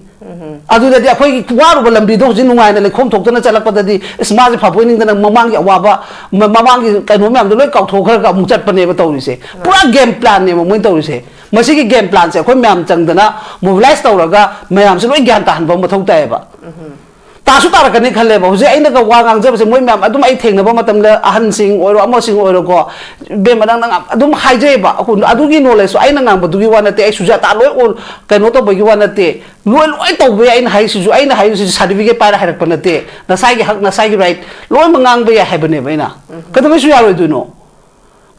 ꯑꯗꯨꯗꯗꯤ ꯑꯩꯈꯣꯏꯒꯤ ꯋꯥꯔꯨꯕ ꯂꯝꯕꯤꯗꯣ ꯍꯧꯖꯤꯛ ꯅꯨꯡꯉꯥꯏꯅ ꯂꯩꯈꯣꯝ ꯊꯣꯛꯇꯅ ꯆꯠꯂꯛꯄꯗꯗꯤ ꯏꯁ ꯃꯥꯁꯦ ꯐꯕꯣꯏꯅꯤꯡꯗꯅ ꯃꯃꯥꯡꯒꯤ ꯑꯋꯥꯕ ꯃꯃꯥꯡꯒꯤ ꯀꯩꯅꯣ ꯃꯌꯥꯝꯗꯣ ꯂꯣꯏ ꯀꯥꯎꯊꯣꯛꯈ꯭ꯔꯒ ꯑꯃꯨꯛ ꯆꯠꯄꯅꯦꯕ ꯇꯧꯔꯤꯁꯦ ꯄꯨꯔꯥ ꯒꯦꯝ ꯄ꯭ꯂꯥꯟꯅꯦꯕ ꯃꯣꯏꯅ ꯇꯧꯔꯤꯁꯦ ꯃꯁꯤꯒꯤ ꯒꯦꯝ ꯄ꯭ꯂꯥꯟꯁꯦ ꯑꯩꯈꯣꯏ ꯃꯌꯥꯝ ꯆꯪꯗꯅ ꯃꯣꯕꯤꯂꯥꯏꯁ ꯇꯧꯔꯒ ꯃꯌꯥꯝꯁꯦ ꯂꯣꯏ ꯒ꯭ꯌꯥꯟ ꯇꯥꯍꯟꯕ ꯃꯊꯧ ꯇꯥꯏꯌꯦꯕ तासु तारकनी खलेबा हुजे आइना का वा गांगजबसे मोय मैम अदुम आइ थेंगनबा मतमले अहनसिंग ओरो अमसिंग ओरो को बेमनंग नंग अदुम हाइजेबा अदुगी नॉलेज आइना गांगबदुगी वा नते आइ सुजाता लोय ओल कनो तो बगी वा नते लोय लोय तौबे आइना हाइसिजु आइना हाइसिजु सर्टिफिकेट पारा हाइरक नते नसाइगी हक नसाइगी राइट लोय मंगांग बे हाइबने बैना कदबेसु यारोय दुनो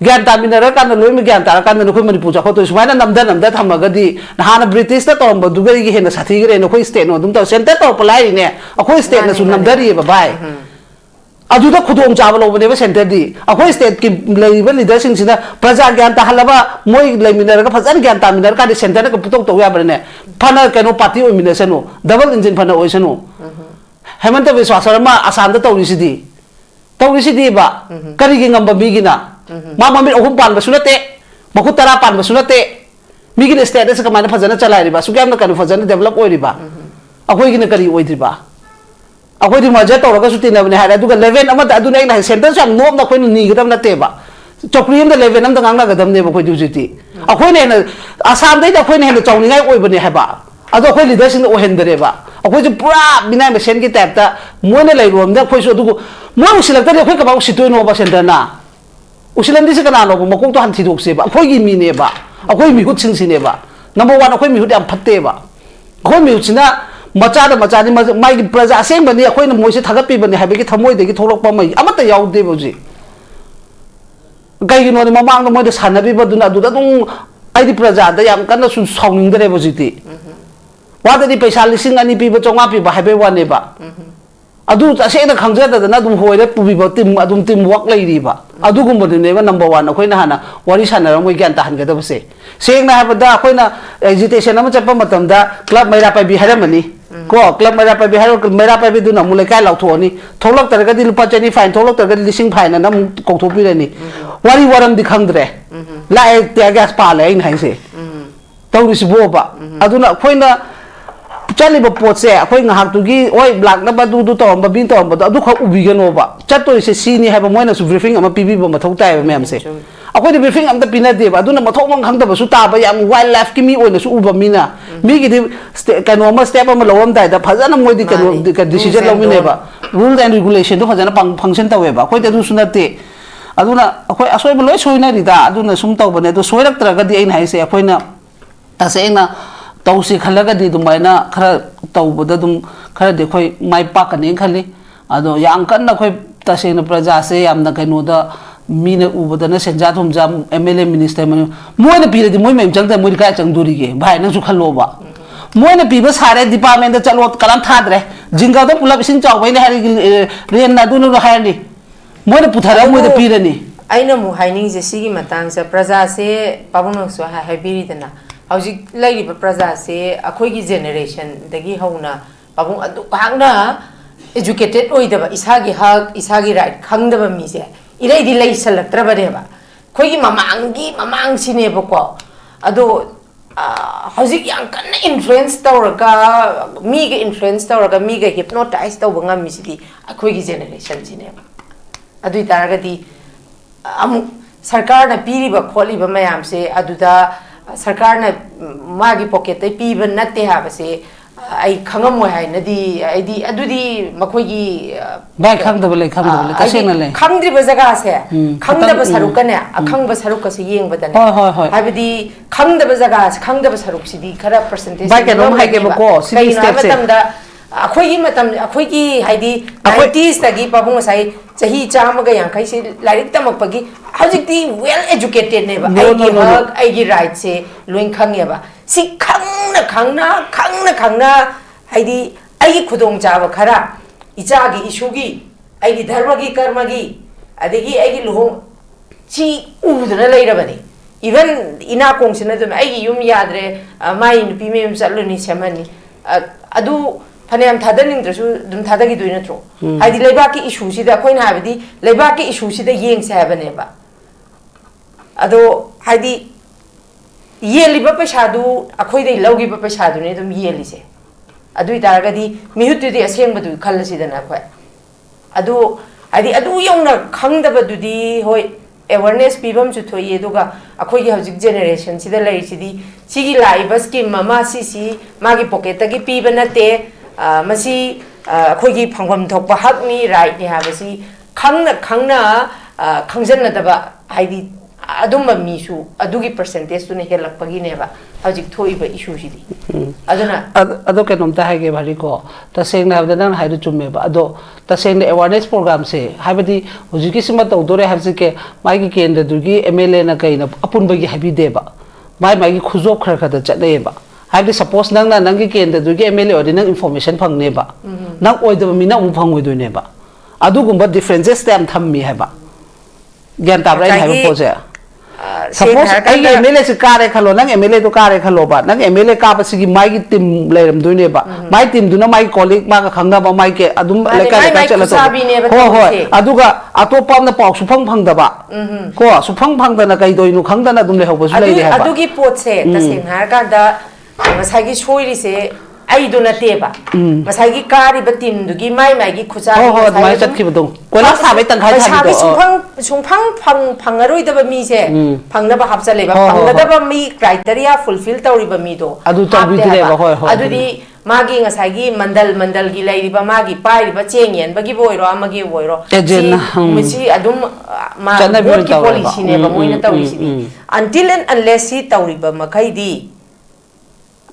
ज्ञान तामिनर कान लोय ज्ञान तारा कान नखोय मणिपुर जाखो सुमाइना नमदा थमगदी नहाना ब्रिटिश ता तोरम दुगरी हेन साथीगरे नखोय स्टेट नो दुम तो सेंटर तो पलाई ने अखोय स्टेट न सु नमदरी बाय अदुदा खुदोंग चाव लोबने बे सेंटर दी अखोय स्टेट की लेबा लीडर सिंग सिना प्रजा ज्ञान ताहलबा मोय लेमिनर का फजन ज्ञान तामिनर का सेंटर का पुतोक तो याबरने फना कनो पार्टी ओमिनेसनो डबल इंजन फना ओइसनो हेमंत बिस्वा शर्मा आसाम दा तौरिसिदी बा करिगे ngamba बिगिना मा मम्मी अहुम पान बसुनते मखु तरा पान बसुनते मिगिन स्टेटस कमाने फजन चलाइरिबा सुग्याम कन फजन डेवलप ओइरिबा अखोइगिन करी ओइद्रिबा अखोइदि मजे तौरगा सुतिनबने हारे दुगा लेवल अमा अदुने ना सेंटर सम नोम ना खोइन निगदम नतेबा चोप्रियम द लेवल नम दंगांग गदमने बखोइ दुजिति अखोइने ने आसाम दै अखोइने हेन चौनिगाय ओइबने हाबा अदो अखोइ लीडर सिंग ओहेंदरेबा अखोइ पुरा बिना मेशन की टाइप ता मोने लैरोम द खोइसु दुगु मो उसिलक्तदि अखोइ कबा उसितोइनो बा सेंटर ना उसिलंदी से कनानो मकों तो हंथी दोक्सेबा अखोइगी मीनेबा अखोइ मिहुत सिंगसिनेबा नंबर 1 अखोइ मिहुत याम फत्तेबा अखोइ मिहुतसिना मचानी माइगी प्रजा असेंबनी अखोइना मोइसे थागपिबनी हाइबेगी थमोइदेगी थोलकपा मै अमत याउदेबा हुजि कईगिनो ममांग मोइदे सानबिबदुना दुदा दुं आइदि प्रजादा याम कन्ना सु साउनिंगदरेबा हुजिति वाददि पैसा 2,000 पीबा 900 पीबा highway वानेबा adu tasena khangjada da na dum hoire pubi ba tim work lai ri ba adu gum ne ba number 1 akoi na hana wari sanara moi gyan ta han ga da base seng na ha da akoi na agitation ama chapa matam da club meira pa bi haramani ko club meira pa bi haro meira pa bi du na mule kai lau thoni tholok tar ga di lupa chani fine tholok tar ga di lising fine na nam kok thopi re ni wari waram di khangdre la e te gas pa le in hai se tawri si bo ba adu na akoi na chali ba pot se akoi ngahak tu gi oi black na ba du to ba bin to ba adu kha ubi ga no ba chatoi se sini ha ba moi na su briefing ama pb ba mathau tai ba mem se akoi de briefing am ta pina de ba adu na mathau mang khang da ba su ta ba yam wildlife ki mi oi na su uba mi na mi gi de kano ma step ama lawam dai da phajana moi di kano decision law mi ne ba rule and regulation do phajana function ta we ba akoi de du su na te adu na akoi asoi ba loi soi na ri da adu na sum taw ba ne do soi rak tra ga di ai na hai se akoi na ta se na tausi khalaga di dumaina khara tawbada dum khara de khoi mai pa ka ne khali ado yang kan na khoi tasena praja se yamna kaino da mine ubada na senja thum jam mla minister man moina pire di moi mem jangda moi ka chang duri ge bhai na su khalo ba moina piba sare department da chalo kalam thadre jinga da pula bising chaw bai ne hari ren na du no ha ni moina puthara moi da pire ni aina mu haining je sigi matang sa praja se pabunok so ha habiri dana hauji lairi ba praja se akhoi gi generation dagi hauna pabung adu hangna educated oidaba isagi hak isagi right khangdaba mi se irei di lei salaktra ba khoi gi mamang sine ba ko ado hauji yang kan influence tawraga mi ge influence tawraga mi ge hypnotize tawbanga mi sidi akhoi gi generation sine adu taraga di amu sarkar na piri ba kholi ba mayam se aduda sarkar na magi pocket ai piba natte ha base ai khangam moi hai nadi ai di adudi makoi gi bai khang da bale tasena le khangdri ba jaga se khangda ba saruk ne akhang ba saruk ka se yeng ba dane hoi habidi khangda ba jaga khangda ba saruk sidi khara percentage bai ka nom hai ge ba ko sidi step se akhoi gi haidi 90s tagi pabung sai chahi chama ga yang khai se lairik tamak pagi hajikti well educated ne ba ai gi right se loin khangye ba si khangna haidi ai gi khudong cha ba khara icha gi issue gi ai gi dharma gi karma gi adegi ai gi luhong chi udna leira bani even ina kong sina dum ai gi yum yadre mai nupi mem chaluni semani adu फनेम थादनिंग द्रसु दुम थादगी दुई नत्रो हाइदि लेबा की issue सिदा coin हाबदी लेबा की issue सिदा Young से हाबनेबा अदो हाइदि ये लिबा पैसादु अखोइ दे लौगी बा पैसादु ने दुम ये लिसे अदुइ तारगदी मिहुतु दे असेंग बदु खलसिदना खोय अदो हाइदि अदु यौना खंगदबदुदी होय awareness pibam chu thoye duga akhoi gi hojik generation sida lai sidi sigi lai bas ki mama si magi pocket gi piba na te masi akhoi gi phangwam thokpa hak ni right ni ha basi khangna khangjan na daba haidi adum mi su adugi percentage tu ne helak pagi ne ba hojik thoi ba issue sidi aduna ado ke nom ta ha ge bari ko ta seng na da nan haidu chumme ba ado ta seng na awareness program se haibadi hojiki sima to dore ha ke mai gi kendra dugi mla na kai na apun ba gi habi de ba mai gi khujok khar kha da chale ba haibadi suppose nang na nang gi kendra dugi mla odi nang information phang ne ba nang oi da mi na u phang oi do ne ba adu gumba differences tam tham mi ha ba gyan ta rai ha ba je suppose ai MLA se kare khalo nang MLA to kare khalo ba nang MLA ka pa sigi mai gi team leram duine ba mai team duna mai colleague ma ka khangna ba mai ke adum leka chala to ho aduga atopa na pau su phang da ba ko su phang da na kai doinu khangda na dum le ho ba su le ha ba adugi pot se ta sing har ka da masai gi choiri se ai do na te ba masai gi kari ba team du gi mai gi khucha ho mai chat ki budong ko la sa bai tan khai tha bi sung phang aroi da ba mi se phang na ba hap chale ba phang da ba mi criteria fulfill tawri ba mi do adu to bi dire ba ho adu di magi ngasai gi mandal gi lai ba magi pai ba cheng yen ba gi boiro amagi boiro si adum ma ki policy ne ba moina tawri si until and unless si tawri ba makai di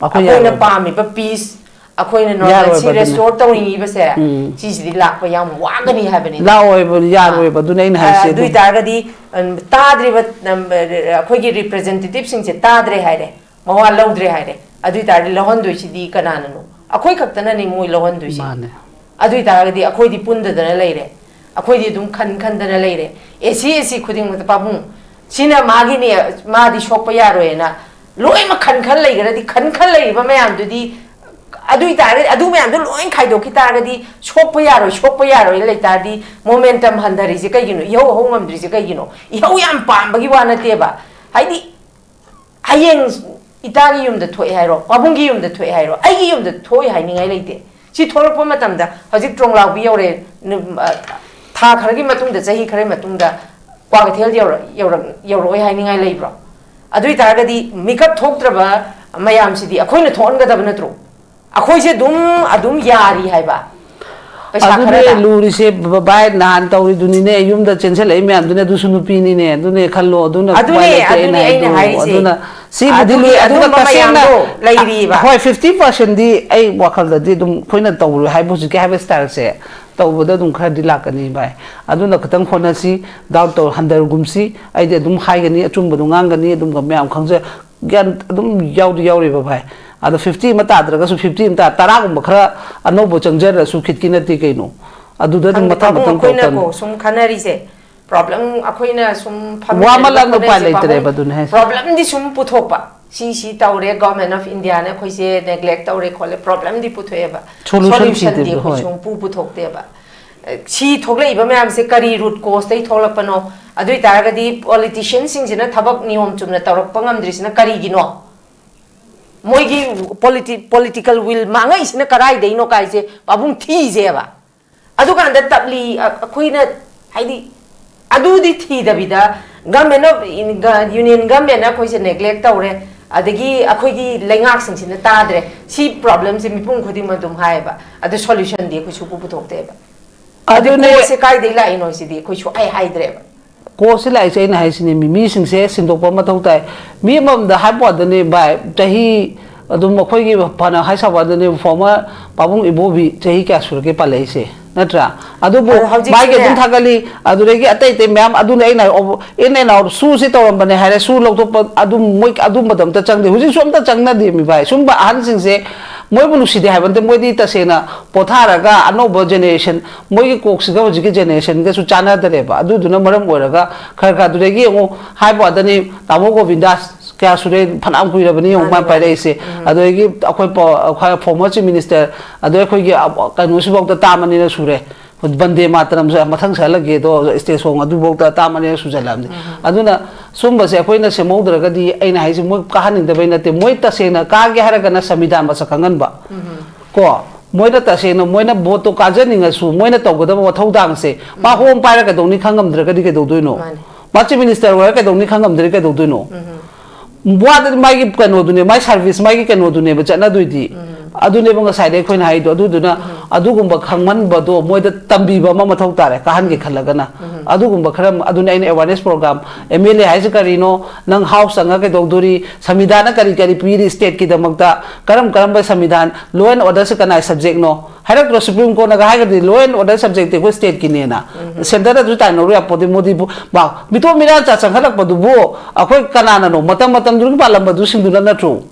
akoina pami ba peace akoina normalcy restore tawri ba se chi si lak pa yam wagani habani la oi ba ya roi ba du nei na se du targa di tadri ba akoi gi representative sing se tadre haire mawa laudre haire adu tardi lohon doi si di kanana no akoi khaktana ni moi lohon doi si adui taragadi akhoi di punda dana leire akhoi di dum khan dana leire esi khuding mata pabung sina magi ni ma di shokpa yaro ena loi ma khan leigara di khan lei ba mayam du di adui taragadi adu mayam du loi khaido ki taragadi shokpa yaro le tardi momentum handari je kai gino yo hongam dri je kai gino yo yam pam bagi wana te ba haidi hayeng itagi yum da thoi hairo pabungi yum da thoi hairo ai yum da thoi hai ningai leite si thorpa matam da hojik trong lau bi yore tha kharagi matung da chahi khare matung da kwa ga thel yoro hai ningai leibro adui taragadi makeup thoktraba mayam sidi akhoi na thon ga da banatro akhoi se adum yari hai ba adune luri se bai nan tauri dunine yumda chensel ai myam dune dusunu pini ne adune khallo aduna adune aduna si budili aduna kasena leiri ba hoi 50% di ai wakhal da di dum khoina tawru hai bu ke have style se tawboda dum khar di lakani bai aduna khatang khona si daw to handar gumsi ai de dum hai gani achumba du ngangani dum ga myam khangse gyan dum yauri ba bai ada 50 mata draga su 50 mata tara gum khara anobo changjer su khit kinati kaino adu da dum mata ko sum khanari se problem akoina sum wa malang no pa leitre badun hai problem di sum puthokpa si taure government of india ne khoi se neglect taure khole problem di puthoeba solution di khoi sum puthokte ba si thoglei ba mayam se kari root cause dei tholapano adui taraga di politicians sing jina thabak niom chumna tarak pangam drisna kari gino moigi political will manga isna karai dei no kai se babung thi je ba adu kan da tabli akoina haidi adu di thi da bida government of union government na koi se neglect taure adagi akoi gi lengak sing sin ta dre si problem se mipung khodi ma dum hai ba adu solution di ko chu pu thok te ba adu ne se kai dei la ino si di ko chu ai dre ba ko se lai se na hai sine mi sing se sindok pa ma thau tai mi mom da hai po da ne bai tahi adum khoi gi phana hai sa wa da ne former pabung ibobi tahi kya sur ke palai se natra adu bo bai ge dum thagali adu re gi atai te myam adu nei na su se to bane hai su lok to adu moi adu madam ta chang de huji som ta chang na de mi bai sum ba han sing se moi bu si de hai ban te moi di ta se na pothara ga anobo generation moi gi kok si ga huji gi generation ga su chana de ba adu duna maram ora ga khar du re gi ngo hai ba da ni tamo govindas kya sure phanam kui ra bani yong ma pai re se adu gi akhoi former chief minister adu akhoi gi kanu su bok ta mani na sure bande matram sa mathang sa lage do stage song adu bok ta mani su jalam aduna sumba se akhoi na se modra ga di aina hai se mo kahaning da baina te moi ta se na ka ge hara ga na samidhan ba sakangan ba ko moi na ta se na moi na boto ka janinga su moi na to ga da mo thodang se ma hom pai ra ga dong ni khangam dra ga di ke do no ma chief minister wa ka dong ni khangam dra ke do no buat mai gi kano dune mai service mai gi kano dune ba chana duidi adune bang sai de khoina hai do aduna adugumba khangman ba do moi da tambi ba ma mathau tare kahan gi khalaga na adugumba kharam aduna ine awareness program MLA hai karino nang house anga ke dogduri samidhana kari piri state ki damakta karam ba samidhan law and order se kana subject no harak supreme court na ga ha law and order subject ko state ki ne na center da juta no ya podi modi ba mito mira cha changhalak padu bo akoi kana na no matam dur palam ba du sing du na tru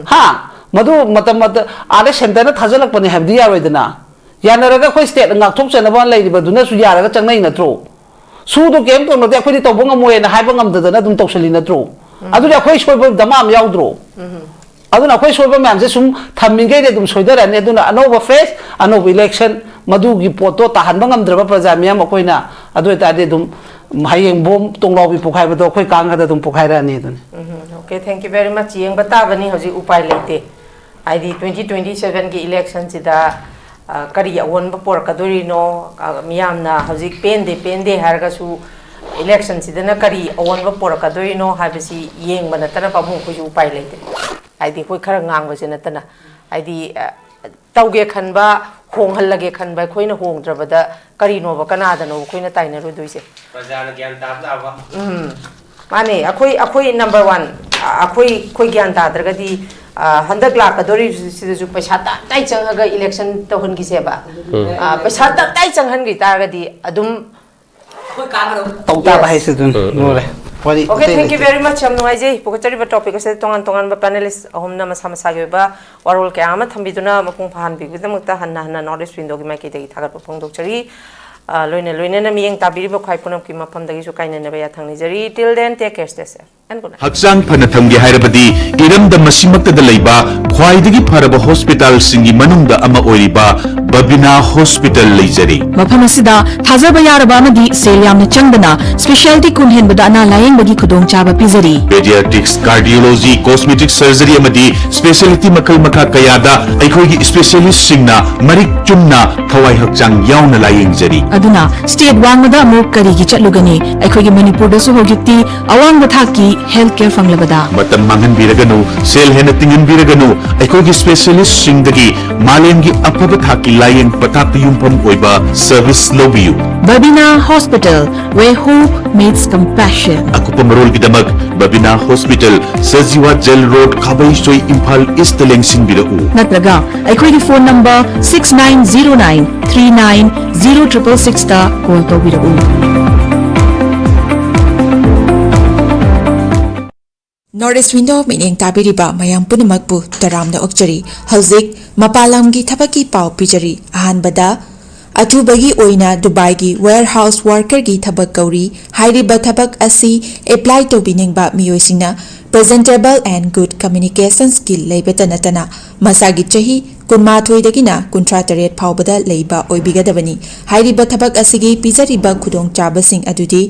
ha madu matam are center na thajalak pani habdi ya wedna yanaraga khoi state ngak thok chana ban lai ba du na su yaraga changnai na tru su do kem to no de khoi to bong moe na hai bangam da na dum toksali na tru adu ya khoi soi ba damam yaudro aduna khoi soi ba mam je sum thammingai de dum soidara ne aduna anova face anova election madu gi poto ta han bangam dra ba praja miyam khoi na adu ta de dum hayeng bom tonglo bi pukhai ba do khoi kang ga da dum pukhai ra ni dun okay thank you very much yeng bata bani hoji upai leite id 2027 ki election sida kari awon ba por kadori no miyam na hoji pende harga su election sida na kari awon ba por kadori no habisi yeng bana tana pabung ko ju upai leite id koi khara ngang ba sina tana id tauge khanba hong hallage khanba khoina hong drabada kari no ba kana da no khoina taina ru duise prajana gyan tab da ba mane akoi number 1 akoi gyan ta dragadi handak la kadori sidu paisa ta tai changhaga election to hun gi seba paisa ta tai changhan gi targadi adum khoi ka tauta ba hai se dun no re wari Okay, thank you very much. I'm Noaiji. Pukachari topic is tongan panelist ahumna masa sagiba warul kaya ama thambiduna mapung pahan bigwita mukta hanna Northeast window gi maiki degi thagat papung dokchari loine na miyeng tabiri ba khai punam ki mapam dagi su kaina na baya thangni jari. Till then, take care, stay safe and good night. Haksan Panatamgi Hairabadi, Iram the Masimak the Laiba, Kwaidagi Paraba Hospital Singi Manunda Ama Oriba, Babina Hospital Lajari. Mapamasida, Tazaba Yarabamadi, Seliam Chandana, Specialty Kunhen Badana Lying Bagi Kudong Chaba Pizari. Pediatrics, Cardiology, Cosmetic Surgery Amadi, Specialty Makal Makakayada, Aikogi Specialist Singna, Marik Chumna, Kawai Hakchang Yauna Lying Jari. Aduna, State Wangada Mokari Chalugani, Aikogi Manipur Hogiti, Awang Bataki, Healthcare from Labada. Matam Mangan Biraganu, Sel Henatingan Biraganu, Aikogi Specialist Singdagi, Malengi Apabataki Lying Pataki Yumpam Oiba, Service Lobiu. Babina Hospital, where hope meets compassion. Akupamarol Gidamag, Babina Hospital, Sajiwa Gel Road, Kabay Soy Impal East Lengsing Birau. Natraga, Aikogi phone number 6909 390666 call to Birau. Northeast window meaning tabiriba mayang punamakpu taramda okchari hauzik mapalamgi thapaki pau pijari ahanbada athubagi oina Dubai gi warehouse worker gi thabak kauri hairiba thabak asi apply to biningba miyoisingna presentable and good communication skill leibeta natana masagi chahi kunmathoi dagina kuntrataret phawbada leiba oibigadabani hairiba thabak asigi pijariba khudong chabasing adudi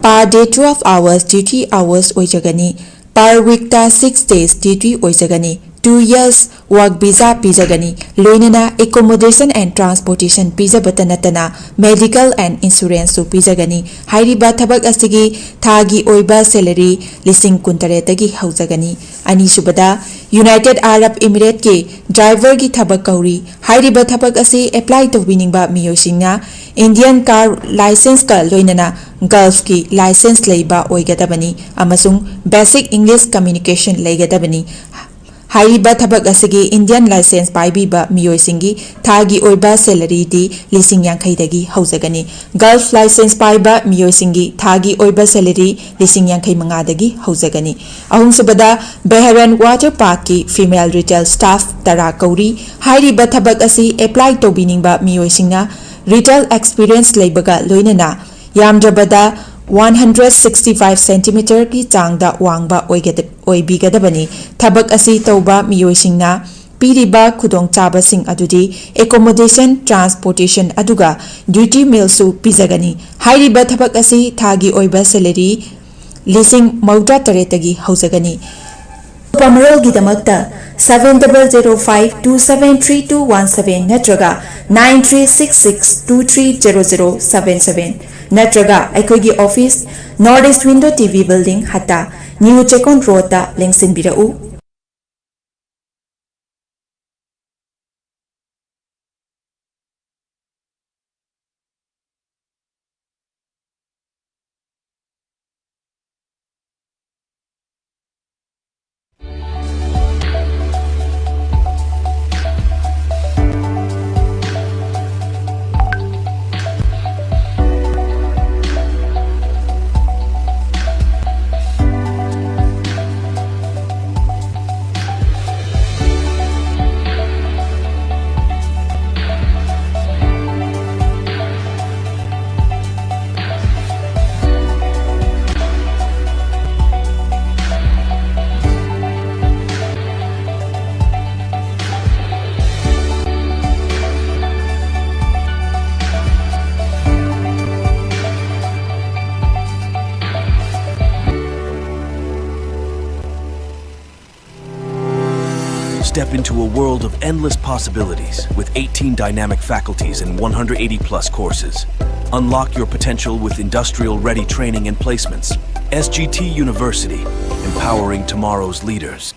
per day 12 hours duty hours oijagani per week ta 6 days duty oijagani 2 years work visa pijagani loinana accommodation and transportation pijabata natana medical and insurance su pijagani hairiba thabak asigi thagi oiba salary lising kuntare tagi haujagani ani subada United Arab Emirates ke driver gi thabak kauri hairiba thabak asi apply to winingba miyosingna Indian car license ka loinana Gulf ki license leiba oigadabani amasung basic English communication leigadabani hairiba thabak asigi Indian license paibiba miyoisingi thagi oiba salary di lising yankhai dagi haujagani Gulf license paiba miyoisingi thagi oiba salary lising yankhai manga dagi haujagani ahum subada Behran water park ki female retail staff tara kauri hairiba thabak asi apply to biningba miyoisingna retail experience leibaga loinana yamjabada 165 centimeter ki changda wangba oibigadabani thabak asi tauba miyoisingna piriba khudong chabasing adudi accommodation transportation aduga duty meal su pizagani hairiba thabak asi thagi oiba salary lising mauda taretagi haujagani Pamarol gidamakta 7005273217 natraga 9366230077 natraga aikogi office Northeast Window TV building hata New Chekon Road ta lengsin birau Step into a world of endless possibilities with 18 dynamic faculties and 180 plus courses. Unlock your potential with industrial-ready training and placements. SGT University, empowering tomorrow's leaders.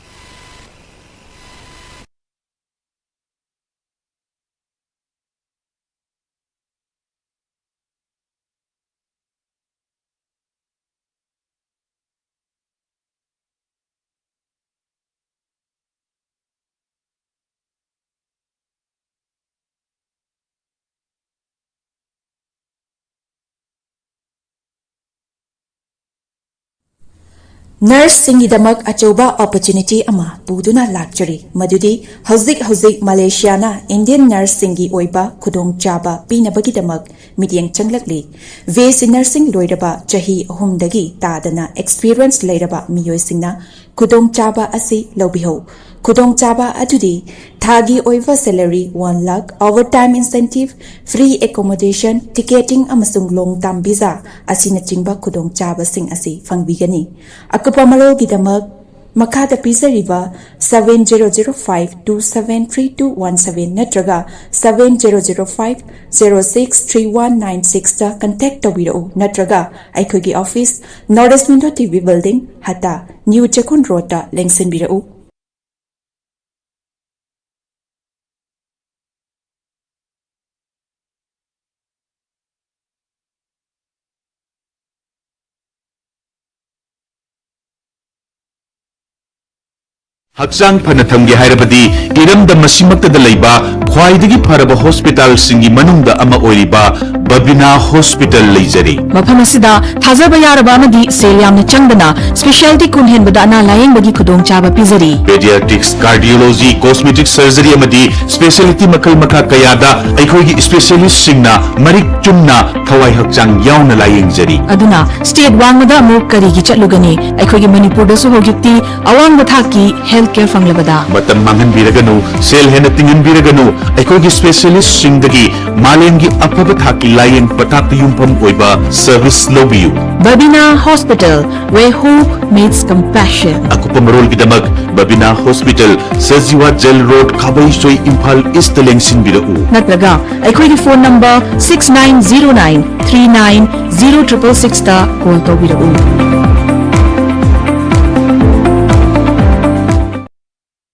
ꯅꯔꯁꯁꯤꯡꯒꯤꯗꯃꯛ ꯑꯆꯧꯕ opportunity ꯑꯃ ꯄꯨꯗꯨꯅ ꯂꯥꯛꯆꯔꯤ ꯃꯗꯨꯗꯤ ꯍꯧꯖꯤꯛ ꯃꯂꯦꯁꯤꯌꯥꯅ Indian ꯅꯔꯁꯁꯤꯡꯒꯤ ꯑꯣꯏꯕ ꯈꯨꯗꯣꯡꯆꯥꯕ ꯄꯤꯅꯕꯒꯤꯗꯃꯛ ꯃꯤꯠꯌꯦꯡ ꯆꯪꯂꯛꯂꯤ ꯚꯦꯁꯤ ꯅꯔꯁꯤꯡ ꯂꯣꯏꯔꯕ ꯆꯍꯤ 3ꯗꯒꯤ ꯇꯥꯗꯅ ꯑꯦꯛꯁꯄꯤꯔꯤꯌꯦꯟꯁ ꯂꯩꯔꯕ ꯃꯤꯑꯣꯏꯁꯤꯡꯅ ꯈꯨꯗꯣꯡꯆꯥꯕ ꯑꯁꯤ ꯂꯧꯕꯤꯍꯧ ꯈꯨꯗꯣꯡꯆꯥꯕ ꯑꯗꯨꯗꯤ ꯊꯥꯒꯤ ꯑꯣꯏꯕ salary 1 lakh overtime incentive free accommodation ticketing amasung long term visa asinachingba khudongchabasing asi fangbigani akupa marolgidamak makhada pisariba 7005273217 natraga 7005063196 ta contact tawirau natraga aikhogi office Northeast Window TV building hata New Chakun Road ta lengsenbirau Hakchang phana thamge hairabadi iramda masimakta laiba khwaidagi pharaba hospital singi manungda ama oiriba Babina Hospital leijari mafam asida thajaba yaraba amadi sel yamna changdana specialty kunhenbada ana layengbagi khudongchaba pizari pediatrics cardiology cosmetic surgery amadi specialty makal makha kayada aikhoigi specialist singna marik chumna thawai hakchang yauna layengjari aduna state wangmada amu karigi chatlugani aikhoigi manipur da su hogikti awang bathaki healthcare fanglabada matam mangan biraganu sel hena tingan biraganu aikhoigi specialist singdagi malengi afaba thaki layeng patak yumpam oiba service lobiyu Babina Hospital where hope meets compassion akupa marol gidamak Babina Hospital Sajiwa Jail Road Kabai Soi Imphal East lengsin birau natraga aikhoigi phone number 6909390666 ta call tawbirau